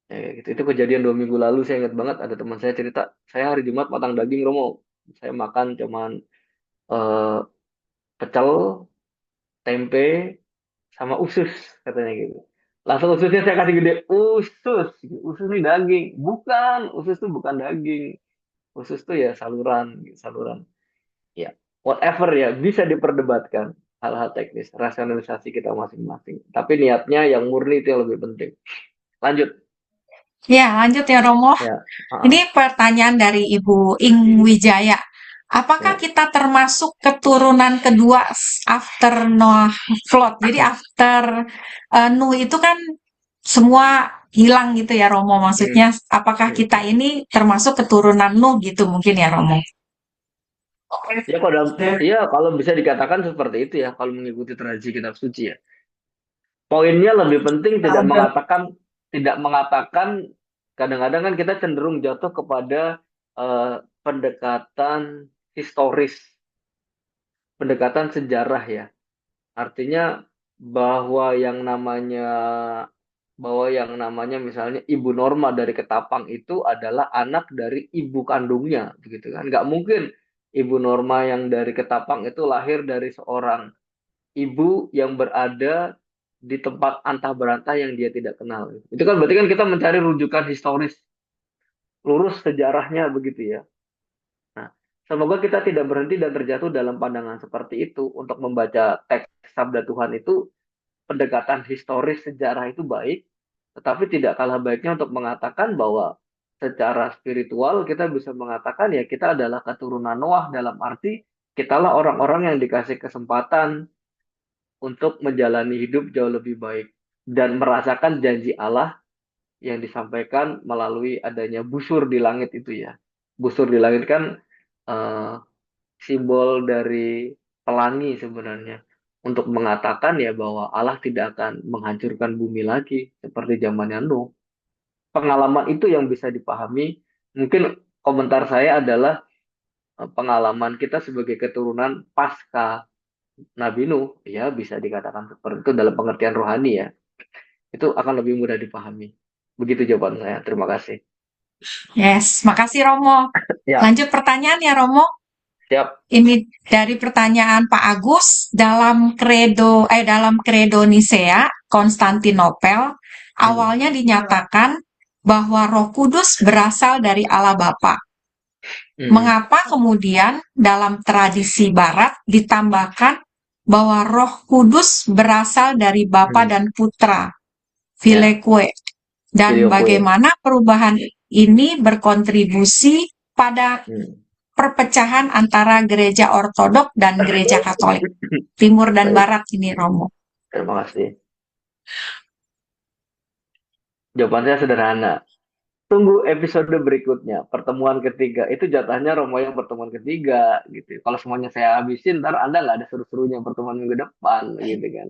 Ya, kayak gitu. Itu kejadian 2 minggu lalu, saya ingat banget. Ada teman saya cerita, saya hari Jumat makan daging, Romo. Saya makan cuman eh, pecel, tempe, sama usus, katanya gitu. Langsung ususnya saya kasih gede, usus, usus ini daging. Bukan, usus itu bukan daging. Usus itu ya saluran, gitu, saluran. Ya, whatever ya, bisa diperdebatkan hal-hal teknis, rasionalisasi kita masing-masing. Tapi niatnya yang murni itu yang lebih penting. Lanjut. Ya, lanjut ya Romo. Ya, Ini pertanyaan dari Ibu Ing Wijaya. Apakah ya. kita termasuk keturunan kedua after Noah flood? Jadi after Nuh itu kan semua hilang gitu ya Romo. Maksudnya apakah kita ini termasuk keturunan Nuh gitu mungkin ya Romo? Ya kalau bisa dikatakan seperti itu ya, kalau mengikuti tradisi kitab suci ya. Poinnya lebih penting tidak mengatakan kadang-kadang kan kita cenderung jatuh kepada pendekatan historis, pendekatan sejarah ya. Artinya bahwa yang namanya misalnya Ibu Norma dari Ketapang itu adalah anak dari ibu kandungnya, begitu kan? Nggak mungkin Ibu Norma yang dari Ketapang itu lahir dari seorang ibu yang berada di tempat antah berantah yang dia tidak kenal. Itu kan berarti kan kita mencari rujukan historis, lurus sejarahnya begitu ya. Nah, semoga kita tidak berhenti dan terjatuh dalam pandangan seperti itu untuk membaca teks sabda Tuhan itu. Pendekatan historis sejarah itu baik, tetapi tidak kalah baiknya untuk mengatakan bahwa secara spiritual kita bisa mengatakan ya kita adalah keturunan Noah, dalam arti kitalah orang-orang yang dikasih kesempatan untuk menjalani hidup jauh lebih baik dan merasakan janji Allah yang disampaikan melalui adanya busur di langit itu ya. Busur di langit kan eh, simbol dari pelangi sebenarnya, untuk mengatakan ya bahwa Allah tidak akan menghancurkan bumi lagi seperti zamannya Nuh. Pengalaman itu yang bisa dipahami. Mungkin komentar saya adalah pengalaman kita sebagai keturunan pasca Nabi Nuh, ya bisa dikatakan seperti itu dalam pengertian rohani ya. Itu akan lebih mudah dipahami. Begitu jawaban saya. Terima kasih. Yes, makasih Romo. Ya, Lanjut pertanyaan ya Romo. siap. Ini dari pertanyaan Pak Agus dalam kredo Nisea Konstantinopel awalnya dinyatakan bahwa Roh Kudus berasal dari Allah Bapa. Mengapa kemudian dalam tradisi Barat ditambahkan bahwa Roh Kudus berasal dari Bapa dan Putra, Filioque, dan Filioque. bagaimana perubahan ini berkontribusi pada perpecahan antara gereja ortodok dan gereja katolik timur dan barat ini Romo? Terima kasih. Jawaban saya sederhana. Tunggu episode berikutnya, pertemuan ketiga. Itu jatahnya Romo yang pertemuan ketiga gitu. Kalau semuanya saya habisin, ntar Anda nggak ada seru-serunya pertemuan minggu depan gitu kan.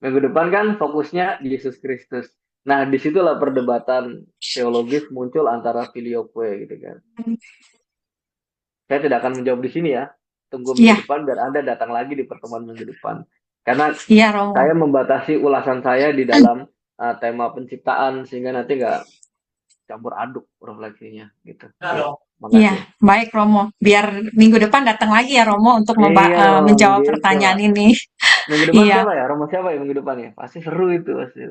Minggu depan kan fokusnya Yesus Kristus. Nah, disitulah perdebatan teologis muncul antara filioque gitu kan. Saya tidak akan menjawab di sini ya. Tunggu minggu depan dan Anda datang lagi di pertemuan minggu depan. Karena saya membatasi ulasan saya di dalam tema penciptaan sehingga nanti nggak campur aduk refleksinya gitu. Iya, baik Romo. Biar minggu depan datang lagi ya Romo untuk menjawab pertanyaan ini. Minggu depan siapa ya? Romo siapa ya minggu depan ya? Pasti seru itu pasti.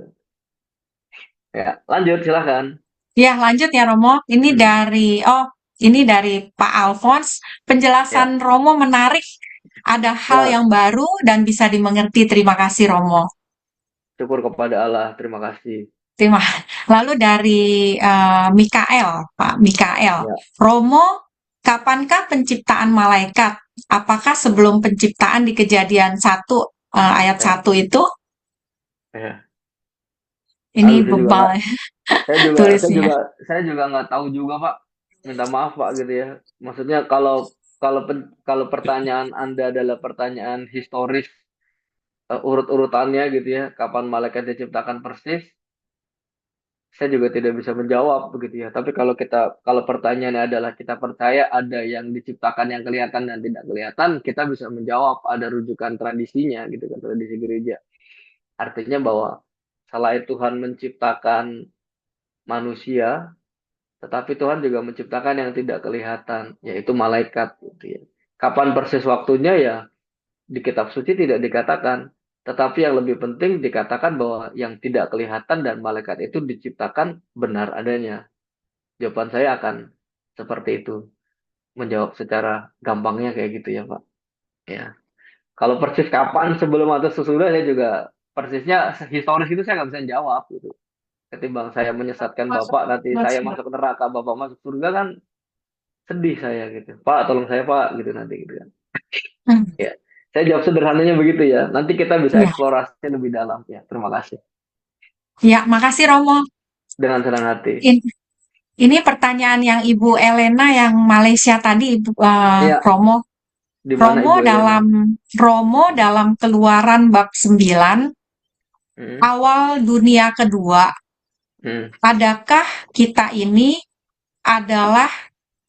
Ya, lanjut silahkan. Ya, lanjut ya Romo. Ini dari Pak Alphonse. Penjelasan Romo menarik. Ada hal yang baru dan bisa dimengerti. Terima kasih Romo. Syukur kepada Allah. Terima kasih. Lalu dari Mikael, Pak Mikael. Romo, kapankah penciptaan malaikat? Apakah sebelum penciptaan di Kejadian 1 ayat 1 itu? Ini bebal. Saya juga nggak tahu juga Pak. Minta maaf Pak gitu ya. Maksudnya kalau pertanyaan Anda adalah pertanyaan historis, urut-urutannya gitu ya, kapan malaikat diciptakan persis, saya juga tidak bisa menjawab begitu ya. Tapi kalau pertanyaannya adalah kita percaya ada yang diciptakan yang kelihatan dan tidak kelihatan, kita bisa menjawab ada rujukan tradisinya gitu kan, tradisi gereja. Artinya bahwa selain Tuhan menciptakan manusia, tetapi Tuhan juga menciptakan yang tidak kelihatan, yaitu malaikat gitu ya. Kapan persis waktunya ya di kitab suci tidak dikatakan, tetapi yang lebih penting dikatakan bahwa yang tidak kelihatan dan malaikat itu diciptakan benar adanya. Jawaban saya akan seperti itu. Menjawab secara gampangnya kayak gitu ya, Pak. Ya. Kalau persis kapan, sebelum atau sesudah, saya juga persisnya historis itu saya nggak bisa jawab gitu. Ketimbang saya menyesatkan Bapak, nanti saya masuk neraka, Bapak masuk surga, kan sedih saya gitu. Pak, tolong saya Pak, gitu nanti gitu kan. Hmm. Ya, saya jawab sederhananya begitu ya. Nanti kita bisa Ya. eksplorasi lebih dalam ya. Terima kasih. Ya, makasih Romo. Dengan senang hati. Ini pertanyaan yang Ibu Elena yang Malaysia tadi, Iya. Romo. Di mana Ibu Elena? Romo dalam Keluaran bab 9, awal dunia kedua. Adakah kita ini adalah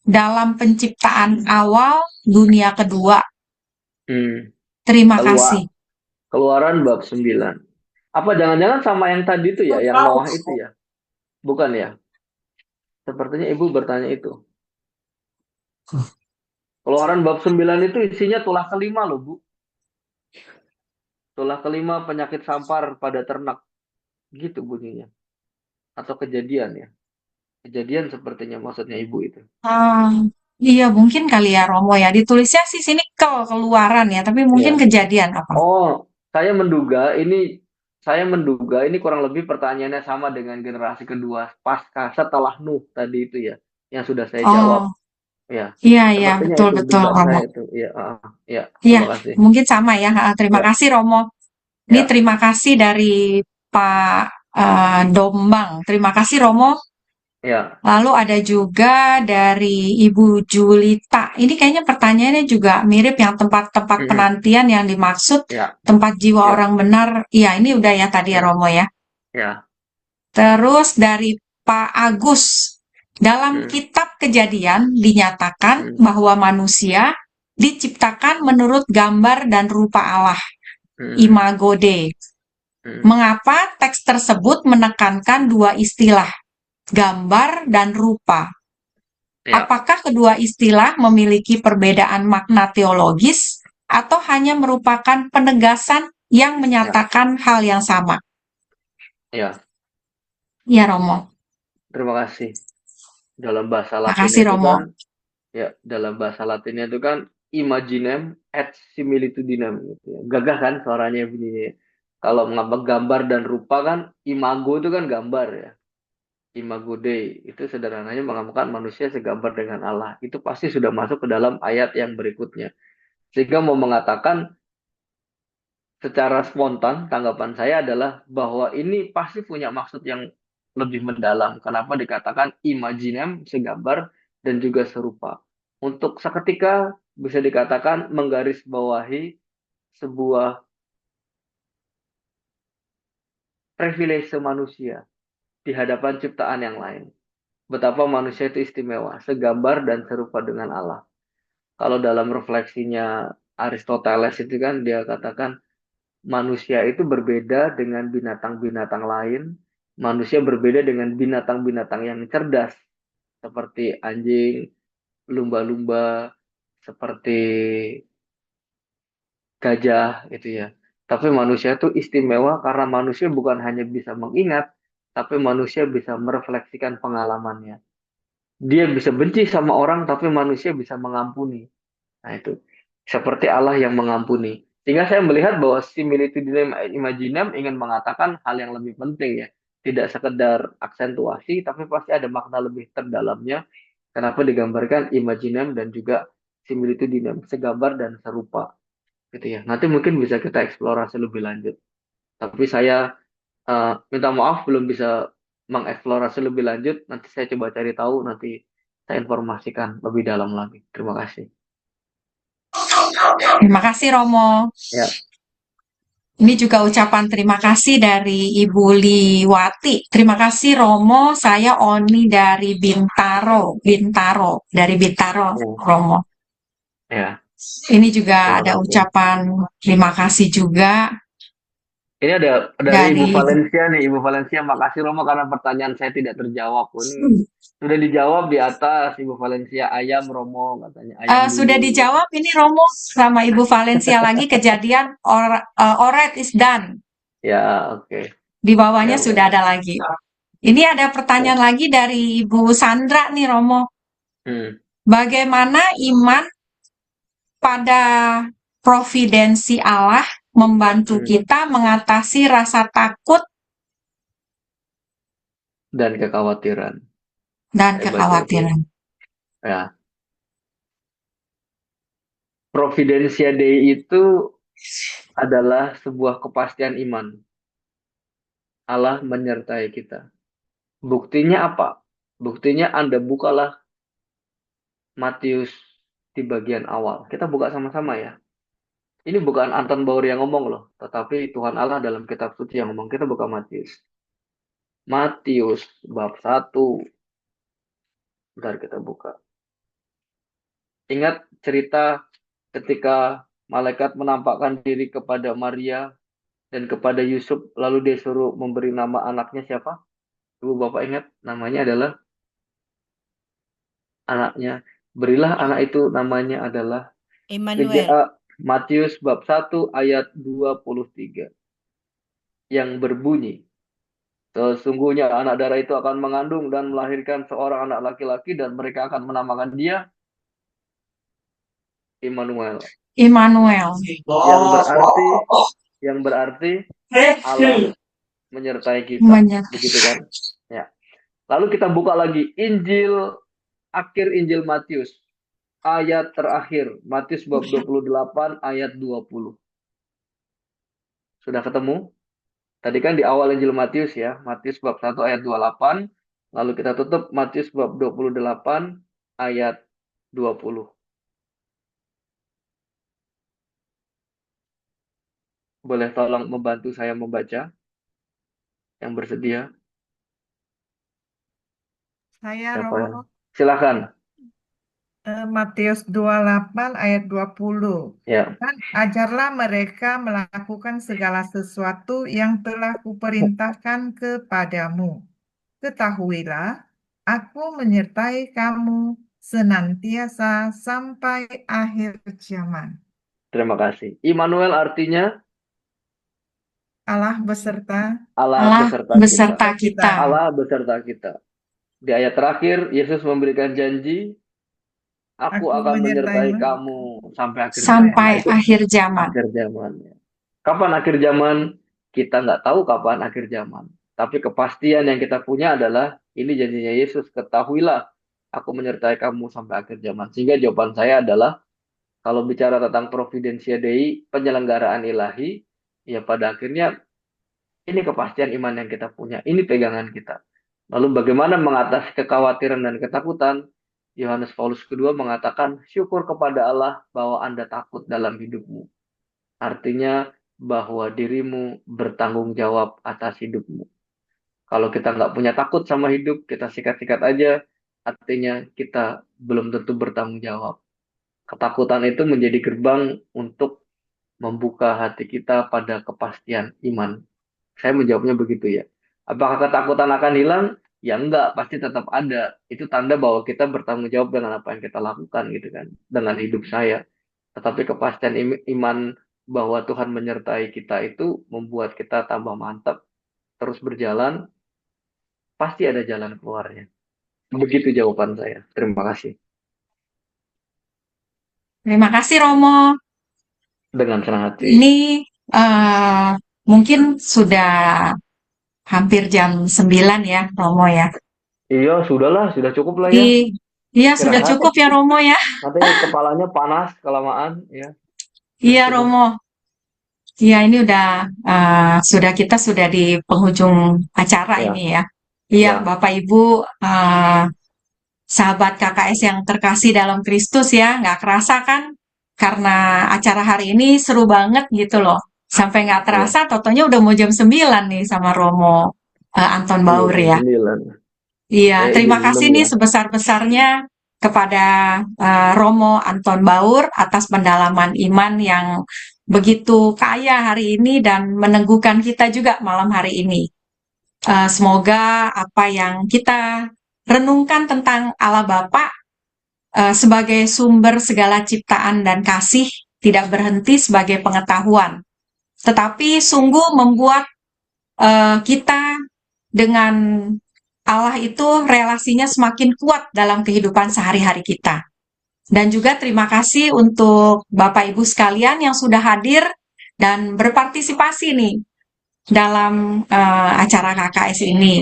dalam penciptaan awal dunia kedua? Terima kasih. Keluaran bab 9. Apa jangan-jangan sama yang tadi itu ya, yang Noah itu ya? Bukan ya? Sepertinya Ibu bertanya itu. Keluaran bab 9 itu isinya tulah kelima loh, Bu. Tulah kelima penyakit sampar pada ternak. Gitu bunyinya. Atau kejadian ya. Kejadian sepertinya maksudnya Ibu itu. Iya mungkin kali ya Romo ya. Ditulisnya sih sini Keluaran ya, tapi mungkin kejadian apa? Oh, saya menduga ini kurang lebih pertanyaannya sama dengan generasi kedua pasca setelah Nuh tadi itu ya, yang sudah saya jawab. Ya. Iya, betul Romo. Iya, Iya, terima kasih. mungkin sama ya. Terima kasih Romo. Ini terima kasih dari Pak Dombang. Terima kasih Romo. Ya. Lalu ada juga dari Ibu Julita. Ini kayaknya pertanyaannya juga mirip yang tempat-tempat penantian yang dimaksud, tempat jiwa orang benar. Iya, ini udah ya tadi ya Romo ya. Ya. Terus dari Pak Agus. Dalam kitab Kejadian dinyatakan bahwa manusia diciptakan menurut gambar dan rupa Allah. Imago Dei. Mengapa teks tersebut menekankan dua istilah, gambar dan rupa? Apakah kedua istilah memiliki perbedaan makna teologis atau hanya merupakan penegasan yang menyatakan hal yang sama? Ya. Ya, Romo. Terima kasih. Dalam bahasa Latin Makasih, itu Romo. kan, dalam bahasa Latinnya itu kan imaginem et similitudinem gitu ya. Gagah kan suaranya bunyinya. Kalau mengapa gambar dan rupa kan, imago itu kan gambar ya. Imago Dei itu sederhananya mengamalkan manusia segambar dengan Allah. Itu pasti sudah masuk ke dalam ayat yang berikutnya. Sehingga mau mengatakan secara spontan tanggapan saya adalah bahwa ini pasti punya maksud yang lebih mendalam. Kenapa dikatakan imaginem, segambar dan juga serupa. Untuk seketika bisa dikatakan menggarisbawahi sebuah privilege manusia di hadapan ciptaan yang lain. Betapa manusia itu istimewa, segambar dan serupa dengan Allah. Kalau dalam refleksinya Aristoteles itu kan dia katakan manusia itu berbeda dengan binatang-binatang lain. Manusia berbeda dengan binatang-binatang yang cerdas. Seperti anjing, lumba-lumba, seperti gajah gitu ya. Tapi manusia itu istimewa karena manusia bukan hanya bisa mengingat, tapi manusia bisa merefleksikan pengalamannya. Dia bisa benci sama orang, tapi manusia bisa mengampuni. Nah itu. Seperti Allah yang mengampuni. Sehingga saya melihat bahwa similitudinem imaginem ingin mengatakan hal yang lebih penting ya. Tidak sekedar aksentuasi, tapi pasti ada makna lebih terdalamnya. Kenapa digambarkan imaginem dan juga similitudinem, segambar dan serupa. Gitu ya. Nanti mungkin bisa kita eksplorasi lebih lanjut. Tapi saya minta maaf belum bisa mengeksplorasi lebih lanjut. Nanti saya coba cari tahu, nanti saya informasikan lebih dalam lagi. Terima kasih. Terima kasih Romo. Ya. Ini juga ucapan terima kasih dari Ibu Liwati. Terima kasih Romo, saya Oni dari Bintaro, Romo. Ya. Ini juga ada ucapan terima kasih juga Ini ada dari Ibu dari Valencia nih, Ibu Valencia, makasih Romo karena pertanyaan saya tidak terjawab. Ini sudah dijawab di atas, Ibu Valencia, ayam Romo katanya, ayam sudah dulu. dijawab ini Romo sama Ibu Valencia lagi kejadian Oret is done. Ya, oke. Di bawahnya Ya, sudah ada lagi. Ini ada pertanyaan lagi dari Ibu Sandra nih Romo. Hmm. Bagaimana iman pada providensi Allah membantu kita mengatasi rasa takut Dan kekhawatiran. dan Saya baca kekhawatiran? Ya. Providensia Dei itu adalah sebuah kepastian iman. Allah menyertai kita. Buktinya apa? Buktinya Anda bukalah Matius di bagian awal. Kita buka sama-sama ya. Ini bukan Anton Baur yang ngomong loh, tetapi Tuhan Allah dalam kitab suci yang ngomong. Kita buka Matius. Matius bab 1. Bentar kita buka. Ingat cerita ketika malaikat menampakkan diri kepada Maria dan kepada Yusuf, lalu dia suruh memberi nama anaknya siapa? Ibu Bapak ingat? Namanya adalah anaknya. Berilah anak itu namanya adalah Emmanuel. Matius bab 1 ayat 23 yang berbunyi, sesungguhnya anak darah itu akan mengandung dan melahirkan seorang anak laki-laki dan mereka akan menamakan dia Immanuel. Immanuel. Yang berarti Allah menyertai kita. Begitu kan? Ya. Lalu kita buka lagi akhir Injil Matius. Ayat terakhir, Matius bab 28 ayat 20. Sudah ketemu? Tadi kan di awal Injil Matius ya, Matius bab 1 ayat 28. Lalu kita tutup Matius bab 28 ayat 20. Boleh tolong membantu saya membaca? Yang bersedia? Saya Siapa ya? Romo, Silakan. Matius 28 ayat 20. Ya. Dan ajarlah mereka melakukan segala sesuatu yang telah kuperintahkan kepadamu. Ketahuilah, aku menyertai kamu senantiasa sampai akhir zaman. Terima kasih. Immanuel artinya Allah beserta Allah beserta kita. Allah beserta kita. Di ayat terakhir, Yesus memberikan janji, Aku akan menyertai kamu sampai akhir akhir zaman. Akhir zaman. Kapan akhir zaman? Kita nggak tahu kapan akhir zaman. Tapi kepastian yang kita punya adalah ini janjinya Yesus. Ketahuilah, aku menyertai kamu sampai akhir zaman. Sehingga jawaban saya adalah, kalau bicara tentang Providensia Dei, penyelenggaraan ilahi, ya pada akhirnya ini kepastian iman yang kita punya. Ini pegangan kita. Lalu bagaimana mengatasi kekhawatiran dan ketakutan? Yohanes Paulus II mengatakan, syukur kepada Allah bahwa Anda takut dalam hidupmu. Artinya bahwa dirimu bertanggung jawab atas hidupmu. Kalau kita nggak punya takut sama hidup, kita sikat-sikat aja, artinya kita belum tentu bertanggung jawab. Ketakutan itu menjadi gerbang untuk membuka hati kita pada kepastian iman. Saya menjawabnya begitu ya. Apakah ketakutan akan hilang? Ya enggak, pasti tetap ada. Itu tanda bahwa kita bertanggung jawab dengan apa yang kita lakukan gitu kan, dengan hidup saya. Tetapi kepastian iman bahwa Tuhan menyertai kita itu membuat kita tambah mantap, terus berjalan, pasti ada jalan keluarnya. Begitu jawaban saya. Terima kasih. Terima kasih Romo. Dengan senang hati. Ini mungkin sudah hampir jam 9 ya Romo ya. Iya, sudahlah, sudah cukup lah ya. Iya, sudah cukup ya Romo ya. Nanti kepalanya panas kelamaan ya. Iya Romo. Iya, ini udah kita sudah di penghujung acara ini ya. Iya, Bapak Ibu, sahabat KKS yang terkasih dalam Kristus ya, nggak kerasa kan? Karena acara hari ini seru banget gitu loh. Sampai nggak terasa, totonya udah mau jam 9 nih sama Romo Anton Baur ya. 9. Iya, terima kasih nih sebesar-besarnya kepada Romo Anton Baur atas pendalaman iman yang begitu kaya hari ini dan meneguhkan kita juga malam hari ini. Semoga apa yang kita renungkan tentang Allah Bapa sebagai sumber segala ciptaan dan kasih tidak berhenti sebagai pengetahuan, tetapi sungguh membuat kita dengan Allah itu relasinya semakin kuat dalam kehidupan sehari-hari kita. Dan juga terima kasih untuk Bapak Ibu sekalian yang sudah hadir dan berpartisipasi nih dalam acara KKS ini.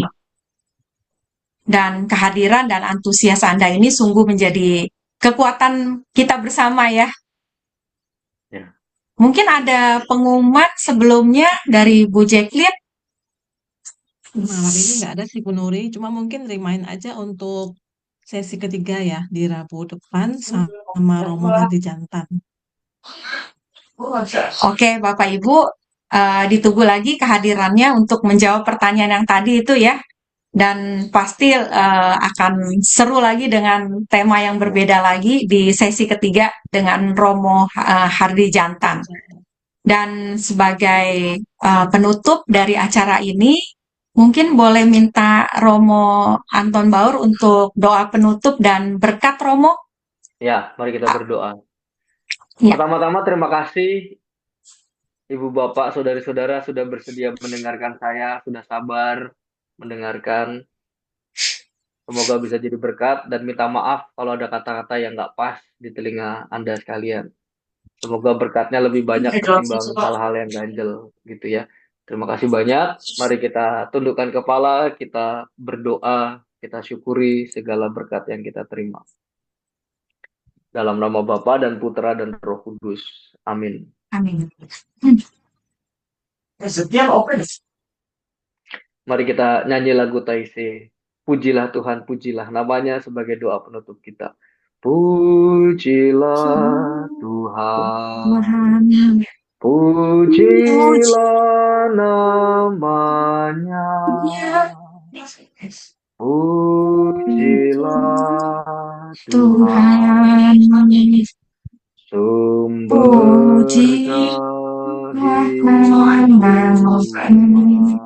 Dan kehadiran dan antusias Anda ini sungguh menjadi kekuatan kita bersama ya. Ya. Mungkin ada pengumuman sebelumnya dari Bu Jacqueline. Malam ini nggak ada sih Bu Nuri, cuma mungkin remind aja untuk sesi ketiga ya di Rabu depan sama Romo Hadi Jantan. Oke, Bapak Ibu, ditunggu lagi kehadirannya untuk menjawab pertanyaan yang tadi itu ya. Dan pasti akan seru lagi dengan tema yang berbeda lagi di sesi ketiga dengan Romo Hardi Jantan. Dan sebagai penutup dari acara ini, mungkin boleh minta Romo Anton Baur untuk doa penutup dan berkat Romo. Ya, mari kita berdoa. Ya. Pertama-tama terima kasih Ibu Bapak, Saudari-saudara sudah bersedia mendengarkan saya, sudah sabar mendengarkan. Semoga bisa jadi berkat dan minta maaf kalau ada kata-kata yang nggak pas di telinga Anda sekalian. Semoga berkatnya lebih banyak ketimbang hal-hal yang ganjel gitu ya. Terima kasih banyak. Mari kita tundukkan kepala, kita berdoa, kita syukuri segala berkat yang kita terima. Dalam nama Bapa dan Putra dan Roh Kudus. Amin. Amin. Mari kita nyanyi lagu Taise. Pujilah Tuhan, pujilah namanya sebagai doa penutup kita. Pujilah Tuhan, pujilah namanya, pujilah Tuhan, sumber kehidupan.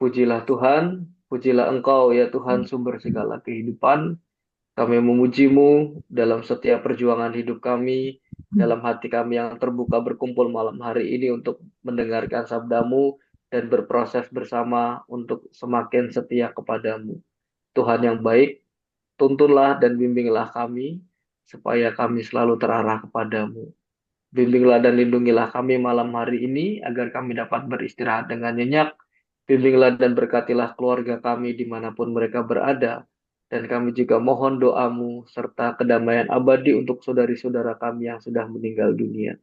Pujilah Tuhan, pujilah Engkau ya Tuhan sumber segala kehidupan. Kami memuji-Mu dalam setiap perjuangan hidup kami, dalam hati kami yang terbuka berkumpul malam hari ini untuk mendengarkan sabda-Mu dan berproses bersama untuk semakin setia kepada-Mu. Tuhan yang baik, tuntunlah dan bimbinglah kami supaya kami selalu terarah kepada-Mu. Bimbinglah dan lindungilah kami malam hari ini agar kami dapat beristirahat dengan nyenyak. Bimbinglah dan berkatilah keluarga kami dimanapun mereka berada. Dan kami juga mohon doa-Mu serta kedamaian abadi untuk saudari-saudara kami yang sudah meninggal dunia.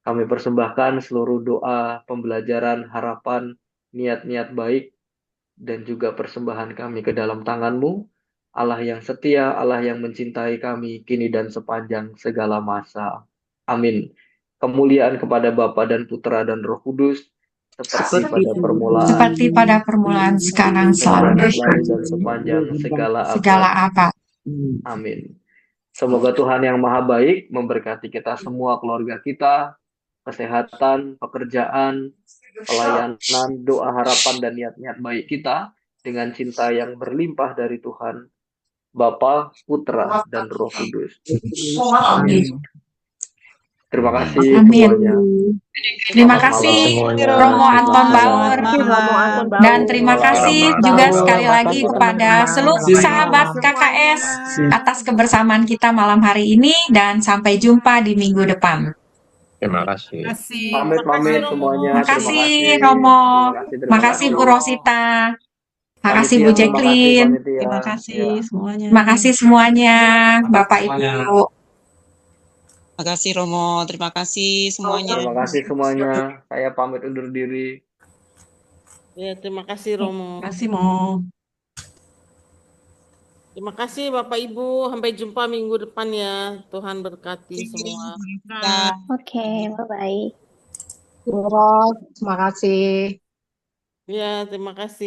Kami persembahkan seluruh doa, pembelajaran, harapan, niat-niat baik, dan juga persembahan kami ke dalam tangan-Mu. Allah yang setia, Allah yang mencintai kami kini dan sepanjang segala masa. Amin. Kemuliaan kepada Bapa dan Putra dan Roh Kudus, seperti pada permulaan, sekarang, selalu dan sepanjang segala abad. Amin. Semoga Tuhan yang Maha Baik memberkati kita semua, keluarga kita, kesehatan, pekerjaan, pelayanan, doa, harapan, dan niat-niat baik kita dengan cinta yang berlimpah dari Tuhan, Bapa, Putra, dan Roh Kudus. Amin. Terima kasih semuanya. Terima kasih Romo Anton Baur. Dan terima kasih juga sekali lagi kepada seluruh sahabat KKS atas kebersamaan kita malam hari ini dan sampai jumpa di minggu depan. Terima kasih. Pamit semuanya. Terima kasih Romo. Terima kasih Bu Rosita. Terima kasih Bu Jacqueline. Terima kasih semuanya. Terima kasih semuanya Bapak Ibu. Terima kasih Romo, terima kasih semuanya. Terima kasih semuanya. Saya pamit undur diri. Ya, terima kasih Romo. Terima kasih Mo. Terima kasih Bapak Ibu. Sampai jumpa minggu depan ya. Tuhan berkati semua. Oke, bye-bye. Terima kasih. Ya, terima kasih.